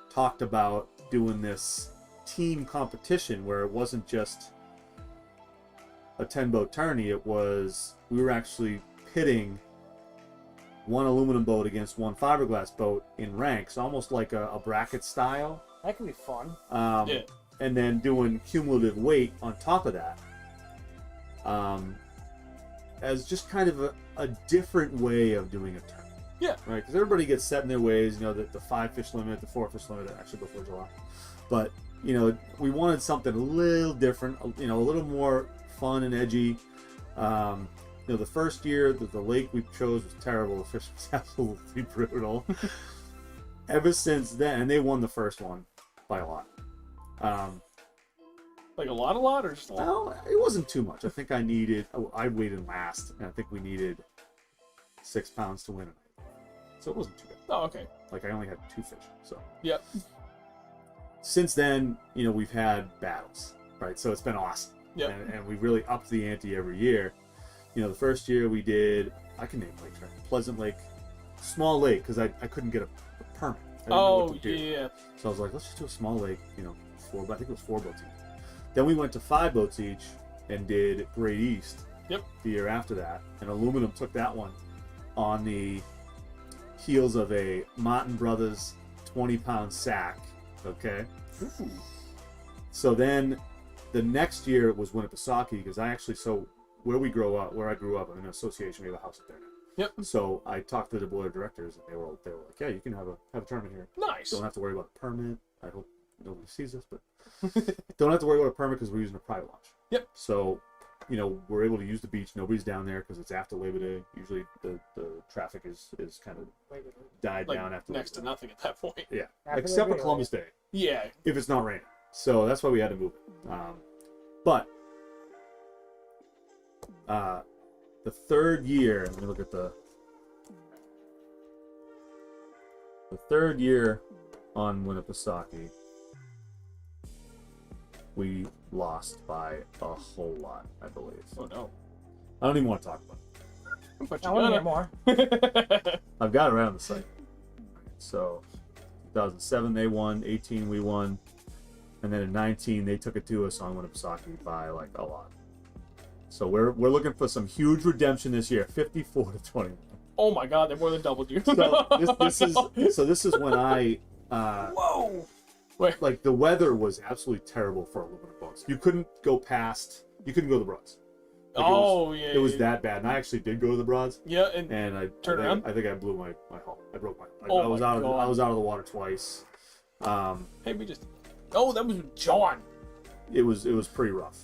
talked about doing this team competition where it wasn't just a 10-boat tourney. It was, we were actually pitting one aluminum boat against one fiberglass boat in ranks, almost like a bracket style. That could be fun. Yeah. And then doing cumulative weight on top of that, as just kind of a different way of doing a tournament. Yeah. Right, because everybody gets set in their ways. You know, the 5-fish limit, the 4-fish limit, actually before July. But you know, we wanted something a little different. You know, a little more fun and edgy. You know, the first year the lake we chose was terrible. The fish was absolutely brutal. Ever since then, and they won the first one by a lot. Like a lot, or just a lot? Well, it wasn't too much. I think I weighed in last, and I think we needed 6 pounds to win it. So it wasn't too bad. Oh, okay. Like I only had 2 fish. So Yep. since then, you know, we've had battles, right? So it's been awesome. Yep. And we really upped the ante every year. You know, the first year we did, I can name lakes, right? Pleasant Lake, small lake, because I couldn't get a permit. I didn't know Oh, what to do. yeah. So I was like, let's just do a small lake, you know, I think it was 4 boats each. Then we went to 5 boats each and did Great East. Yep. The year after that, and aluminum took that one on the heels of a Martin Brothers 20-pound sack. Okay. Ooh. So then, the next year was Winnipesaukee, because where I grew up, I'm in an association. We have a house up there now. Yep. So I talked to the board of directors, and they were like, "Yeah, you can have a tournament here. Nice. Don't have to worry about a permit. I hope nobody sees this, but don't have to worry about a permit because we're using a private launch." Yep. So we're able to use the beach. Nobody's down there because it's after Labor Day. Usually the traffic is kind of died Like down after next to nothing at that point. Yeah, After except for Labor Day. Columbus Day, Yeah. if it's not raining. So that's why we had to move it. But the third year, let me look at the third year on Winnipesaukee, we lost by a whole lot, I believe. Oh no. I don't even want to talk about it. But I you want to hear gotta. more. I've got it right on the site. So 2007 they won, 18 we won, and then in 19 they took it to us on Winnipesaukee by like a lot. So we're looking for some huge redemption this year, 54 to 21. Oh my God, they more than doubled you. So this is when I Whoa. Wait. like the weather was absolutely terrible for aluminum boats. You couldn't go the Broads. Like, it was that bad, and I actually did go to the Broads. Yeah, and And I think I blew my hull. I broke my. I was out of the water twice. hey, we just. Oh, that was John. It was pretty rough.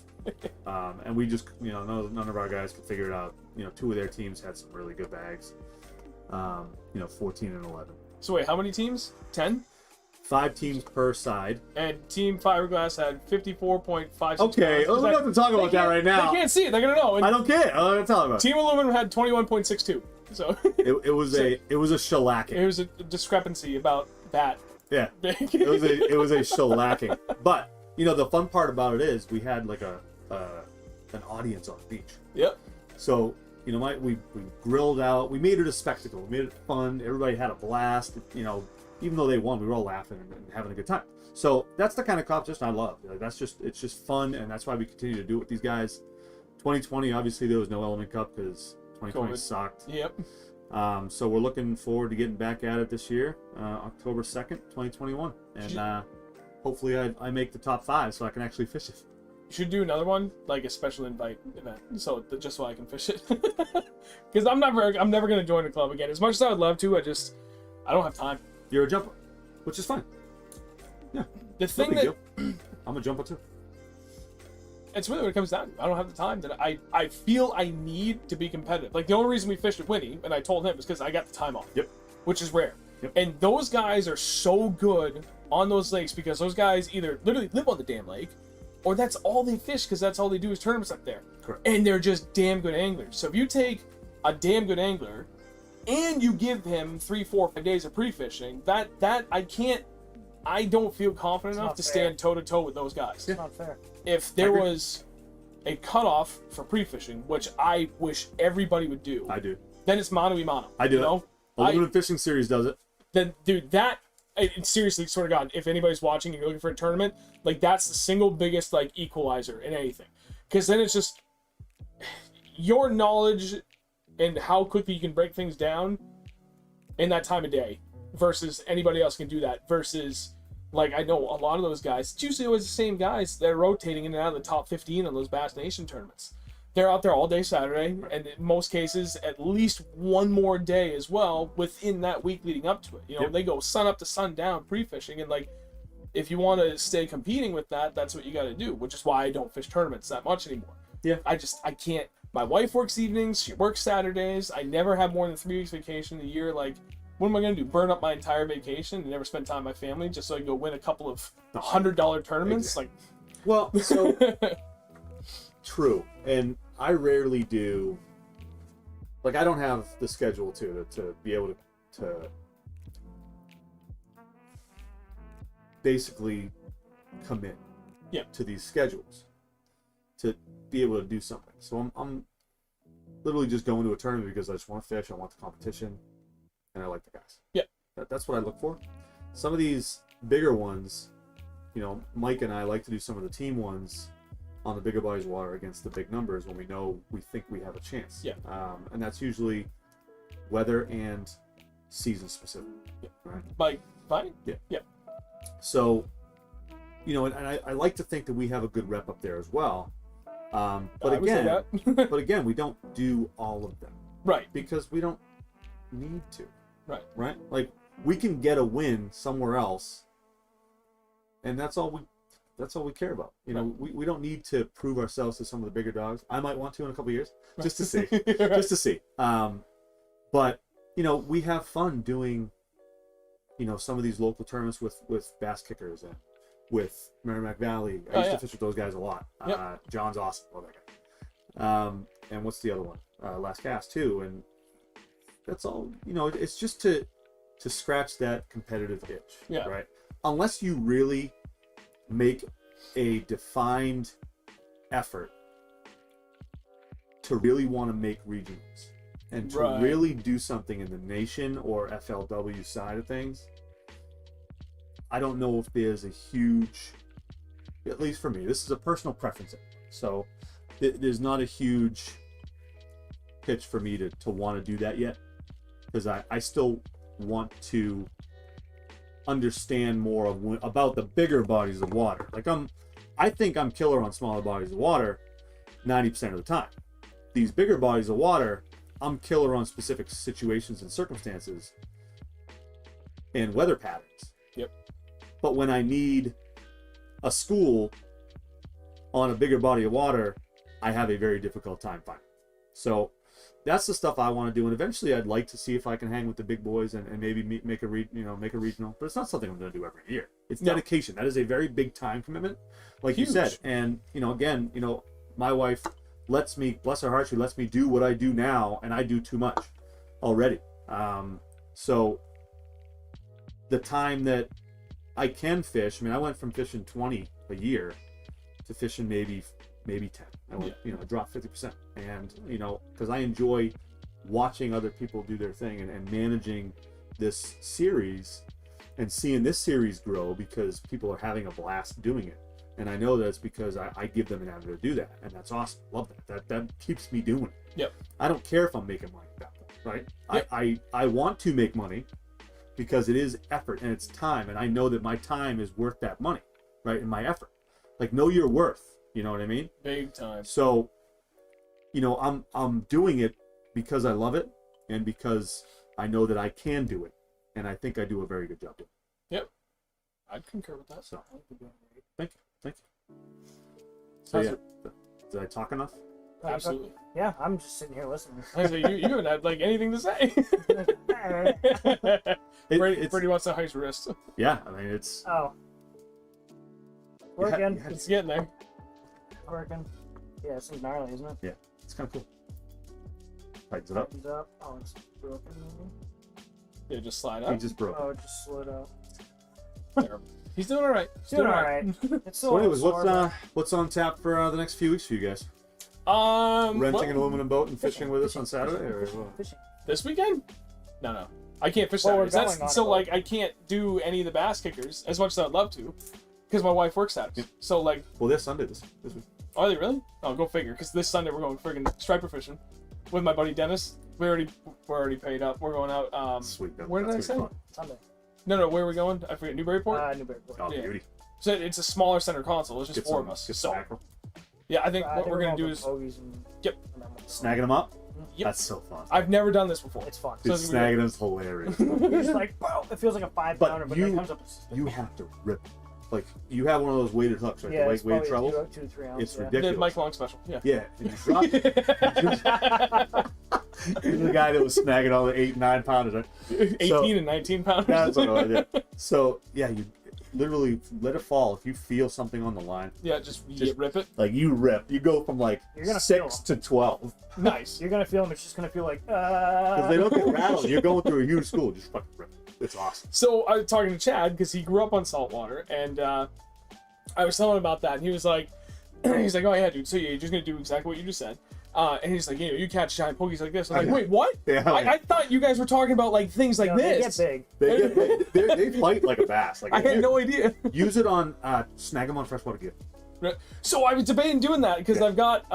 And we just none of our guys could figure it out. Two of their teams had some really good bags. 14 and 11. So wait, how many teams? 10? 5 teams per side. And Team Fiberglass had 54.56. Okay, we don't have to talk about that right now. They can't see it. They're gonna know. And I don't care. I don't have to talk about it. Team Aluminum had 21.62. So It was a shellacking. it was a discrepancy about that. Yeah, Big. it was a shellacking. But the fun part about it is we had like an audience on the beach. Yep. So we grilled out. We made it a spectacle. We made it fun. Everybody had a blast. Even though they won, we were all laughing and having a good time. So that's the kind of competition I love. Like, it's just fun, and that's why we continue to do it with these guys. 2020, obviously there was no Element Cup because 2020 COVID. sucked. Yep. So we're looking forward to getting back at it this year, October 2nd, 2021, and hopefully I make the top 5 so I can actually fish it. You should do another one, like a special invite event, just so I can fish it. Because I'm never gonna join the club again. As much as I would love to, I don't have time. You're a jumper, which is fine. Yeah. The thing No big that deal. I'm a jumper too. it's really what it comes down to. I don't have the time that I feel I need to be competitive. Like the only reason we fished at Winnie, and I told him, is because I got the time off. Yep. Which is rare. Yep. And those guys are so good on those lakes because those guys either literally live on the damn lake, or that's all they fish because that's all they do is tournaments up there. Correct. And they're just damn good anglers. So if you take a damn good angler and you give him 3, 4, 5 days of pre-fishing, that I don't feel confident enough to stand toe to toe with those guys. It's not fair. If there was a cutoff for pre-fishing, which I wish everybody would do, I do. then it's mano a mano. I do. You know? Aluminum Fishing Series does it. Then, dude, seriously, swear to God, if anybody's watching and you're looking for a tournament, like that's the single biggest like equalizer in anything, because then it's just your knowledge and how quickly you can break things down in that time of day versus anybody else can do that. Versus, like, I know a lot of those guys, it's usually always the same guys that are rotating in and out of the top 15 on those Bass Nation tournaments. They're out there all day Saturday, and in most cases, at least one more day as well within that week leading up to it. They go sun up to sun down pre-fishing, and like, if you want to stay competing with that, that's what you got to do, which is why I don't fish tournaments that much anymore. Yeah. I can't. My wife works evenings, she works Saturdays. I never have more than 3 weeks vacation a year. Like, what am I going to do? Burn up my entire vacation and never spend time with my family just so I can go win a couple of $100 tournaments? Exactly. Well, so true. And I rarely do, like, I don't have the schedule to be able to basically commit to these schedules to be able to do something. So I'm literally just going to a tournament because I just want to fish, I want the competition, and I like the guys. Yeah. That's what I look for. Some of these bigger ones, Mike and I like to do some of the team ones on the bigger bodies of water against the big numbers when we think we have a chance. Yeah. And that's usually weather and season specific. Yeah. Right. Like, fine? Yeah. Yeah. So, and I like to think that we have a good rep up there as well. But I would say again, that. but again, we don't do all of them Right. because we don't need to. Right. Right. Like, we can get a win somewhere else, and that's all that's all we care about. You know, we don't need to prove ourselves to some of the bigger dogs. I might want to in a couple of years, just to see, just to see. But you know, we have fun doing, you know, some of these local tournaments with bass kickers and with Merrimack Valley. I used to fish with those guys a lot. John's awesome. Love that guy. And what's the other one? Last Cast too. And that's all. You know, it's just to scratch that competitive itch. Yeah. Right. Unless you really make a defined effort to really want to make regionals and to really do something in the nation or FLW side of things, I don't know if there's a huge, at least for me, this is a personal preference, so there's not a huge pitch for me to want to do that yet, because I still want to understand more about the bigger bodies of water. Like I think I'm killer on smaller bodies of water 90% of the time. These bigger bodies of water, I'm killer on specific situations and circumstances and weather patterns. Yep. But when I need a school on a bigger body of water, I have a very difficult time finding. So that's the stuff I want to do, and eventually I'd like to see if I can hang with the big boys and maybe make a regional. But it's not something I'm going to do every year. It's dedication. That is a very big time commitment, like you said. And you know, again, you know, my wife lets me, bless her heart, she lets me do what I do now, and I do too much already. So the time that I can fish, I mean, I went from fishing 20 a year to fishing maybe 10. I went, you know, I dropped 50%. And, you know, because I enjoy watching other people do their thing and managing this series and seeing this series grow because people are having a blast doing it. And I know that it's because I give them an avenue to do that. And that's awesome. Love that. That keeps me doing it. Yep. I don't care if I'm making money at that point, right? Yep. I want to make money because it is effort and it's time. And I know that my time is worth that money, right? And my effort. Like, know your worth. You know what I mean? Big time. So, you know, I'm doing it because I love it and because I know that I can do it. And I think I do a very good job doing it. Yep. I'd concur with that. So, thank you. So, yeah. Did I talk enough? Absolutely. Yeah, I'm just sitting here listening. You haven't had like anything to say. Brady wants to heist wrist. Yeah, I mean it's. Oh. Working. It's getting there. Working. Yeah, this is gnarly, isn't it? Yeah, it's kind of cool. Tightens it up. Tightens up. Oh, it's broken. Yeah, just slide up. He just broke. Oh, it just slid out. Terrible. He's doing all right. Doing all right. It's still. So anyways, what's on tap for the next few weeks for you guys? Renting an aluminum boat and fishing with us on Saturday, or what? Fishing. This weekend? No. I can't fish Saturdays. Like I can't do any of the bass kickers as much as I'd love to, because my wife works Saturdays. Yeah. So like. Well, they're Sunday this week. Are they really? Oh, go figure. Because this Sunday we're going friggin' striper fishing with my buddy Dennis. We're already paid up. We're going out. Sweet. Where did I say? Sunday. No. Where are we going? I forget. Newburyport. Newburyport. Oh, beauty. So it's a smaller center console. It's just four of us. So yeah, I think what we're gonna do is snagging them up. Yep. That's so fun. I've never done this before. It's fun. Dude, snagging them is hilarious. You're just like, boom! It feels like a 5-pounder, but it comes up. You have to rip it. Like, you have one of those weighted hooks, right? Yeah, the weighted trebles. 2 to 3 ounces. It's ridiculous. The Mike Long special. Yeah. Yeah. And you drop it. You're the guy that was snagging all the 8 and 9 pounders, right? 18 and 19 pounders. That's what I did. So yeah, you literally let it fall. If you feel something on the line, yeah, just rip it. Like you rip. You go from like 6 to 12. Nice. You're gonna feel them. It's just gonna feel like. Because they don't get rattled. You're going through a huge school. Just fucking rip. It's awesome. So I was talking to Chad because he grew up on saltwater, and I was telling him about that, and he was like, oh yeah, dude. So you're just gonna do exactly what you just said. And he's like, you catch giant pokies like this. I'm like, wait, what? Yeah, I thought you guys were talking about like things like this. They get big. They fight like a bass. Like, I had no idea. Use it on snag them on freshwater gear. So I was debating doing that because I've got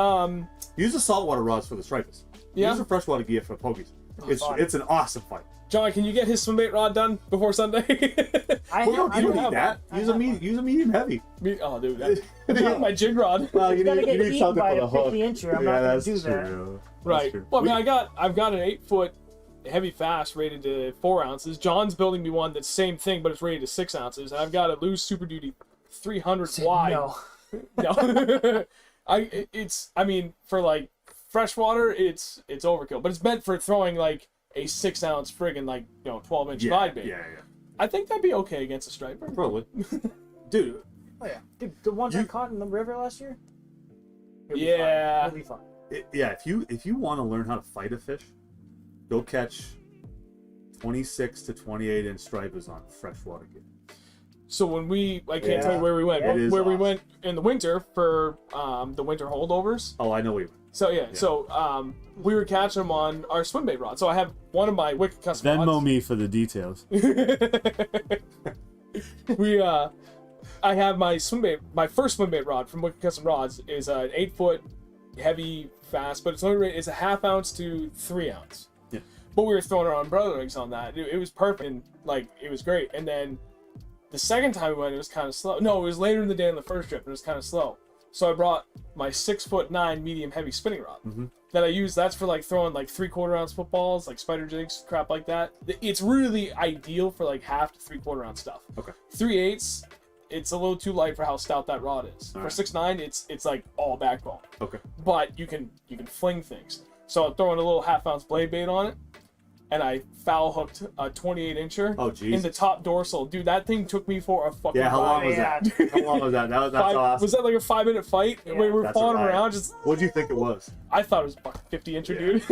use the saltwater rods for the stripers. Yeah. Use the freshwater gear for pokies. It's an awesome fight. John, can you get his swimbait rod done before Sunday? You don't need that. Use a medium heavy. Oh, dude, my jig rod. Well, you need something for the hook. 50-incher. I'm not gonna do that. True. Right. True. Well, I mean, I've got an 8-foot heavy fast rated to 4 ounces. John's building me one that's same thing, but it's rated to 6 ounces. And I've got a loose Super Duty 300 wide. No. No. I mean, for like freshwater, it's overkill, but it's meant for throwing like a 6-ounce friggin' like 12-inch glide bait. Yeah. I think that'd be okay against a striper. Probably. Dude. Oh yeah. Dude, the ones I caught in the river last year. Yeah. It'll be fun. If you want to learn how to fight a fish, go catch 26 to 28 inch stripers on freshwater gear. So when I can't tell you where we went, but where we went in the winter for the winter holdovers. Oh, I know where you went. So we were catching them on our swim bait rod. So I have one of my Wicked custom Venmo rods. me for the details. I have my first swim bait rod from Wicked Custom Rods is an 8-foot heavy fast, but it's a 1/2 ounce to 3 ounce. Yeah. But we were throwing our umbrella rigs on that. It was perfect, and like it was great. And then the second time we went, it was kind of slow. No, it was later in the day on the first trip, and it was kind of slow. So I brought my 6'9" medium heavy spinning rod that I use. That's for like throwing like 3/4 ounce footballs, like spider jigs, crap like that. It's really ideal for like 1/2 to 3/4 ounce stuff. Okay. 3/8, it's a little too light for how stout that rod is. All For right. 6'9", it's like all backbone. Okay. But you can fling things. So I'm throwing a little 1/2 ounce blade bait on it, and I foul hooked a 28 incher Oh, geez. in the top dorsal. Dude, that thing took me for a fucking Yeah, how long ride. was that? How long was that? That's awesome. Was that like a 5-minute fight? Yeah. Where we were That's a following him ride. around? Just What do you think it was? I thought it was about 50 incher, dude.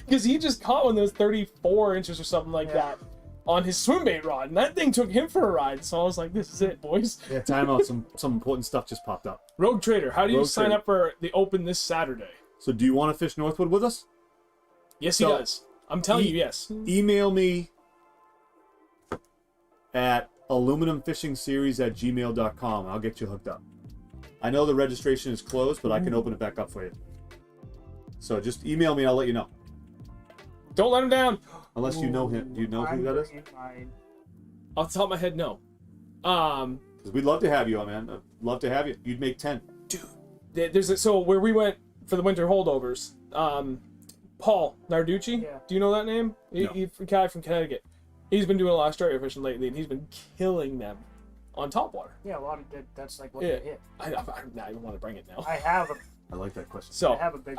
Because he just caught one that was 34 inches or something like that on his swim bait rod, and that thing took him for a ride. So I was like, "This is it, boys." Yeah, time out. Some important stuff just popped up. Rogue Trader, how do you Rogue sign Trader. up for the Open this Saturday? So, do you want to fish Northwood with us? Yes, So, he does. I'm telling you, yes. Email me at aluminumfishingseries@gmail.com. I'll get you hooked up. I know the registration is closed, but I can open it back up for you. So just email me and I'll let you know. Don't let him down. Unless you know him. Do you know who that is? Off the top of my head, no. Because we'd love to have you on, man. I'd love to have you. You'd make 10. So where we went for the winter holdovers, Paul Narducci. Yeah. Do you know that name? No. He's a guy from Connecticut. He's been doing a lot of stereo fishing lately, and he's been killing them on topwater. Yeah, a lot of that's like what Yeah. they hit. I don't want to bring it now. I have I like that question. So I have a big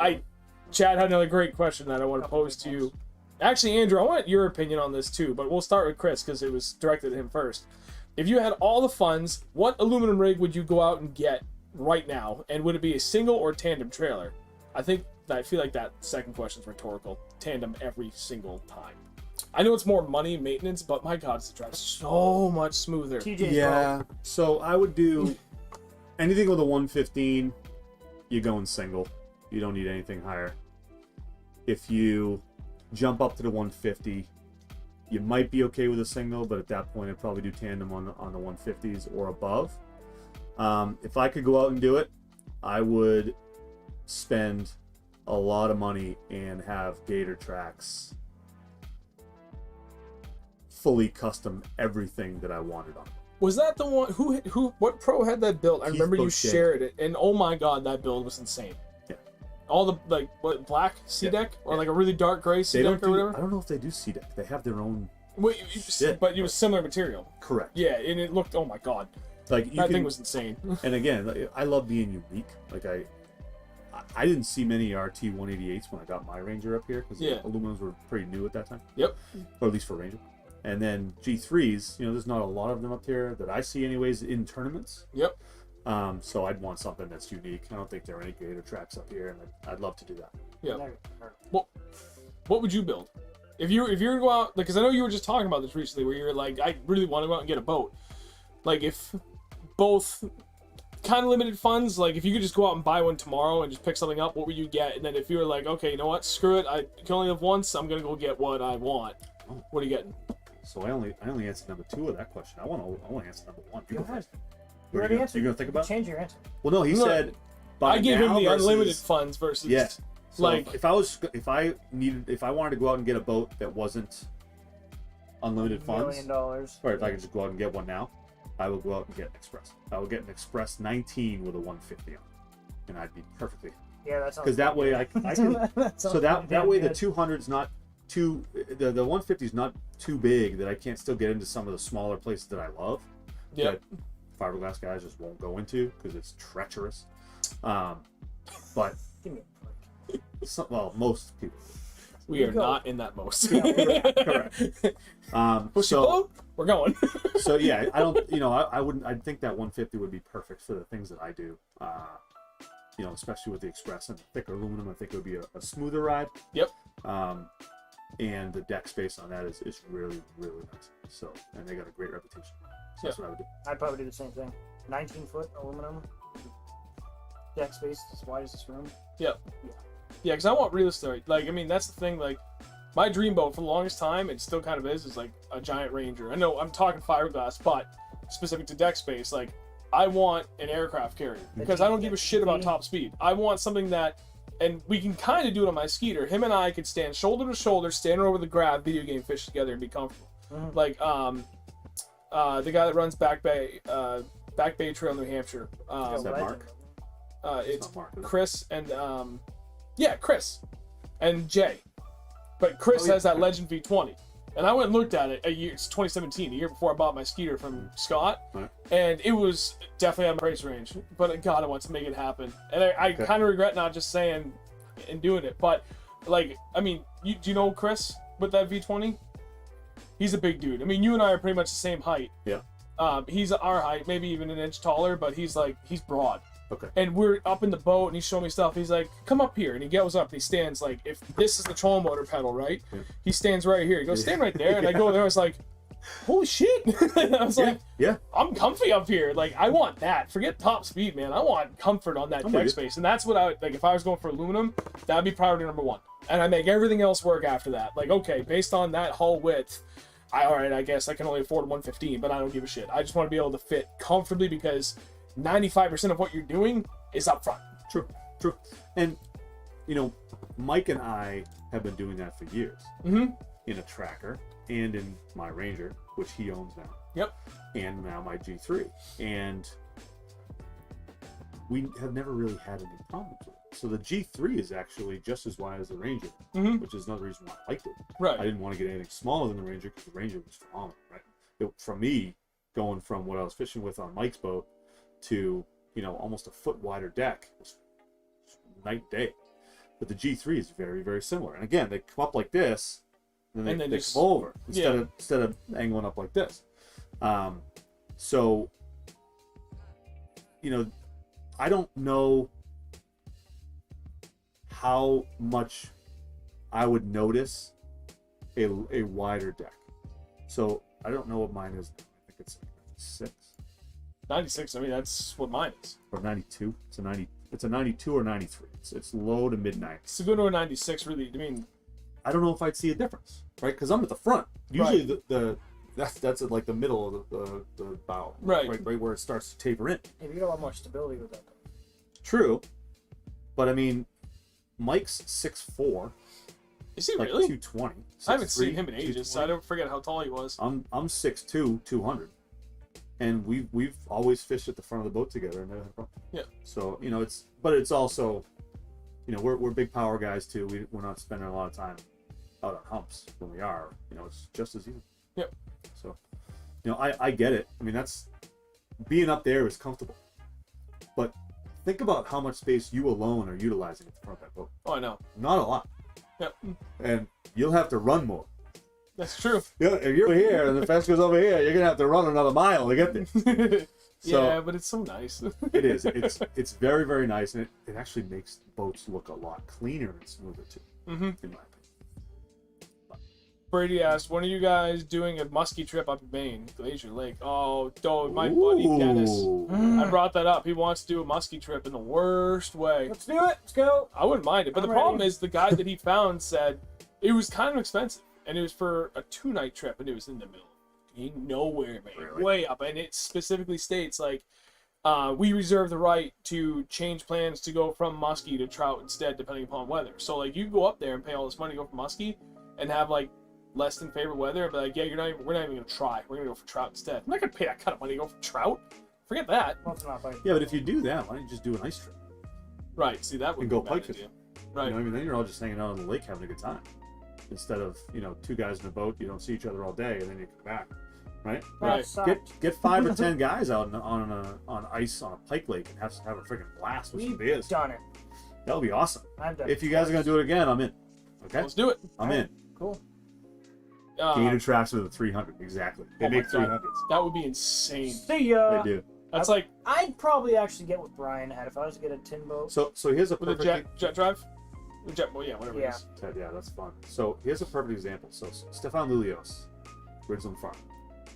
Chad had another great question that I want to Couple pose big to you. ones. Actually, Andrew, I want your opinion on this too, but we'll start with Chris because it was directed at him first. If you had all the funds, what aluminum rig would you go out and get right now? And would it be a single or tandem trailer? I feel like that second question is rhetorical. Tandem every single time. I know it's more money, maintenance, but my God, it's drive so much smoother. TJ's Yeah. So I would do anything with a 115, you're going single. You don't need anything higher. If you jump up to the 150, you might be okay with a single, but at that point I'd probably do tandem on the 150s or above. If I could go out and do it, I would spend a lot of money and have Gator tracks fully custom everything that I wanted on. Was that the one what pro had that build? I Keith remember you Boucher. shared it, and oh my God, that build was insane. Yeah. All the black sea deck or like a really dark gray sea They deck don't or do, whatever. I don't know if they do C-Deck. They have their own. Wait, Shit. but it was similar material. Correct. Yeah, and it looked. Oh my God, Like you that can, thing was insane. and again, like, I love being unique. Like I didn't see many RT 188s when I got my Ranger up here because Yeah. aluminums were pretty new at that time. Yep. Or at least for Ranger. And then G3s, there's not a lot of them up here that I see anyways in tournaments. Yep. So I'd want something that's unique. I don't think there are any Gator tracks up here, and I'd love to do that. Yeah. Never. What would you build? If you were to go out, because I know you were just talking about this recently, where you're like, I really want to go out and get a boat. Like if both kind of limited funds, like if you could just go out and buy one tomorrow and just pick something up, what would you get? And then if you were like, okay, you know what, screw it, I can only live once, I'm gonna go get what I want. What are you getting? So I only answered number 2 of that question. I want to answer number 1. You go Go first. You What are already you answered. gonna think about? Change your answer. Well, no, he No, said. Buy I gave him now the versus- unlimited funds versus Yeah. So like if I wanted to go out and get a boat that wasn't unlimited $1 funds, million. or if I could just go out and get one now, I would go out and get an Express. I would get an Express 19 with a 150 on, and I'd be perfectly. Yeah, that's Because that way I can. So that way the 200's not too. The 150's not too big that I can't still get into some of the smaller places that I love. Yep. fiberglass guys just won't go into because it's treacherous. But Give me a break. well, most people. We are not in that most. Correct. Push your boat, we're going. So yeah, I don't, I wouldn't, I think that 150 would be perfect for the things that I do. Especially with the Express and the thicker aluminum, I think it would be a smoother ride. Yep. And the deck space on that is really, really nice. So, and they got a great reputation. So that's what I would do. I'd probably do the same thing. 19-foot aluminum. Deck space as wide as this room. Yep. Yeah, because I want real estate. Like, I mean, that's the thing. Like, my dream boat for the longest time, it still kind of is like a giant Ranger. I know I'm talking fiberglass, but specific to deck space, like, I want an aircraft carrier because I don't give a shit about top speed. I want something that, and we can kind of do it on my Skeeter. Him and I could stand shoulder to shoulder, stand over the grab, video game fish together, and be comfortable. Mm-hmm. Like, the guy that runs Back Bay Trail, New Hampshire. Is that Mark? It's not Mark, is it? Chris and Chris and Jay. But Chris has that Legend V20. And I went and looked at it it's 2017, a year before I bought my Skeeter from Scott. Right. And it was definitely on my price range. But God, I want to make it happen. And I kind of regret not just saying and doing it. But, like, I mean, do you know Chris with that V20? He's a big dude. I mean, you and I are pretty much the same height. Yeah. He's our height, maybe even an inch taller, but he's broad. Okay. And And we're up in the boat, and he's showing me stuff. He's like, "Come up here," and he goes up. And he stands like, if this is the trolling motor pedal, right? Yeah. He stands right here. He goes, "Stand right there," and I go there. I was like, "Holy shit!" I was like, yeah. "I'm comfy up here. Like, I want that. Forget top speed, man. I want comfort on that I'm deck with you. space." And that's what I would like. If I was going for aluminum, that'd be priority number one. And I make everything else work after that. Like, okay, based on that hull width, I guess I can only afford 115, but I don't give a shit. I just want to be able to fit comfortably because 95% of what you're doing is up front. True. And, Mike and I have been doing that for years. Mm-hmm. In a Tracker and in my Ranger, which he owns now. Yep. And now my G3. And we have never really had any problems with it. So the G3 is actually just as wide as the Ranger, Mm-hmm. which is another reason why I liked it. Right. I didn't want to get anything smaller than the Ranger because the Ranger was phenomenal, right? For me, going from what I was fishing with on Mike's boat to, almost a foot wider deck was night and day. But the G3 is very, very similar. And again, they come up like this, and then they just come over instead of angling up like this. So, I don't know how much I would notice a wider deck. So I don't know what mine is now. I think it's 6 96. I mean, that's what mine is. or 92. It's a 92 or 93. It's low to mid 90s. To go to a 96, really, I mean, I don't know if I'd see a difference, right? Because I'm at the front. Usually that's at like the middle of the bow, Right. Right where it starts to taper in. Hey, you get a lot more stability with that. True, but I mean, Mike's 6'4", is he like really? 220. I haven't 6'3", seen him in ages, so I 220. don't forget how tall he was. I'm 6'2", 200, and we've always fished at the front of the boat together and never had a problem. Yeah. So it's also, we're big power guys too. We're not spending a lot of time out on humps when we are. It's just as easy. Yep. So, I get it. I mean, that's being up there is comfortable, but think about how much space you alone are utilizing at the front of that boat. Oh, I know. Not a lot, Yep. and you'll have to run more. That's true. If you're here and the fence goes over here, you're gonna have to run another mile to get there. So, yeah, but it's so nice. It is. It's very, very nice, and it actually makes boats look a lot cleaner and smoother too, Mm-hmm. in my opinion. Brady asked, when are you guys doing a muskie trip up in Maine, Glacier Lake? Oh, my buddy Dennis. Ooh. I brought that up. He wants to do a muskie trip in the worst way. Let's do it. Let's go. I wouldn't mind it, but I'm the problem ready. is the guy that he found said it was kind of expensive, and it was for a 2-night trip, and it was in the middle of nowhere, man, Really? way up, and it specifically states like we reserve the right to change plans to go from muskie to trout instead, depending upon weather. So like you can go up there and pay all this money to go for muskie, and have like less than favorite weather, and be like, yeah, we're not even gonna try. We're gonna go for trout instead. I'm not gonna pay that kind of money to go for trout. Forget that. Well, it's not like Yeah, but if you do that, why don't you just do an ice trip? Right. See, that would And be go a bad pike idea. fishing. Right. I mean, then you're all just hanging out on the lake having a good time, instead of 2 guys in a boat. You don't see each other all day, and then you come back. right? Right. Get 5 or 10 guys out on ice on a pike lake and have a freaking blast with some We've beers. done it. That'll be awesome. I've done If it you guys are gonna do it again, I'm in. Okay, Let's do it. I'm in. Cool. Gator tracks with a 300, exactly. They Oh my make God. 300s. That would be insane. See ya. They do. That's like I'd probably actually get with Brian had if I was to get a tin boat. So here's a with a perfect. jet drive. Jet, well, yeah, whatever Yeah. it is. Yeah, that's fun. So here's a perfect example. So Stefan Lilios, Ridgeland Farm.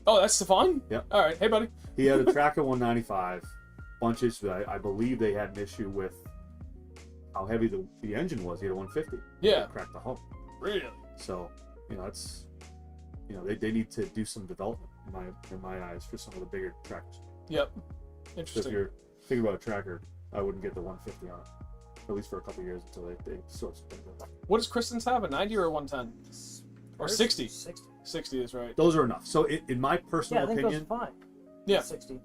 Oh, that's Stefan? Yep. All right. Hey, buddy. He had a Tracker 195, bunch of issues. I believe they had an issue with how heavy the engine was. He had a 150. Yeah. It cracked the hull. Really? So, it's, they need to do some development in my eyes for some of the bigger tractors. Yep. So if Interesting. you're thinking about a tracker, I wouldn't get the 150 on it, at least for a couple of years until they sort some things out. What does Kristen's have? A 90 or a 110? Or 60? 60. 60 is right. Those are enough. So in my Yeah, personal I think opinion, those are fine. Yeah. 60.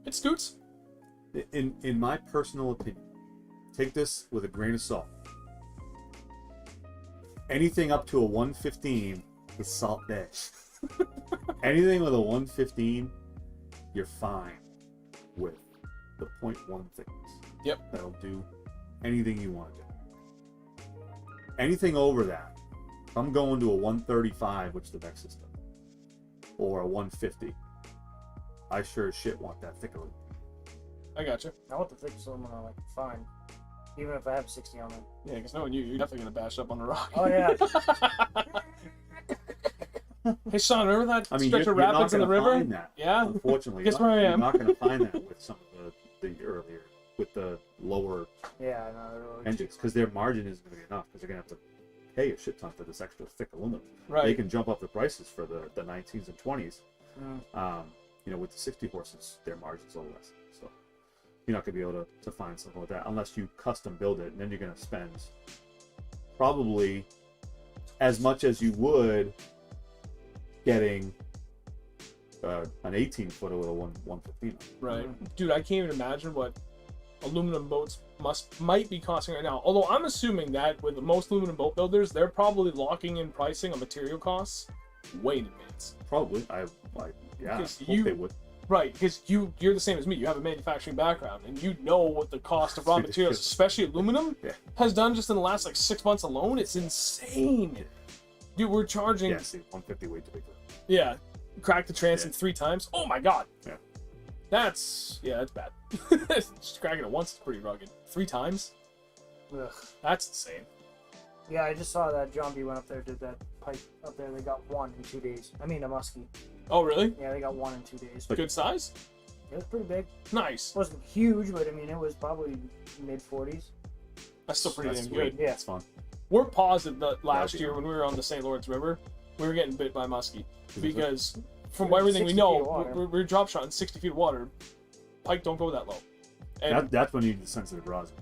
It scoots. in my personal opinion, take this with a grain of salt. Anything up to a 115 is salt bay. Anything with a 115, you're fine with the 0.1 thickness. Yep. That'll do anything you want to do. Anything over that, if I'm going to a 135, which the Vex system, or a 150, I sure as shit want that thicker. I got you. I want the thick aluminum, like, fine. Even if I have 60 on them. Yeah, because knowing you're definitely going to bash up on the rock. Oh, yeah. Hey, Sean, remember that I mean, stretch you're of not rapids in the gonna river? find that. Yeah. Unfortunately, Guess where I am. You're not going to find that with some of the earlier, with the lower Yeah, no, they're really engines, because their margin isn't going to be enough, because they're going to have to pay a shit ton for this extra thick aluminum. Right. They can jump up the prices for the 19s and 20s. Mm. With the 60 horses, their margin's a little less. So you're not going to be able to find something like that unless you custom build it, and then you're going to spend probably as much as you would getting an 18 footer with a 115. Right. Dude, I can't even imagine what aluminum boats might be costing right now. Although I'm assuming that with most aluminum boat builders, they're probably locking in pricing on material costs way in advance. Probably. I Because hope they would. Right, because you're the same as me. You have a manufacturing background, and you know what the cost of raw materials, especially aluminum, has done just in the last 6 months alone. It's insane. Dude, we're charging. Yeah, see, 150 way too big for that. Yeah, crack the transom 3 times. Oh my god. Yeah. That's bad. Just cracking it once is pretty rugged. 3 times? Ugh. That's insane. Yeah, I just saw that John B went up there, did that pipe up there. They got one in 2 days. I mean, a muskie. Oh really? Yeah, they got one in 2 days. Good size? It was pretty big. Nice. It wasn't huge, but I mean, it was probably mid 40s. That's still pretty That's damn sweet. good. Yeah. That's fun. We're positive that last That'd be year when we were on the St. Lawrence River, we were getting bit by muskie because from We're in everything we 60 know, feet of water. we're drop shot in 60 feet of water. Pike don't go that low. And That's when you need the sensitive rosin.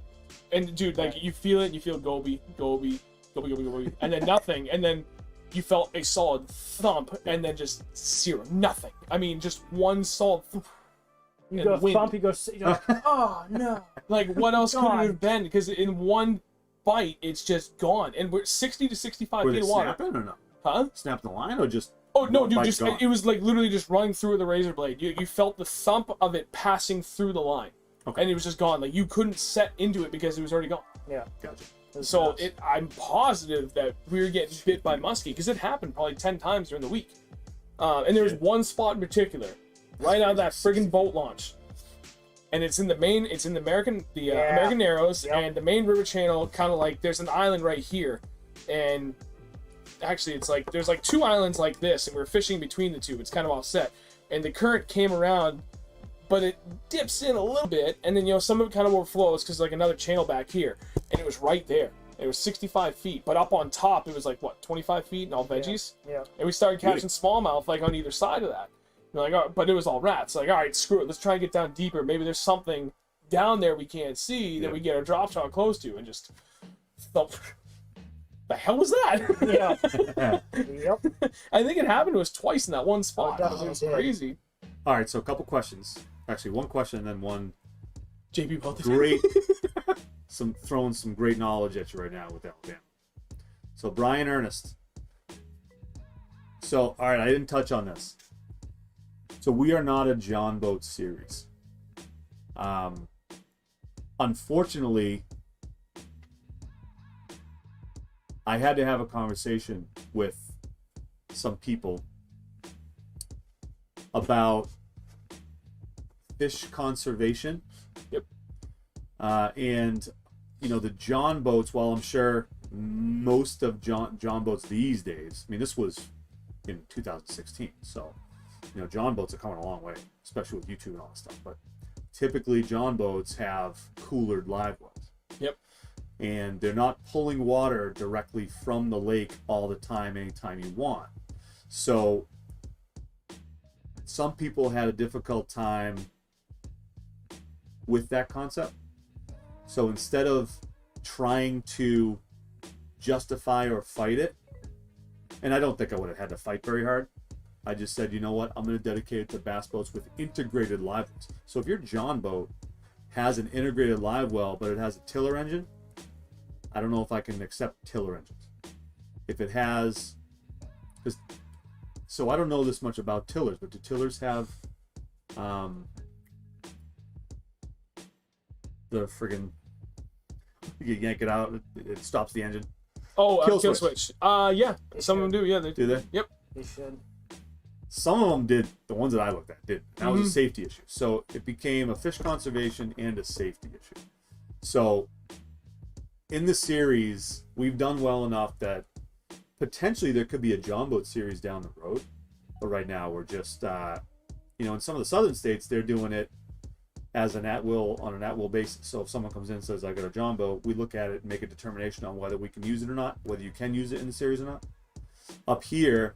And dude, like you feel it, and you feel goby, and then nothing, and then you felt a solid thump, and then just zero, nothing. I mean, just one solid. You and go wind. thump, you go, you're like, oh no. Like what else could it God. have been? Because in one bite, it's just gone, and we're 60 to 65 Was feet it of water. snapping or no? Huh? Snap the line or just? Oh no, one dude! bite Just gone? it was like literally just running through with a razor blade. You felt the thump of it passing through the line, Okay. and it was just gone. Like you couldn't set into it because it was already gone. Yeah. Gotcha. So nuts. I'm positive that we were getting bit by muskie because it happened probably 10 times during the week. And there was one spot in particular, right out of that friggin' boat launch, and it's in the American American Narrows, Yep. and the main river channel. Kind of like there's an island right here, and actually it's like there's like 2 islands like this, and we're fishing between the 2. It's kind of offset, and the current came around, but it dips in a little bit, and then some of it kind of overflows because like another channel back here, and it was right there. It was 65 feet, but up on top it was like what 25 feet and all veggies. Yeah. And we started catching smallmouth like on either side of that. We're like, but it was all rats. Like, all right, screw it. Let's try and get down deeper. Maybe there's something down there we can't see that we get our drop shot close to, and just thump. The hell was that? Yeah. Yep. I think it happened to us twice in that one spot. Oh, It definitely was did. crazy. All right, so a couple questions. Actually, one question and then one JP about this. great, throwing some great knowledge at you right now with Alabama. So Brian Ernest. So all right, I didn't touch on this. So we are not a John Boat series. Unfortunately, I had to have a conversation with some people about fish conservation. Yep. And the John boats, while I'm sure most of John boats these days, I mean, this was in 2016, so John boats are coming a long way, especially with YouTube and all that stuff. But typically John boats have coolered live wells. Yep. And they're not pulling water directly from the lake all the time, anytime you want. So some people had a difficult time with that concept. So instead of trying to justify or fight it, and I don't think I would have had to fight very hard, I just said, you know what, I'm going to dedicate it to bass boats with integrated live wells. So if your John boat has an integrated live well, but it has a tiller engine, I don't know if I can accept tiller engines. If it has, so I don't know this much about tillers, but do tillers have the friggin', you yank it out, it stops the engine? Oh, Kill kill switch. switch. Yeah, some of them do. Yeah, they Do they? Yep. They should. Some of them did. The ones that I looked at did. That was a safety issue. So it became a fish conservation and a safety issue. So in the series, we've done well enough that potentially there could be a John boat series down the road. But right now we're just, in some of the southern states, they're doing it as on an at-will basis. So if someone comes in and says, I got a John boat, we look at it and make a determination on whether we can use it or not, whether you can use it in the series or not. Up here,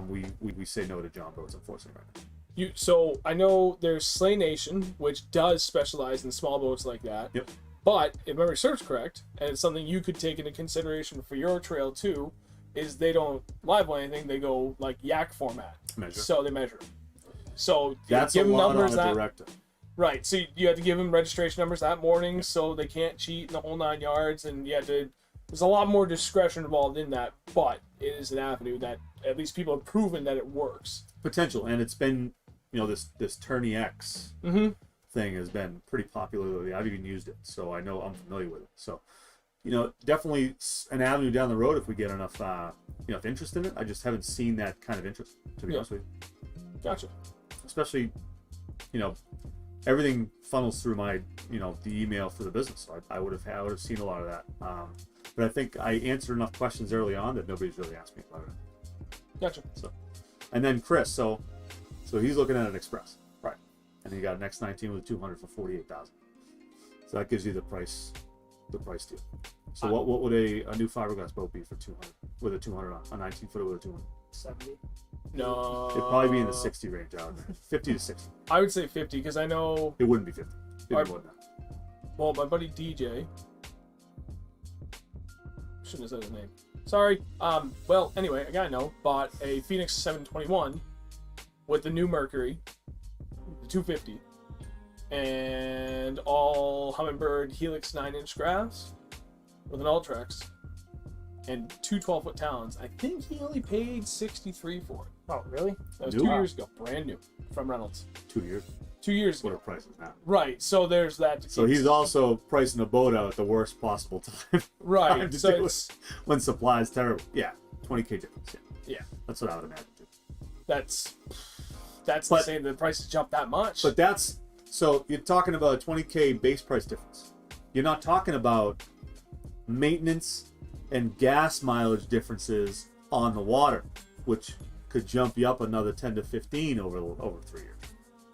we say no to John boats, unfortunately, right now. So I know there's Slay Nation, which does specialize in small boats like that. Yep. But if memory serves correct, and it's something you could take into consideration for your trail too, is they don't live well anything, they go like yak format. Measure. So they measure. So That's give a them lot numbers on a that director. right. So you have to give them registration numbers that morning, so they can't cheat in the whole 9 yards, and you have to. There's a lot more discretion involved in that, but it is an avenue that at least people have proven that it works. Potential, and it's been, this Tourney X thing has been pretty popular lately. I've even used it, so I know I'm familiar with it. So, definitely an avenue down the road if we get enough, interest in it. I just haven't seen that kind of interest, to be honest with you. Gotcha. Especially, everything funnels through my, the email for the business. So I would have seen a lot of that. But I think I answered enough questions early on that nobody's really asked me about it. Gotcha. So, and then Chris, so he's looking at an Express, right? And he got an X19 with 200 for 48,000. So that gives you the price deal. So what would a new fiberglass boat be for 200 with a 200 on a 19 footer with a 200? 70. No. It'd probably be in the 60 range out there, 50 to 60. I would say 50 because I know. It wouldn't be 50. It'd be more than that. Well, my buddy DJ. Shouldn't have said his name. Sorry. Well, anyway, a guy I know bought a Phoenix 721 with the new Mercury, the 250, and all Humminbird Helix 9-inch graphs with an Ultrex and two 12-foot talons. I think he only paid $63 for it. Oh, really? That was New? 2 years ago, brand new from Reynolds. 2 years. 2 years What ago. are prices now? Right. So there's that. So he's also pricing a boat out at the worst possible time. right. to So do it's it when supply is terrible. Yeah, 20K difference. yeah. That's what I would imagine too. That's But- insane. The prices jumped that much. But that's, so you're talking about a 20K base price difference. You're not talking about maintenance and gas mileage differences on the water, which could jump you up another 10 to 15 over 3 years.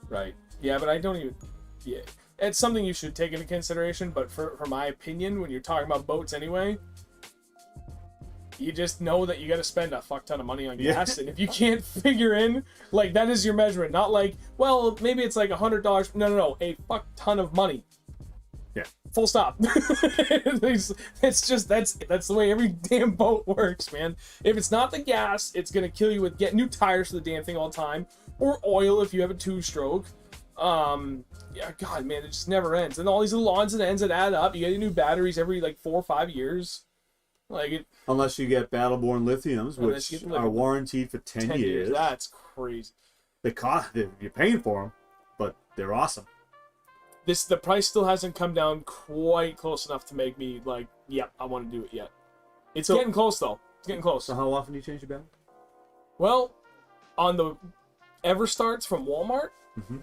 right. Yeah, but I don't even. Yeah, it's something you should take into consideration. But for my opinion, when you're talking about boats anyway, you just know that you got to spend a fuck ton of money on gas, and if you can't figure in like that is your measurement, not like well maybe it's like $100. No, a fuck ton of money. Yeah. Full stop. It's just that's the way every damn boat works, man. If it's not the gas, it's gonna kill you with getting new tires for the damn thing all the time, or oil if you have a 2-stroke. Yeah, God, man, it just never ends. And all these little odds and ends that add up. You get new batteries every like 4 or 5 years. Like it. Unless you get Battleborn lithiums, Unless which you get, like, are warranted for 10 years. That's crazy. you're paying for them, but they're awesome. The price still hasn't come down quite close enough to make me like, yeah, I want to do it yet. It's getting close though. It's getting close. So how often do you change your battery? Well, on the Everstarts from Walmart, Mm-hmm.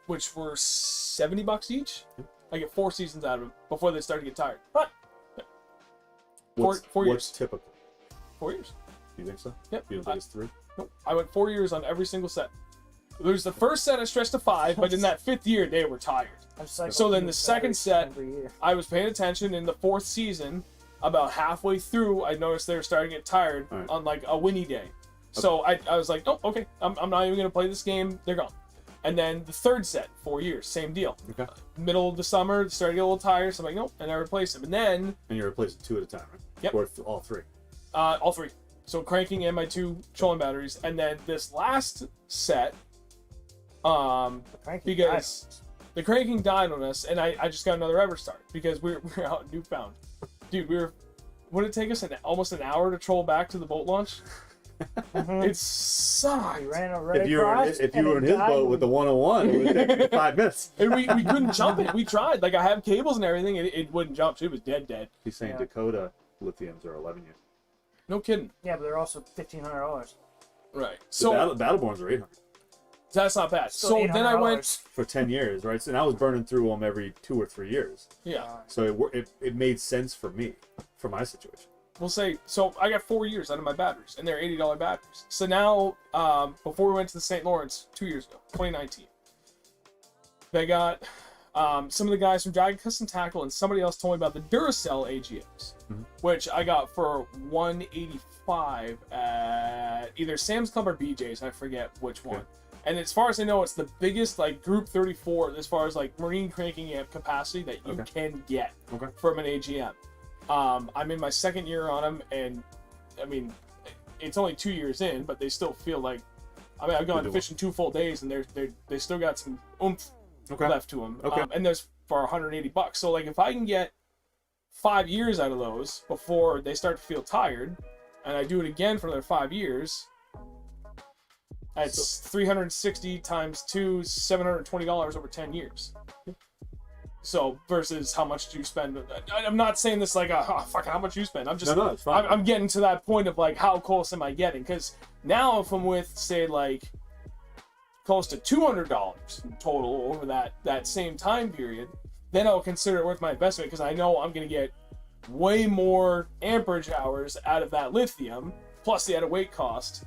which were $70 each, I get 4 seasons out of them before they start to get tired. But four years. What's typical? 4 years. Do you think so? Yep. You don't think it's 3? Nope. I went 4 years on every single set. There's the first set I stretched to 5, but in that 5th year they were tired. So then the second set, I was paying attention. In the 4th season, about halfway through, I noticed they were starting to get tired on like a windy day. So I was like, oh, okay, I'm not even going to play this game. They're gone. And then the 3rd set, 4 years, same deal. Okay. Middle of the summer, started to get a little tired, so I'm like, nope, and I replaced them. And then... And you replace it 2 at a time, right? Yep. Or all 3? All 3. So cranking and my 2 trolling batteries. And then this last set, because the cranking died on us, and I just got another Everstart because we were out in Newfound. Dude, would it take us almost an hour to troll back to the boat launch? It sucked. If you were in his boat with the 101, it would take you 5 minutes. And we couldn't jump it. We tried. Like, I have cables and everything, and it wouldn't jump. So it was dead. He's saying Dakota lithiums are 11 years. No kidding. Yeah, but they're also $1,500. Right. So So Battleborns are 800 that's not bad. Still So then I went. $800. for 10 years, right? So I was burning through them every 2 or 3 years. Yeah. So it made sense for me, for my situation. We'll say, so I got 4 years out of my batteries, and they're $80 batteries. So now, before we went to the St. Lawrence 2 years ago, 2019, they got some of the guys from Dragon Custom Tackle, and somebody else told me about the Duracell AGMs, which I got for $185 at either Sam's Club or BJ's, I forget which one. Okay. And as far as I know, it's the biggest like Group 34 as far as like marine cranking amp capacity that you can get from an AGM. I'm in my 2nd year on them, and I mean, it's only 2 years in, but they still feel like, I mean, I've gone fishing 2 full days, and they still got some oomph left to them. And there's for $180. So like, if I can get 5 years out of those before they start to feel tired, and I do it again for another 5 years, it's 360 times 2, $720 over 10 years. So versus how much do you spend? I'm not saying this like, oh, fuck, how much you spend. I'm just, it's fine. I'm getting to that point of like, how close am I getting? Because now if I'm with, say, like, close to $200 total over that same time period, then I'll consider it worth my investment because I know I'm going to get way more amperage hours out of that lithium, plus the added weight cost.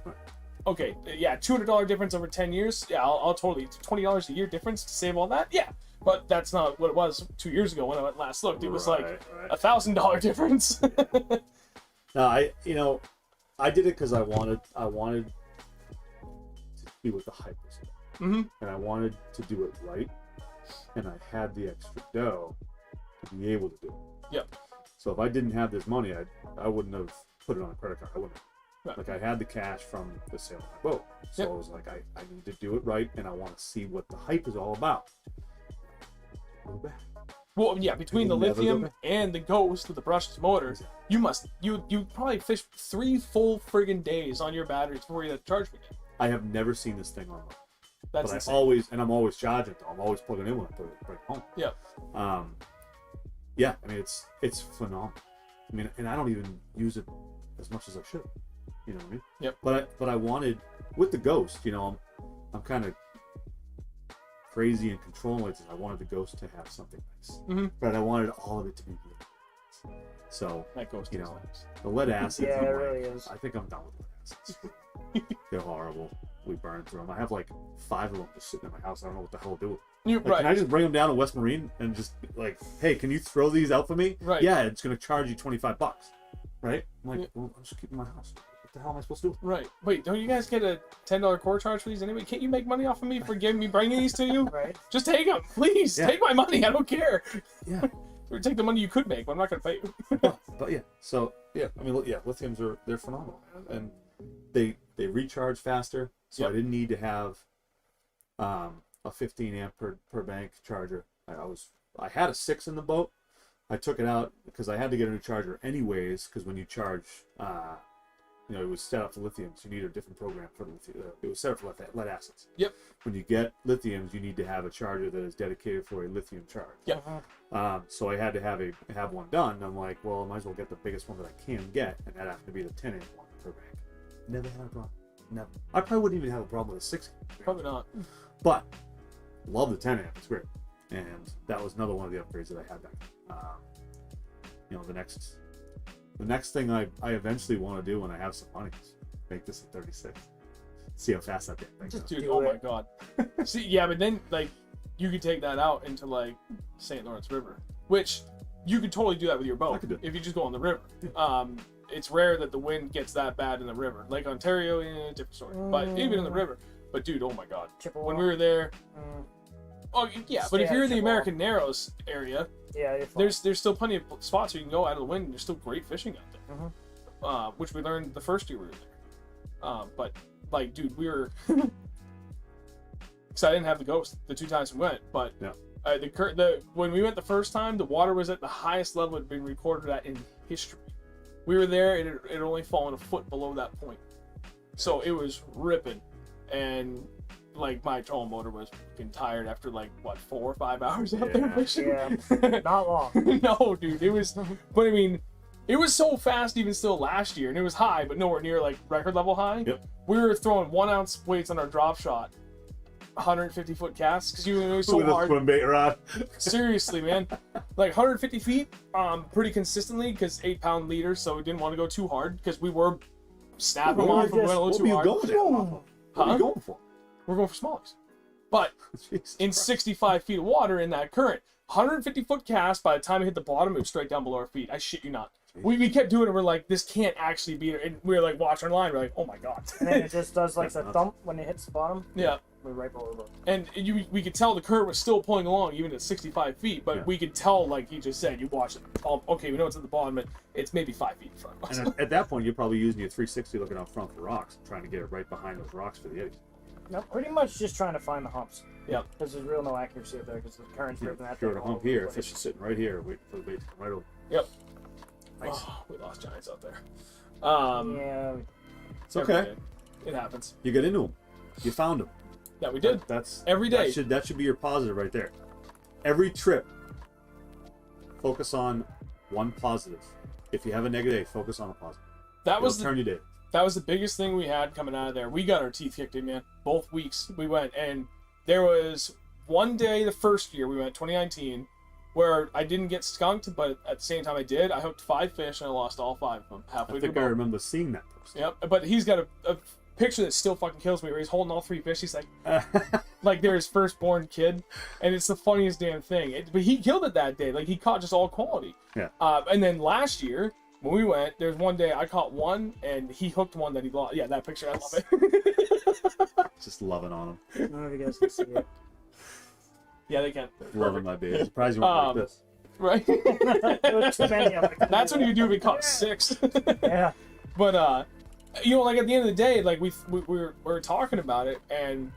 Okay, yeah, $200 difference over 10 years. Yeah, I'll totally, $20 a year difference to save all that. Yeah, but that's not what it was 2 years ago when I last looked. It was like $1,000 difference. No, I did it because I wanted to be with the hype, and I wanted to do it right, and I had the extra dough to be able to do it. Yep. So if I didn't have this money, I wouldn't have put it on a credit card. I wouldn't have. Like, I had the cash from the sale of my boat. So I was like, I need to do it right, and I want to see what the hype is all about. Go back. Well, yeah, between the lithium and the Ghost with the brushless motor, you probably fish 3 full friggin' days on your batteries before you have to charge me. I have never seen this thing online. That's but insane. I'm always charging it. I'm always plugging in when I bring it home. Yeah. Yeah, I mean, it's phenomenal. I mean, and I don't even use it as much as I should. You know what I mean? Yep. But I wanted, with the Ghost, I'm kind of crazy and controlling it. I wanted the Ghost to have something nice, but I wanted all of it to be really nice. So that Ghost is nice. The lead acids. Yeah, it really is. I think I'm done with lead acids. They're horrible. We burn through them. I have like 5 of them just sitting in my house. I don't know what the hell to do with them. Can I just bring them down to West Marine and just like, hey, can you throw these out for me? Right. Yeah, it's gonna charge you $25. Right? I'm like, well, I'm just keeping my house. What the hell am I supposed to do? Right. Wait, don't you guys get a $10 core charge for these anyway? Can't you make money off of me for bringing these to you? Right. Just take them, please. Yeah. Take my money. I don't care. Yeah. Or take the money you could make, but I'm not gonna pay you. But yeah, so yeah, I mean, yeah, lithiums they're phenomenal, and they recharge faster. So I didn't need to have a 15 amp per bank charger. I had a 6 in the boat. I took it out because I had to get a new charger anyways. Because when you charge you know, it was set up for lithiums. You need a different program for lithium. It was set up for lead acids. Yep. When you get lithiums, you need to have a charger that is dedicated for a lithium charge. Yep. So I had to have one done. I'm like, well, I might as well get the biggest one that I can get, and that happened to be the 10-amp one per bank. Never had a problem. Never. I probably wouldn't even have a problem with a 6 amp. Probably not. But love the 10 amp. It's great. And that was another one of the upgrades that I had back. You know, the next thing I eventually want to do when I have some money is make this a 36. See how fast that thing goes. Dude, oh my god. See, yeah, but then like you could take that out into like St. Lawrence River, which you could totally do that with your boat if you just go on the river. It's rare that the wind gets that bad in the river. Lake Ontario, different story. But even in the river. But dude, oh my god. When we were there, oh yeah, but if you're in the American Narrows area, yeah, there's still plenty of spots where you can go out of the wind and there's still great fishing out there. Which we learned the first year we were there. But like, dude, we were because I didn't have the Ghost the 2 times we went, but when we went the first time, the water was at the highest level it had been recorded at in history. We were there, and it had only fallen a foot below that point, so it was ripping, and like my trolling motor was fucking tired after like what 4 or 5 hours out there fishing. Yeah, not long. No, dude, it was. But I mean, it was so fast even still last year, and it was high, but nowhere near like record level high. Yep. We were throwing 1 ounce weights on our drop shot, 150 foot casts because it was so hard. Swim bait rod. Seriously, man, like 150 feet, pretty consistently because 8-pound leaders, so we didn't want to go too hard because we were snapping them off if we went a little too hard. What are you going for? We're going for smallies. But in 65 feet of water in that current, 150 foot cast, by the time it hit the bottom, it was straight down below our feet. I shit you not. We kept doing it. We're like, this can't actually be it. And we were like, watching our line. We're like, oh my god. And then it just does like the thump when it hits the bottom. Yeah. We're right below the. And we could tell the current was still pulling along even at 65 feet. But we could tell, like he just said, you watch it. Okay, we know it's at the bottom, but it's maybe 5 feet in front of us. And at that point, you're probably using your 360 looking out front for rocks, trying to get it right behind those rocks for the eddies. No, pretty much just trying to find the humps. Yeah. Because there's real no accuracy up there because the current's ripping that. If you're at a hump here, fish is sitting right here, waiting for the bait to come right over. Yep. Nice. Oh, we lost giants out there. Yeah. It's okay. It happens. You get into them. You found them. Yeah, we did. That's every day. That should be your positive right there. Every trip, focus on one positive. If you have a negative, focus on a positive. That was turn your day. That was the biggest thing we had coming out of there. We got our teeth kicked in, man. Both weeks we went, and there was one day the first year we went, 2019, where I didn't get skunked, but at the same time I did. I hooked 5 fish and I lost all 5 of them halfway. I think I remember seeing that post. Yep, but he's got a picture that still fucking kills me where he's holding all 3 fish. He's like, like they're his firstborn kid, and it's the funniest damn thing. But he killed it that day. Like he caught just all quality. Yeah. And then last year when we went, there's one day I caught one and he hooked one that he lost. Yeah, that picture, I love it. Just loving on him. I don't know if you guys can see it. Yeah, they can. Loving my baby. Surprised you weren't like this. Right. There was too many of them. That's when you do if we caught 6. Yeah. But you know, like at the end of the day, like we were talking about it, and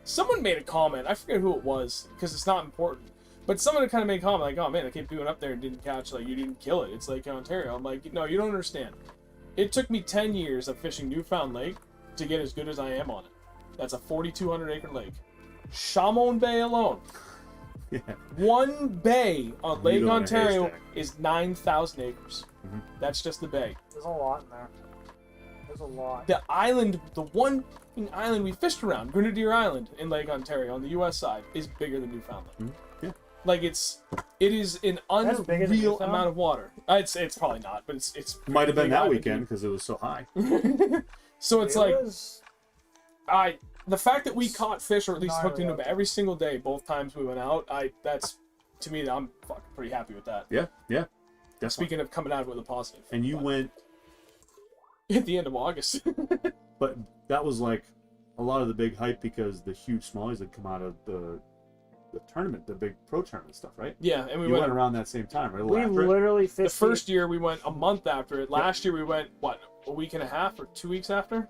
someone made a comment. I forget who it was because it's not important. But someone kind of made a comment like, "Oh man, I kept doing up there and didn't catch. Like you didn't kill it. It's Lake Ontario." I'm like, "No, you don't understand. It took me 10 years of fishing Newfound Lake to get as good as I am on it. That's a 4,200 acre lake. Chamoun Bay alone." Yeah. One bay on Lake Needle in a Ontario haystack. is 9,000 acres. Mm-hmm. That's just the bay. There's a lot in there. There's a lot. The island, the one island we fished around, Grenadier Island in Lake Ontario on the U.S. side, is bigger than Newfoundland. Mm-hmm. Yeah. Like it is an That's bigger than unreal Newfoundland? amount of water. It's probably not, but it's Might have been big that island, weekend because it was so high. dude. So it's like was... the fact that we caught fish or at least hooked into them Gnarly. every single day, both times we went out. That's to me, I'm fucking pretty happy with that. Yeah. Yeah. Definitely. Speaking of coming out with a positive. And you But went, at the end of August. but that was like a lot of the big hype because the huge smallies had come out of the tournament, the big pro tournament stuff, right? Yeah, and we You went went around that same time, right? A little We after it? literally the fished first year we went a month after it. Last year we went what, a week and a half or 2 weeks after?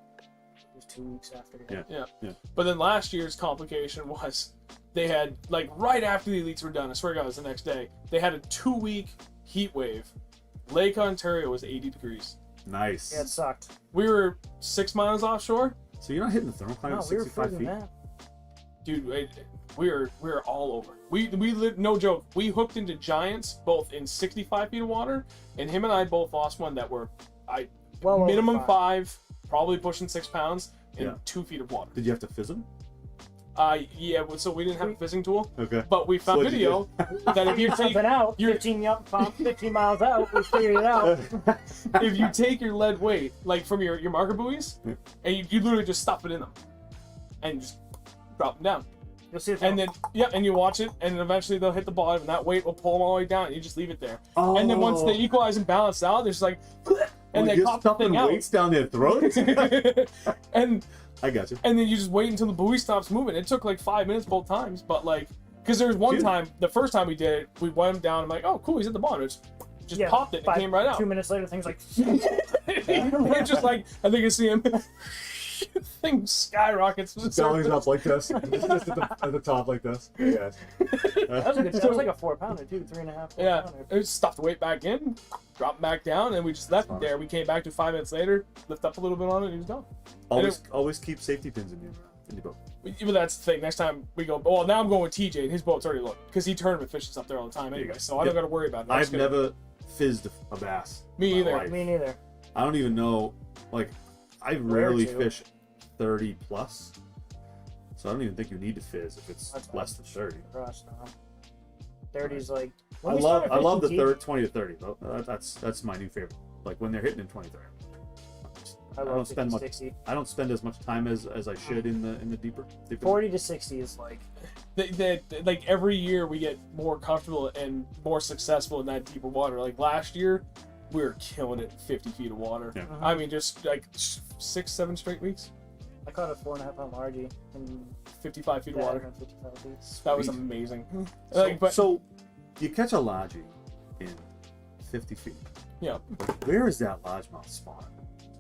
It was 2 weeks after. Yeah. Yeah. But then last year's complication was they had, like, right after the elites were done, I swear to God, it was the next day, they had a 2-week heat wave. Lake Ontario was 80 degrees. Nice. Yeah, it sucked. We were 6 miles offshore. So you're not hitting the thermocline No, at we were 65 freaking feet? mad. Dude, we were all over. We lived, no joke. We hooked into giants both in 65 feet of water, and him and I both lost one that were Well, minimum over 5, probably pushing 6 pounds in Yeah. 2 feet of water. Did you have to fizz them? Yeah. So we didn't have a fizzing tool, Okay. but we found What'd you video that if you take Something out. your 15 miles out. We figured it out. if you take your lead weight, like from your marker buoys, Yeah. and you literally just stuff it in them, and just drop them down. You'll see it. And then and you watch it, and then eventually they'll hit the bottom, and that weight will pull them all the way down. And you just leave it there. Oh. And then once they equalize and balance out, there's like, and they you're pop the stuffing thing out. weights down their throats? and I got you. and then you just wait until the buoy stops moving. It took like 5 minutes both times, but like, because there was one Dude. time, the first time we did it, we went him down. I'm like, oh cool, he's at the bottom. It's just popped it and it came right out. 2 minutes later, things like. We're just like, I think I see him. Thing skyrockets. Belly's up like this. Just at the top like this. Yeah. That was a good. That was like a 4-pounder too, 3.5. Yeah, pounder. it just stuffed the weight back in, dropped back down, and we just left it there. We came back to 5 minutes later, lift up a little bit on it, and he was gone. Always keep safety pins in your boat. But that's the thing. Next time we go, well, now I'm going with TJ, and his boat's already loaded because he tournament fishes up there all the time anyway, so I don't got to worry about it. I've never fizzed a bass. Me in my either. life. Me neither. I don't even know. Like, I rarely to. fish 30 plus. So I don't even think you need to fizz if it's That's less than 30. For us, no. 30's like. I when we love started the fishing third 20 to 30 though. That's my new favorite. Like when they're hitting in 20 30. I don't love spend 50, much. 60. I don't spend as much time as I should in the deeper. 40 to 60 is like. Like every year we get more comfortable and more successful in that deeper water. Like last year, we were killing it 50 feet of water. Yeah. I mean, just like 6-7 straight weeks, I caught a 4.5 pound largie in 55 feet of water. 55 feet. That was Sweet. amazing. So, Like, but so you catch a largie in 50 feet. yeah, Where is that largemouth spawn?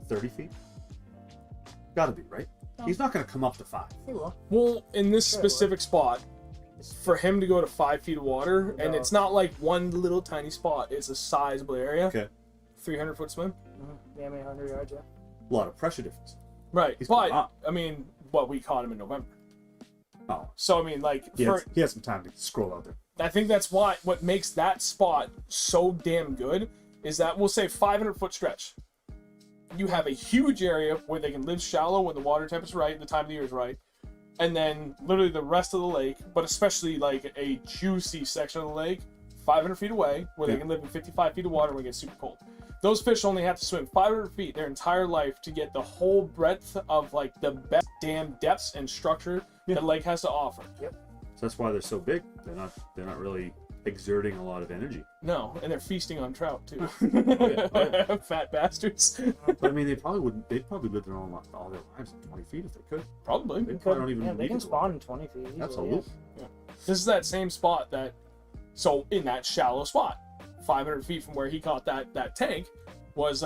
30 feet? Gotta be, right? No. He's not gonna come up to 5. He will. well, in this Sure, specific spot, for him to go to 5 feet of water, and No. it's not like one little tiny spot. It's a sizable area. Okay. 300-foot swim. Yeah, 100 yards, yeah. A lot of pressure difference. Right, He's but come up. I mean, we caught him in November. Oh. So I mean, like, He has some time to scroll out there. I think that's what makes that spot so damn good is that we'll say 500-foot stretch. You have a huge area where they can live shallow when the water temp is right, the time of the year is right, and then literally the rest of the lake, but especially like a juicy section of the lake, 500 feet away, where they can live in 55 feet of water when it gets super cold. Those fish only have to swim 500 feet their entire life to get the whole breadth of like the best damn depths and structure the lake has to offer. So that's why they're so big. They're not really exerting a lot of energy. No, and they're feasting on trout too. yeah. Fat bastards. But I mean, they'd probably live their own all their lives in 20 feet if they could. Probably. They probably don't even Yeah, they need can to go. spawn in 20 feet. Easily, Absolutely. This is that same spot so in that shallow spot, 500 feet from where he caught that tank, was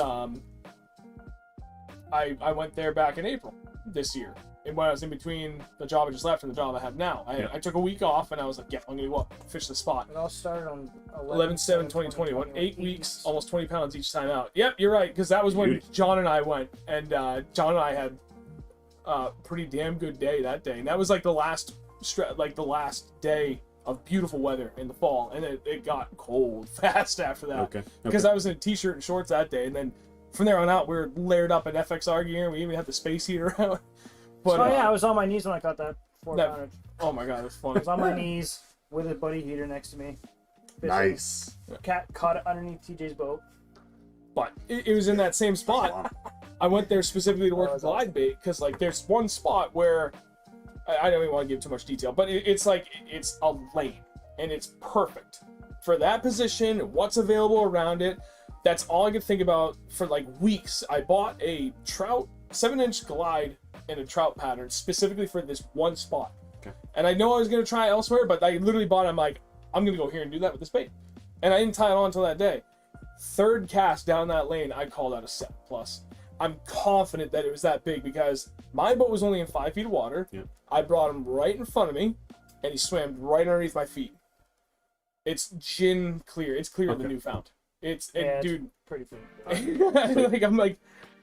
I went there back in April this year. And when I was in between the job I just left and the job I have now, I took a week off and I was like, yeah, I'm gonna go up, fish the spot. It all started on 11/7/2021, 8 weeks, almost 20 pounds each time out. Yep, you're right, because that was when Beauty. John and I went, and John and I had a pretty damn good day that day, and that was like the last day of beautiful weather in the fall, and it got cold fast after that. Okay. Because I was in a t-shirt and shorts that day, and then from there on out, we were layered up in FXR gear, and we even had the space heater out. But Oh yeah, I was on my knees when I caught that 4-pounder. oh my god, it was I funny. was on my knees with a buddy heater next to me. fishing. Nice. Cat caught it underneath TJ's boat. But it was in that same spot. I went there specifically to work Oh, with that's glide bait because like there's one spot where I don't even want to give too much detail, but it's like it's a lane and it's perfect for that position. What's available around it? That's all I could think about for like weeks. I bought a trout 7-inch glide and a trout pattern specifically for this one spot. Okay. And I know I was gonna try elsewhere, but I literally bought it. I'm like, I'm gonna go here and do that with this bait, and I didn't tie it on until that day. Third cast down that lane, I called out a 7+. I'm confident that it was that big because my boat was only in 5 feet of water. Yeah. I brought him right in front of me, and he swam right underneath my feet. It's gin clear. It's clearer than Okay. Newfound. Yeah, dude. pretty freaking. Like I'm like,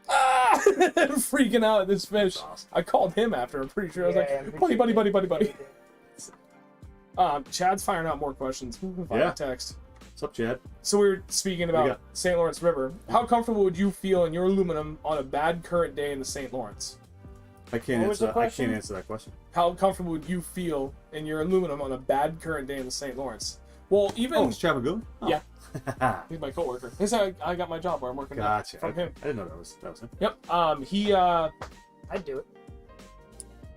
freaking out at this fish. Awesome. I called him after. I'm pretty sure. I was Yeah, like, I'm pretty buddy. Chad's firing out more questions via text. What's up, Chad? So we were speaking What do you about St. Lawrence River. How comfortable would you feel in your aluminum on a bad current day in the St. Lawrence? I can't What was answer. the I question? can't answer that question. How comfortable would you feel in your aluminum on a bad current day in the St. Lawrence? Well, even Oh, it's Chad Magoon? Oh. Yeah. He's my coworker. He's how I got my job where I'm working Gotcha. from him. I didn't know that was him. Yep. I'd do it.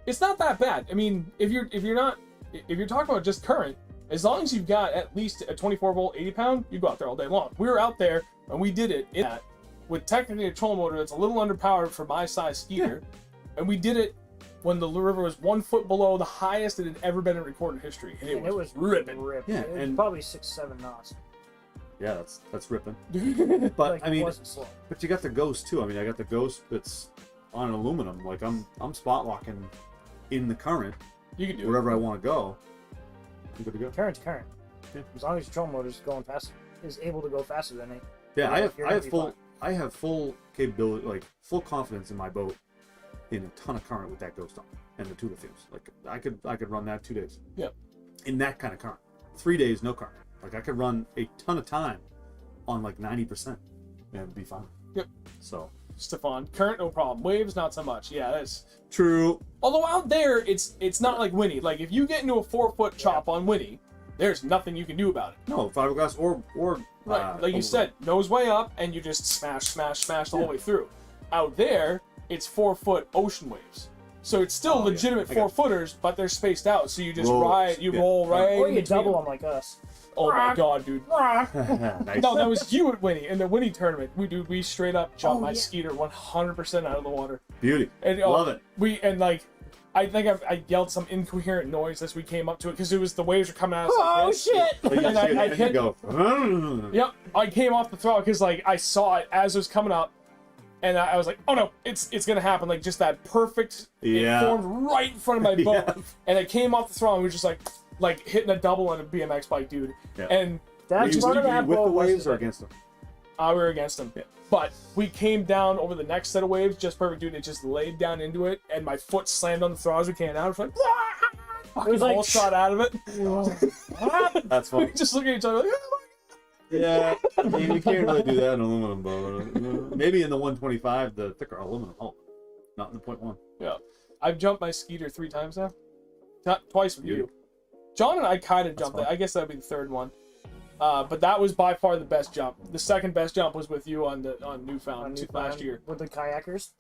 It's not that bad. I mean, if you're talking about just current, as long as you've got at least a 24 volt 80 pound, you go out there all day long. We were out there and we did it in that with technically a trolling motor that's a little underpowered for my size skeeter, and we did it when the river was 1 foot below the highest it had ever been in recorded history, and it was ripping. Yeah, It was and- probably 6-7 knots. Yeah, that's ripping. But Like, I mean, it wasn't slow. but you got the Ghost too. I mean, I got the Ghost that's on aluminum. Like I'm spot locking in the current You can do it. wherever I want to go. I'm good to go. Current's current. Yeah. As long as your trolling motor's going fast, is able to go faster than it. Yeah, you're gonna be fine. I have full capability, like full confidence in my boat in a ton of current with that Ghost on and the Tula fumes. Like I could run that 2 days. Yep. In that kind of current. 3 days no current. Like I could run a ton of time on like 90% and be fine. Yep. So Stefan, current no problem. Waves not so much. Yeah, that's true. although out there it's not like Winnie. Like if you get into a 4 foot chop on Winnie, there's nothing you can do about it. No, fiberglass or Right, like you aluminum. said, nose way up, and you just smash the whole way through. Out there, it's 4 foot ocean waves, so it's still Oh, yeah. legitimate I 4 got it. footers, but they're spaced out. So you just Rolls, ride, you yeah. roll right. Or in you between double them. them like us. Oh my god, dude! Nice. No, that was you at Winnie in the Winnie tournament. We straight up jumped Oh, my yeah. skeeter 100% out of the water. Beauty. And Love it. I think I yelled some incoherent noise as we came up to it because it was the waves were coming at us. Oh like this. shit! Like you And see it, I and you hit- go. Yep, I came off the throttle because like I saw it as it was coming up, and I was like, "Oh no, it's gonna happen!" Like just that perfect. Yeah. It formed right in front of my boat, Yeah. and it came off the throttle. And we were just like hitting a double on a BMX bike, dude. Yeah. And That's Were part you of that with the boat. waves or against them? we were against them. Yeah. But we came down over the next set of waves, just perfect, dude. It just laid down into it, and my foot slammed on the throttle as we came down. It was like, It was like all shot out of it. That's We fun. just look at each other like, oh Yeah, I mean, you can't really do that in aluminum boat. Maybe in the 125, the thicker aluminum hull, not in the .1. my. Yeah. I've jumped my skeeter 3 times now. Twice with you. Beautiful. John and I kind of That's jumped it. fun. I guess that'd be the third one. But that was by far the best jump. The second best jump was with you on Newfound last year. with the kayakers.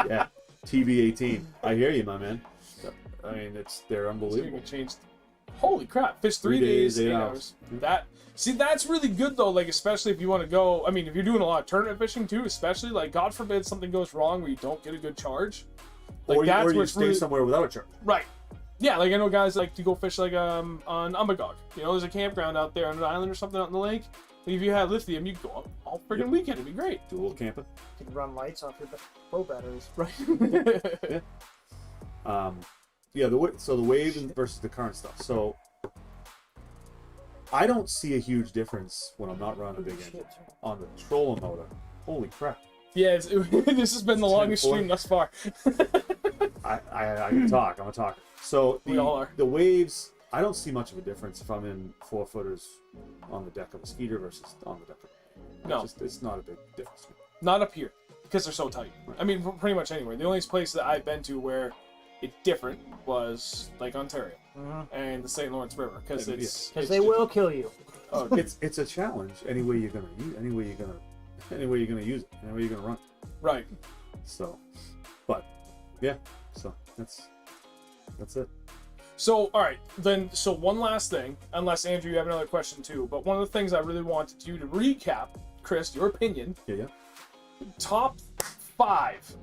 Yeah, TB18. I hear you, my man. I mean, they're So you unbelievable. can change. Holy crap! Fish 3 3 days, days, 8 8 hours. hours. That's really good though. Like especially if you want to go. I mean, if you're doing a lot of tournament fishing too, especially like God forbid something goes wrong where you don't get a good charge. Like Or that's you what's stay really somewhere without a charge. right. Yeah, like I know guys like to go fish like on Umbagog. You know, there's a campground out there on an island or something out in the lake. Like, if you had lithium, you could go up all friggin' weekend. It'd be great. Do a little camping. You can run lights off your boat batteries. Right. Yeah, the wave versus the current stuff. So I don't see a huge difference when I'm not running a big engine on the trolling motor. Holy crap! Yeah, this has been the longest 10-4. stream thus far. I can talk. I'm a talker. So We all are. the waves, I don't see much of a difference if I'm in 4 footers on the deck of a skeeter versus on the deck of a No. it's not a big difference. Not up here, because they're so tight. I mean, pretty much anywhere. The only place that I've been to where it's different was like Ontario and the St. Lawrence River, because Yeah, it's Because they will kill you. Oh, It's a challenge any way you're gonna use, any way you're gonna use it, any way you're gonna run it. right. So, but yeah, so that's it. So, all right, then. So one last thing, unless Andrew, you have another question too. But one of the things I really wanted you to recap, Chris, your opinion. Yeah. Top 5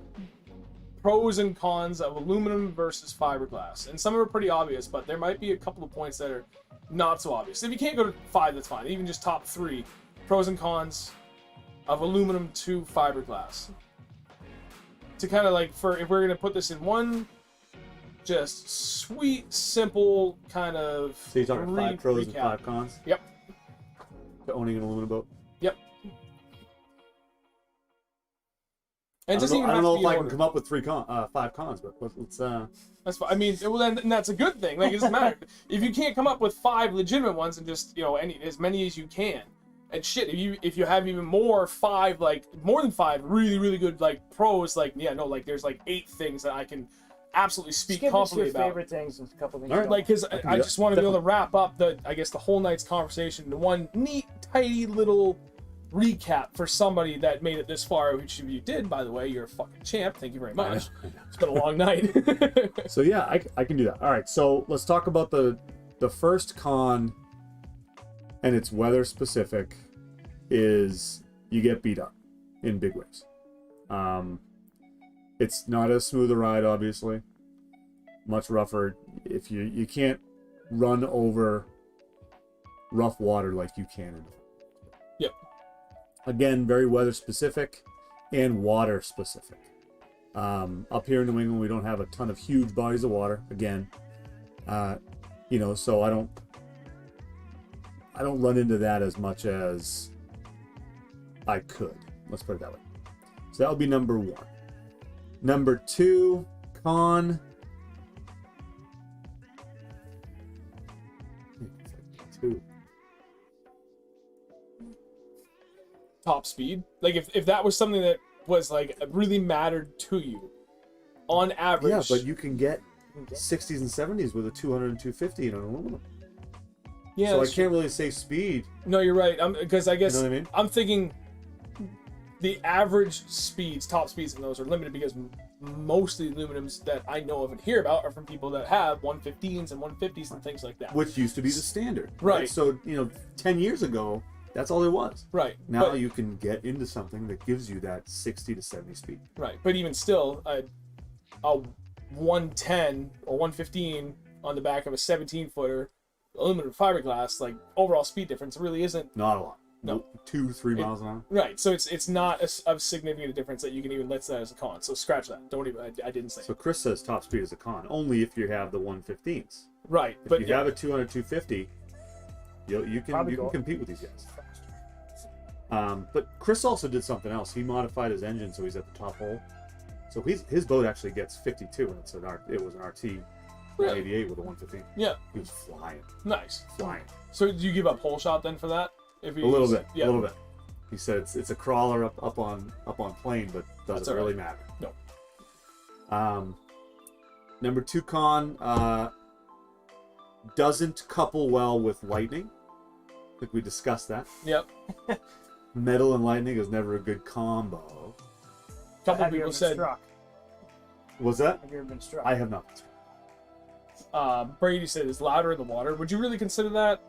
pros and cons of aluminum versus fiberglass, and some of them are pretty obvious, but there might be a couple of points that are not so obvious. If you can't go to 5, that's fine. Even just top 3 pros and cons of aluminum to fiberglass. To kind of like, for if we're gonna put this in one, just sweet, simple kind of. So you're talking 5 pros and recap. 5 cons. Yep. to owning an aluminum boat? Yep. And I don't know, if I can come up with 5 cons, but let's. That's fine. I mean, well, then that's a good thing. Like, it doesn't matter if you can't come up with 5 legitimate ones, and just as many as you can. And shit, if you have even more 5, like more than 5 really really good like pros, like there's like 8 things that I can absolutely speak confidently about. Favorite things and a couple things. Right. Like, because I just want to be able to wrap up the whole night's conversation into one neat, tidy little recap for somebody that made it this far, which if you did, by the way, you're a fucking champ. Thank you very much. It's been a long night. So yeah, I can do that. All right, so let's talk about the first con, and it's weather specific, is you get beat up in big waves. It's not as smooth a ride, obviously. Much rougher. If you can't run over rough water like you can in. Yep. Again, very weather specific and water specific. Up here in New England, we don't have a ton of huge bodies of water. Again, so I don't run into that as much as I could. Let's put it that way. So that would be number 1. Number 2, con. Top speed. Like, if that was something that was like really mattered to you, on average. Yeah, but you can get 60s and 70s with a 200 and 250 in an aluminum. Yeah. So I can't really say speed. No, you're right. Because I guess You know what I mean? I'm thinking the average speeds, top speeds in those are limited, because most of the aluminums that I know of and hear about are from people that have 115s and 150s and things like that. Which used to be the standard. Right. So, 10 years ago, that's all there was. Right. Now you can get into something that gives you that 60 to 70 speed. Right. But even still, a 110 or 115 on the back of a 17-footer aluminum fiberglass, like, overall speed difference really isn't. Not a lot. No. 2-3 miles an hour. Right. So it's not a significant difference that you can even list that as a con. So scratch that. Don't even. I didn't say. So Chris says top speed is a con only if you have the 115s. Right. If you have a 200, 250, you can compete with these guys. But Chris also did something else. He modified his engine so he's at the top hole. So his boat actually gets 52, and it was an RT 88 with a 115. Yeah. He was flying. Nice. Flying. So do you give up hole shot then for that? A little bit. He said it's a crawler up on plane, but doesn't really matter. No. Number 2 con, doesn't couple well with lightning. I think we discussed that. Yep. Metal and lightning is never a good combo. A couple Have you people ever said. been struck? Was that? Have you ever been struck? I have not. Brady said it's louder in the water. Would you really consider that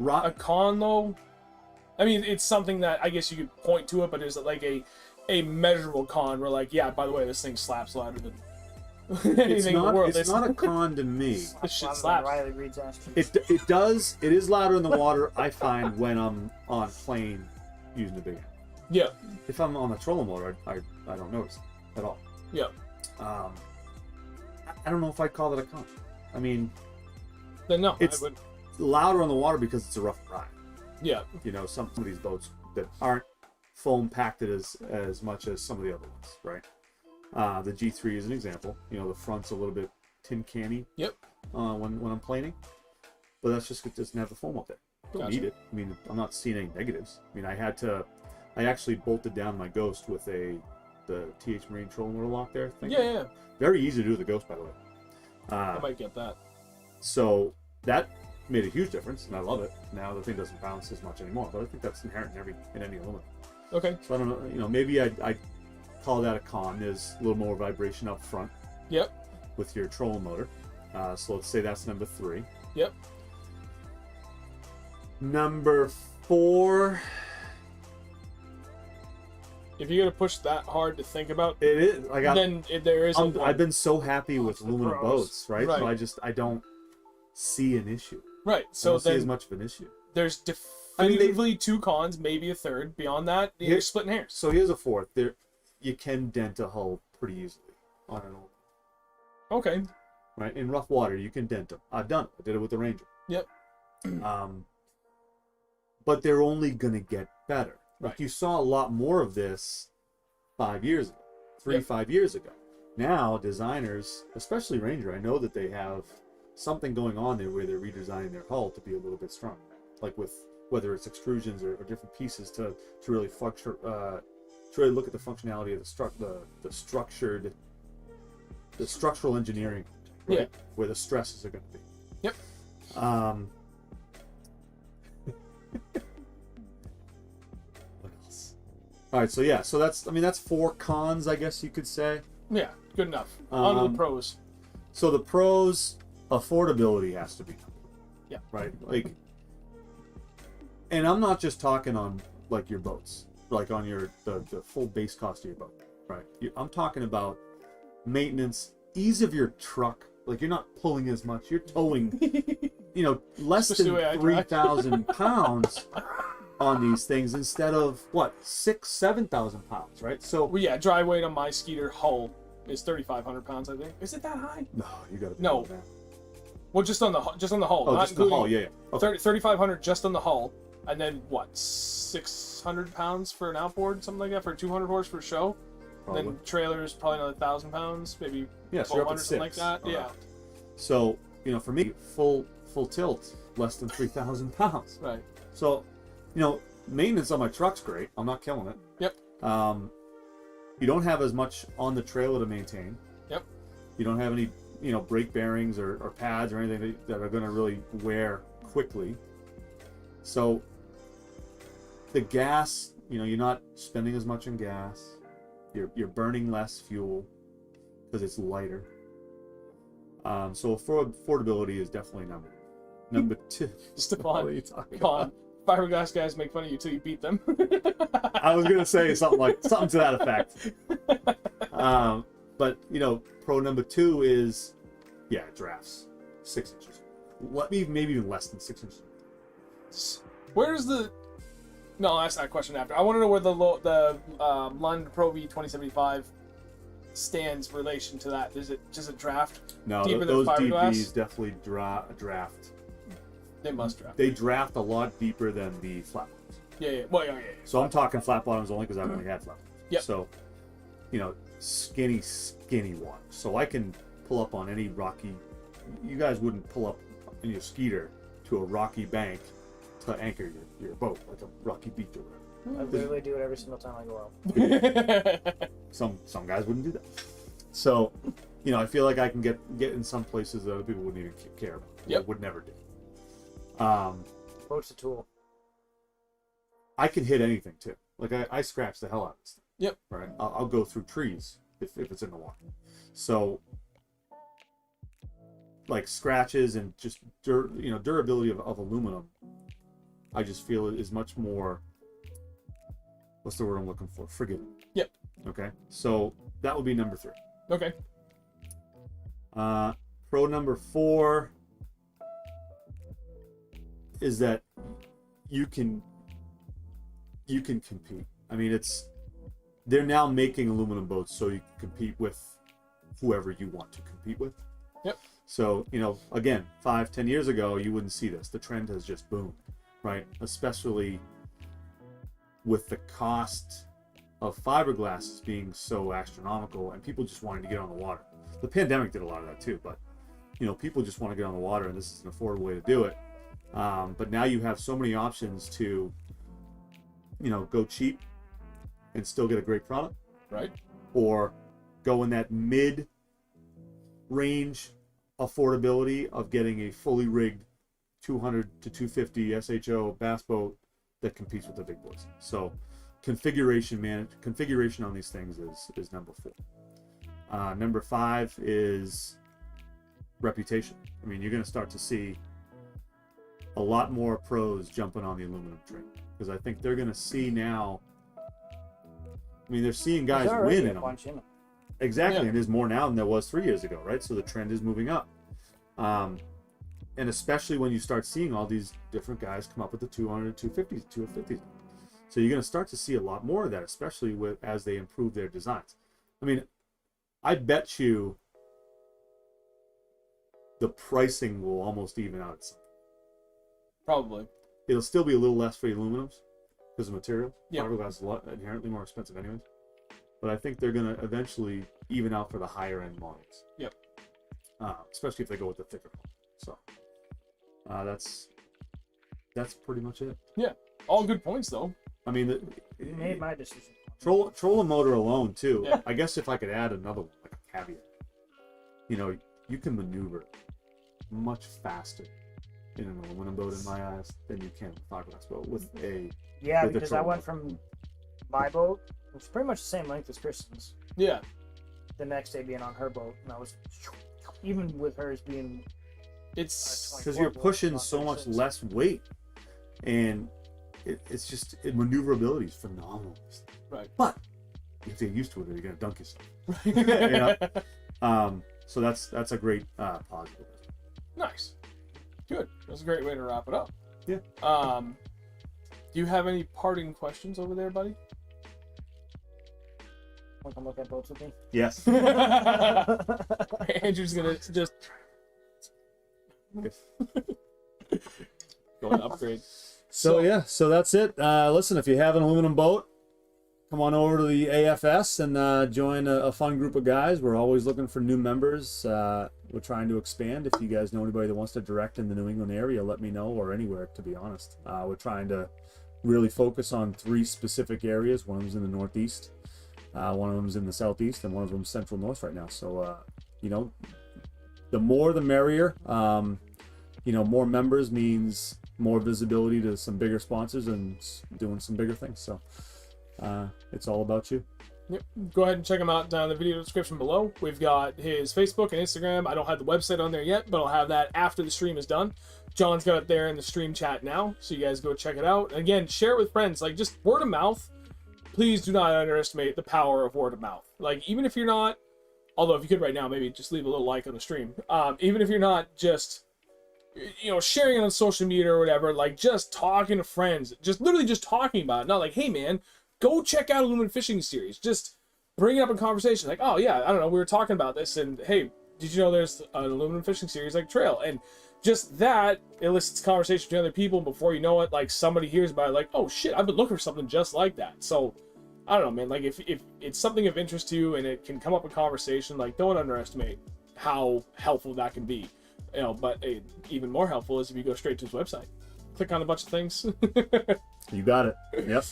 a con though? I mean, it's something that I guess you could point to it, but is it like a measurable con where, like, yeah, by the way, this thing slaps louder than anything in the world. It's not a con to me. This shit Louder than slaps. Riley Reid's ass cheeks. It does. It is louder in the water, I find, when I'm on plane using the big end. Yeah. If I'm on a trolling motor, I don't notice it at all. Yeah. I don't know if I'd call it a con. I mean, Then no, it's I would. louder on the water because it's a rough ride. Yeah. Some of these boats that aren't foam pacted as much as some of the other ones, right? The G3 is an example. The front's a little bit tin canny. Yep. When I'm planing, but that's just, it doesn't have the foam up there. Don't Gotcha. need it. I mean, I'm not seeing any negatives. I mean, I actually bolted down my Ghost with the TH Marine trolling motor lock there. Yeah. Very easy to do the Ghost, by the way. I might get that. So that made a huge difference, and I love it. Now the thing doesn't bounce as much anymore, but I think that's inherent in any aluminum. Okay. So I don't know. Maybe I'd call that a con. There's a little more vibration up front. Yep. With your trolling motor. So let's say that's number 3. Yep. Number 4. If you're gonna push that hard to think about, It is. there is. I've been so happy with the aluminum pros. boats, right? Right. So I don't see an issue. Right. I So don't see as then much of an issue. there's definitively 2 cons, maybe a third. Beyond that, you're Here- splitting hairs. So here's a 4th. You can dent a hull pretty easily on an old, Okay. right? In rough water, you can dent them. I've done it. I did it with the Ranger. Yep. but they're only going to get better. Like Right. you saw a lot more of this 5 years ago, 5 years ago. Now designers, especially Ranger, I know that they have something going on there where they're redesigning their hull to be a little bit stronger, like with whether it's extrusions or different pieces to really to really look at the functionality of the structural engineering, right? Yeah. Where the stresses are going to be. Yep. What else? All right, so yeah, so that's 4 cons, I guess you could say. Yeah, good enough. On to the Um, pros. So the pros, affordability has to be. Yeah. Right. Like, and I'm not just talking on like your boats, like on the full base cost of your boat, right? I'm talking about maintenance, ease of your truck. Like you're not pulling as much, you're towing, less Especially the way I than drive. 3,000 pounds on these things instead of what 6,000-7,000 pounds, right? So Well, yeah, dry weight on my Skeeter hull is 3,500 pounds, I think. Is it that high? no, you got to No. Well, just on the hull, Oh, not just the hull, including- yeah. Okay. 3,500 just on the hull, and then what? 600 pounds for an outboard, something like that, for a 200 horse for a show. Probably. Then trailers probably another 1,000 pounds, maybe Yeah, so you're up 1,200, at something like 6. that. Yeah, around. So, for me, full tilt, less than 3,000 pounds. right. So, maintenance on my truck's great. I'm not killing it. Yep. You don't have as much on the trailer to maintain. Yep. You don't have any, brake bearings or pads or anything that are going to really wear quickly. So, the gas, you're not spending as much on gas. You're burning less fuel because it's lighter. So affordability is definitely number 2. Stefan, What are you talking come on. Fiberglass guys make fun of you till you beat them. I was gonna say something to that effect. But pro number 2 is, drafts 6 inches. Maybe even less than 6 inches. Where's the... No, I'll ask that question after. I want to know where the Lund Pro V 2075 stands in relation to that. Is it just a draft? No, Deeper than those fiberglass? DVs definitely draft. They must draft. They draft a lot deeper than the flat bottoms. Yeah. Well, yeah. So I'm talking flat bottoms only because I've only had flat bottoms. Yep. So, skinny water. So I can pull up on any rocky. You guys wouldn't pull up in your Skeeter to a rocky bank to anchor your boat, like a rocky beach or whatever. I literally do it every single time I go out. Some guys wouldn't do that. So, I feel like I can get in some places that other people wouldn't even care about. Yep. Or would never do. Boat's a tool. I can hit anything too. Like I scratch the hell out of this thing. Yep. Right. I'll go through trees if it's in the water. So, like scratches and just durability of aluminum, I just feel is much more. What's the word I'm looking for? Forgiving. Yep. Okay. So that would be number 3. Okay. Pro number 4 is that you can compete. I mean, they're now making aluminum boats so you can compete with whoever you want to compete with. Yep. So, again, 5-10 years ago, you wouldn't see this. The trend has just boomed, right? Especially with the cost of fiberglass being so astronomical and people just wanting to get on the water. The pandemic did a lot of that too, but people just want to get on the water and this is an affordable way to do it. But now you have so many options to, go cheap and still get a great product, Right. or go in that mid-range affordability of getting a fully rigged 200 to 250 SHO bass boat that competes with the big boys. So configuration on these things is number 4. Number 5 is reputation. I mean, you're going to start to see a lot more pros jumping on the aluminum train because I think they're going to see now. I mean, they're seeing guys There's already win a in them. bunch in them. Exactly, Yeah. and there's more now than there was 3 years ago, right? So the trend is moving up. And especially when you start seeing all these different guys come up with the 200, 250s, 250s. So you're going to start to see a lot more of that, especially as they improve their designs. I mean, I bet you the pricing will almost even out itself. Probably. it'll still be a little less for the aluminums because of material. Yeah. Fiberglass is a lot inherently more expensive anyways. But I think they're gonna eventually even out for the higher end models. Yep. Especially if they go with the thicker one. So that's pretty much it. Yeah. All good points though. I mean, You made my decision. trolling motor alone too. Yeah. I guess if I could add another one, like a caveat, you can maneuver much faster in an aluminum boat in my eyes than you can a fiberglass boat with a. Yeah, with the because I troll went from my boat, which is pretty much the same length as Kristen's, Yeah. the next day being on her boat, and I was even with hers being It's Like, Because you're pushing not so much 36. less weight, and maneuverability is phenomenal. right. But you have to get used to it, or you're gonna dunk yourself. So that's a great positive. Nice. Good. That's a great way to wrap it up. Yeah. Do you have any parting questions over there, buddy? Want to come look at boats with me? Yes. Andrew's gonna just go and upgrade. So that's it. Listen, if you have an aluminum boat, come on over to the AFS and join a fun group of guys. We're always looking for new members. We're trying to expand. If you guys know anybody that wants to direct in the New England area, let me know, or anywhere, to be honest. We're trying to really focus on 3 specific areas. One of them's in the Northeast, one of them's in the Southeast, and one of them's Central North right now. So, the more the merrier. More members means more visibility to some bigger sponsors and doing some bigger things. So it's all about you. Yep. Go ahead and check him out down in the video description below. We've got his Facebook and Instagram. I don't have the website on there yet, but I'll have that after the stream is done. John's got it there in the stream chat now, so you guys go check it out. And again, share it with friends. Like, just word of mouth. Please do not underestimate the power of word of mouth. Like, even if you're not, although if you could right now, maybe just leave a little like on the stream. Even if you're not just, sharing it on social media or whatever, like, just talking to friends, just literally just talking about it. Not like, hey man, go check out Aluminum Fishing Series. Just bring it up in conversation. Like, oh yeah, I don't know, we were talking about this, and hey, did you know there's an Aluminum Fishing Series like Trail? And just that elicits conversation between other people. Before you know it, like, somebody hears about it, like, oh shit, I've been looking for something just like that. So I don't know, man. Like, if it's something of interest to you and it can come up in conversation, like, don't underestimate how helpful that can be. But even more helpful is if you go straight to his website, click on a bunch of things. You got it. Yep.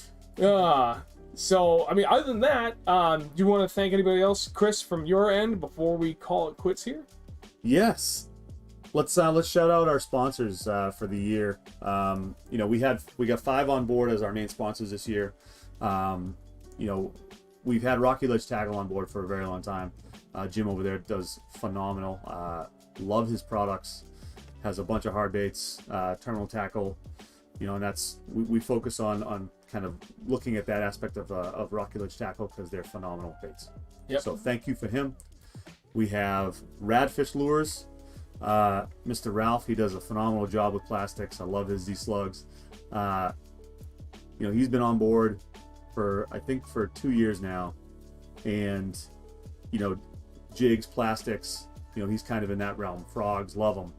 So, I mean, other than that, do you want to thank anybody else, Chris, from your end before we call it quits here? Yes. Let's shout out our sponsors for the year. We got 5 on board as our main sponsors this year. We've had Rocky Ledge Tackle on board for a very long time. Jim over there does phenomenal. Love his products. Has a bunch of hard baits, terminal tackle. And that's we focus on kind of looking at that aspect of Rocky Ledge Tackle because they're phenomenal baits. Yep. So thank you for him. We have Radfish Lures. Mr. Ralph, he does a phenomenal job with plastics. I love his Z-Slugs. He's been on board for 2 years now, and jigs, plastics, he's kind of in that realm. Frogs, love them.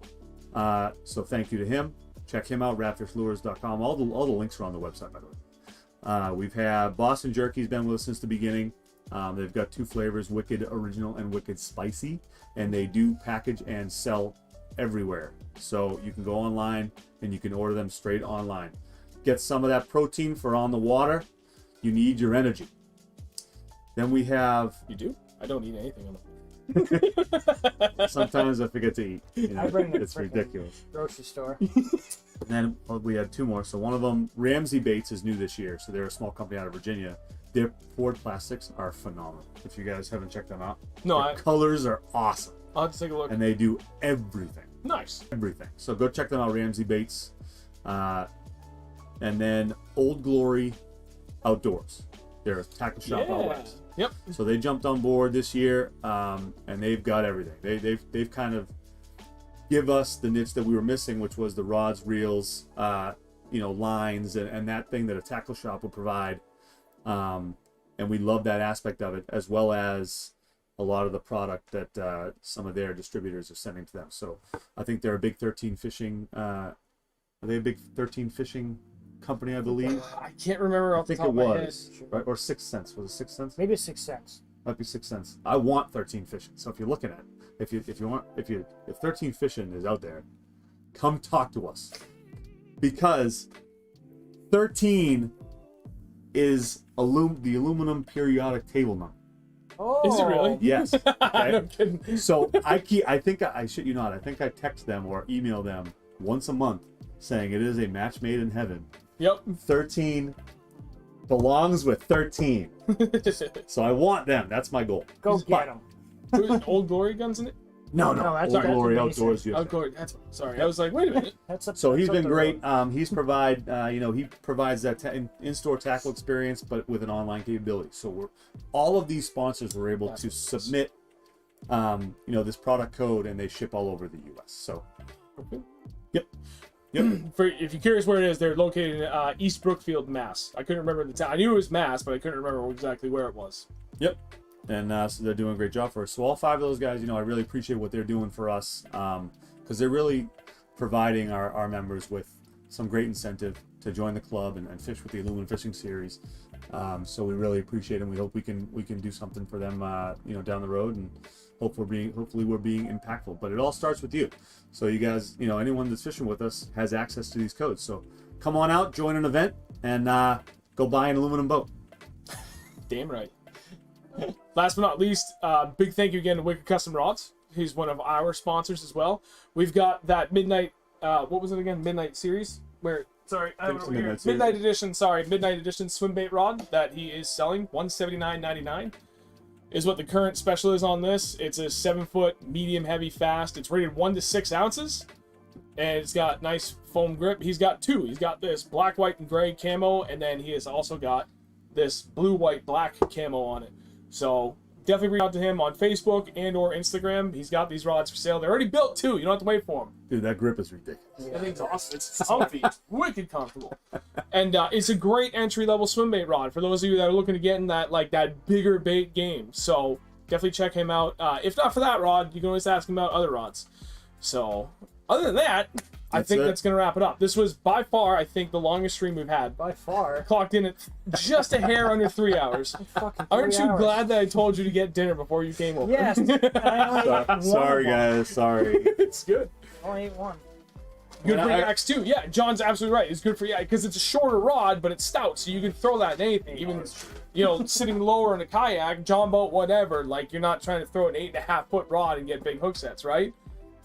So thank you to him. Check him out, radfishlures.com. All the links are on the website, by the way. We've had Boston Jerky's been with us since the beginning. They've got 2 flavors, Wicked Original and Wicked Spicy, and they do package and sell everywhere. So you can go online and you can order them straight online. Get some of that protein for on the water. You need your energy. Then we have... You do? I don't eat anything on the Sometimes I forget to eat. I bring the It's frickin' ridiculous. grocery store. And then we had 2 more. So one of them, Ramsey Baits, is new this year. So they're a small company out of Virginia. Their poured plastics are phenomenal. If you guys haven't checked them out, No, their colors are awesome, I'll have to take a look. and they do everything. Nice. Everything. So go check them out, Ramsey Baits. And then Old Glory Outdoors. They're a tackle shop out west. Yep. So they jumped on board this year, and they've got everything. They've kind of give us the niche that we were missing, which was the rods, reels, lines, and that thing that a tackle shop would provide. And we love that aspect of it, as well as a lot of the product that some of their distributors are sending to them. So I think they're a big 13 fishing Are they a big 13 fishing company? I believe. I can't remember I off the think top it of my head. was, right? Or 6 cents. Was it 6 cents? Maybe 6 cents. Might be 6 cents. I want 13 fishing. So if you're looking at it, if 13 fishing is out there, come talk to us, because 13 is the aluminum periodic table number. Oh, Is it really? Yes. Okay. No kidding. So I shit you not, I think I text them or email them once a month saying it is a match made in heaven. Yep. 13 belongs with 13. So I want them. That's my goal. Go But- get them. Was Old Glory guns in it? No, No, that's- Old that's Glory amazing. Outdoors USA. Old Glory. Sorry. I was like, wait a minute. So he's that's been up the great. road. He provides that in-store tackle experience, but with an online capability. So all of these sponsors were able to submit, this product code, and they ship all over the U.S. So, Okay. yep. If you're curious where it is, they're located in East Brookfield, Mass. I couldn't remember the town. I knew it was Mass, but I couldn't remember exactly where it was. Yep. And so they're doing a great job for us. So all 5 of those guys, I really appreciate what they're doing for us, because they're really providing our members with some great incentive to join the club and fish with the Aluminum Fishing Series. So we really appreciate it. And we hope we can do something for them, down the road, and hopefully we're being impactful. But it all starts with you. So you guys, anyone that's fishing with us has access to these codes. So come on out, join an event, and go buy an aluminum boat. Damn right. Last but not least, big thank you again to Wicked Custom Rods. He's one of our sponsors as well. We've got that midnight, what was it again? Midnight series? Sorry, I have it over here. Midnight edition swim bait rod that he is selling, $179.99 is what the current special is on this. It's a 7-foot, medium heavy fast. It's rated 1 to 6 ounces, and it's got nice foam grip. He's got 2. He's got this black, white, and gray camo, and then he has also got this blue, white, black camo on it. So definitely reach out to him on Facebook and or Instagram. He's got these rods for sale. They're already built too. You don't have to wait for them. Dude, that grip is ridiculous. That thing's awesome. It's comfy. It's wicked comfortable. And it's a great entry-level swim bait rod for those of you that are looking to get in that bigger bait game. So definitely check him out. If not for that rod, you can always ask him about other rods. So other than that, I think that's going to wrap it up. This was by far, I think, the longest stream we've had. By far. Clocked in at just a hair under 3 hours. Aren't you glad that I told you to get dinner before you came over? Yes. I only ate one Sorry, of them. guys. Sorry. It's good. I only ate one. Good for yaks too. Yeah, John's absolutely right. It's good for yak because it's a shorter rod, but it's stout, so you can throw that in anything. Even sitting lower in a kayak, John boat, whatever. Like you're not trying to throw an 8.5-foot rod and get big hook sets, right?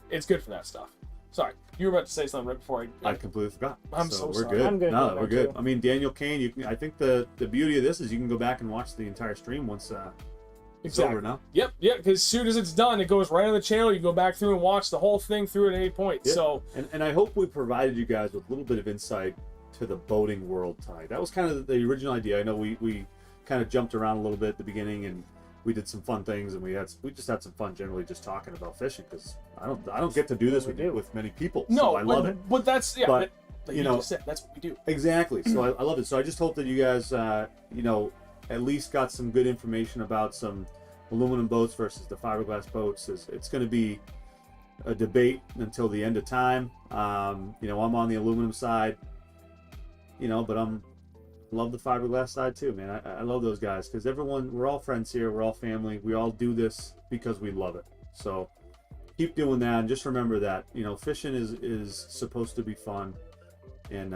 It's good for that stuff. Sorry, you were about to say something right before I completely forgot. I'm so we're sorry. good. I'm good. No, we're good. I mean, Daniel Kane. I think the beauty of this is you can go back and watch the entire stream once it's over now. Yep. Because as soon as it's done, it goes right on the channel. You go back through and watch the whole thing through at any point. Yeah. So, and I hope we provided you guys with a little bit of insight to the boating world tonight. That was kind of the original idea. I know we kind of jumped around a little bit at the beginning, and we did some fun things, and we just had some fun generally just talking about fishing, because I don't get to do this with many people. no, so I love it. But that's But, like you know, just said, that's what we do. Exactly. So I love it. So I just hope that you guys, at least got some good information about some aluminum boats versus the fiberglass boats. It's going to be a debate until the end of time. I'm on the aluminum side, but love the fiberglass side too, man. I love those guys, because we're all friends here. We're all family. We all do this because we love it. So keep doing that, and just remember that fishing is supposed to be fun, and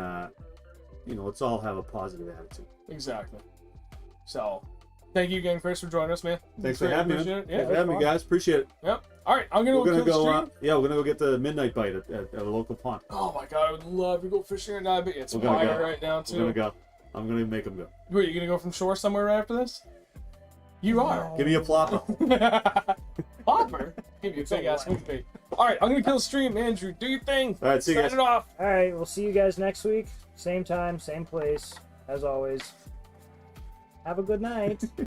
let's all have a positive attitude. Exactly. So, thank you again, Chris, for joining us, man. Thanks for having me. Appreciate it. Thanks Yeah. for having me, guys. Appreciate it. Yep. All right, I'm gonna We're gonna kill the go. stream. We're gonna go get the midnight bite at a local pond. Oh my god, I would love to go fishing at night, but it's We're gonna fire go. right now We're too. gonna go. I'm gonna make them go. Wait, you gonna go from shore somewhere right after this? You are. Give me a plopper. Popper? Give you a big ass swing bait. All right, I'm gonna kill the stream, Andrew. Do your thing. All right, see you Sign guys. it off. All right, we'll see you guys next week. Same time, same place, as always. Have a good night.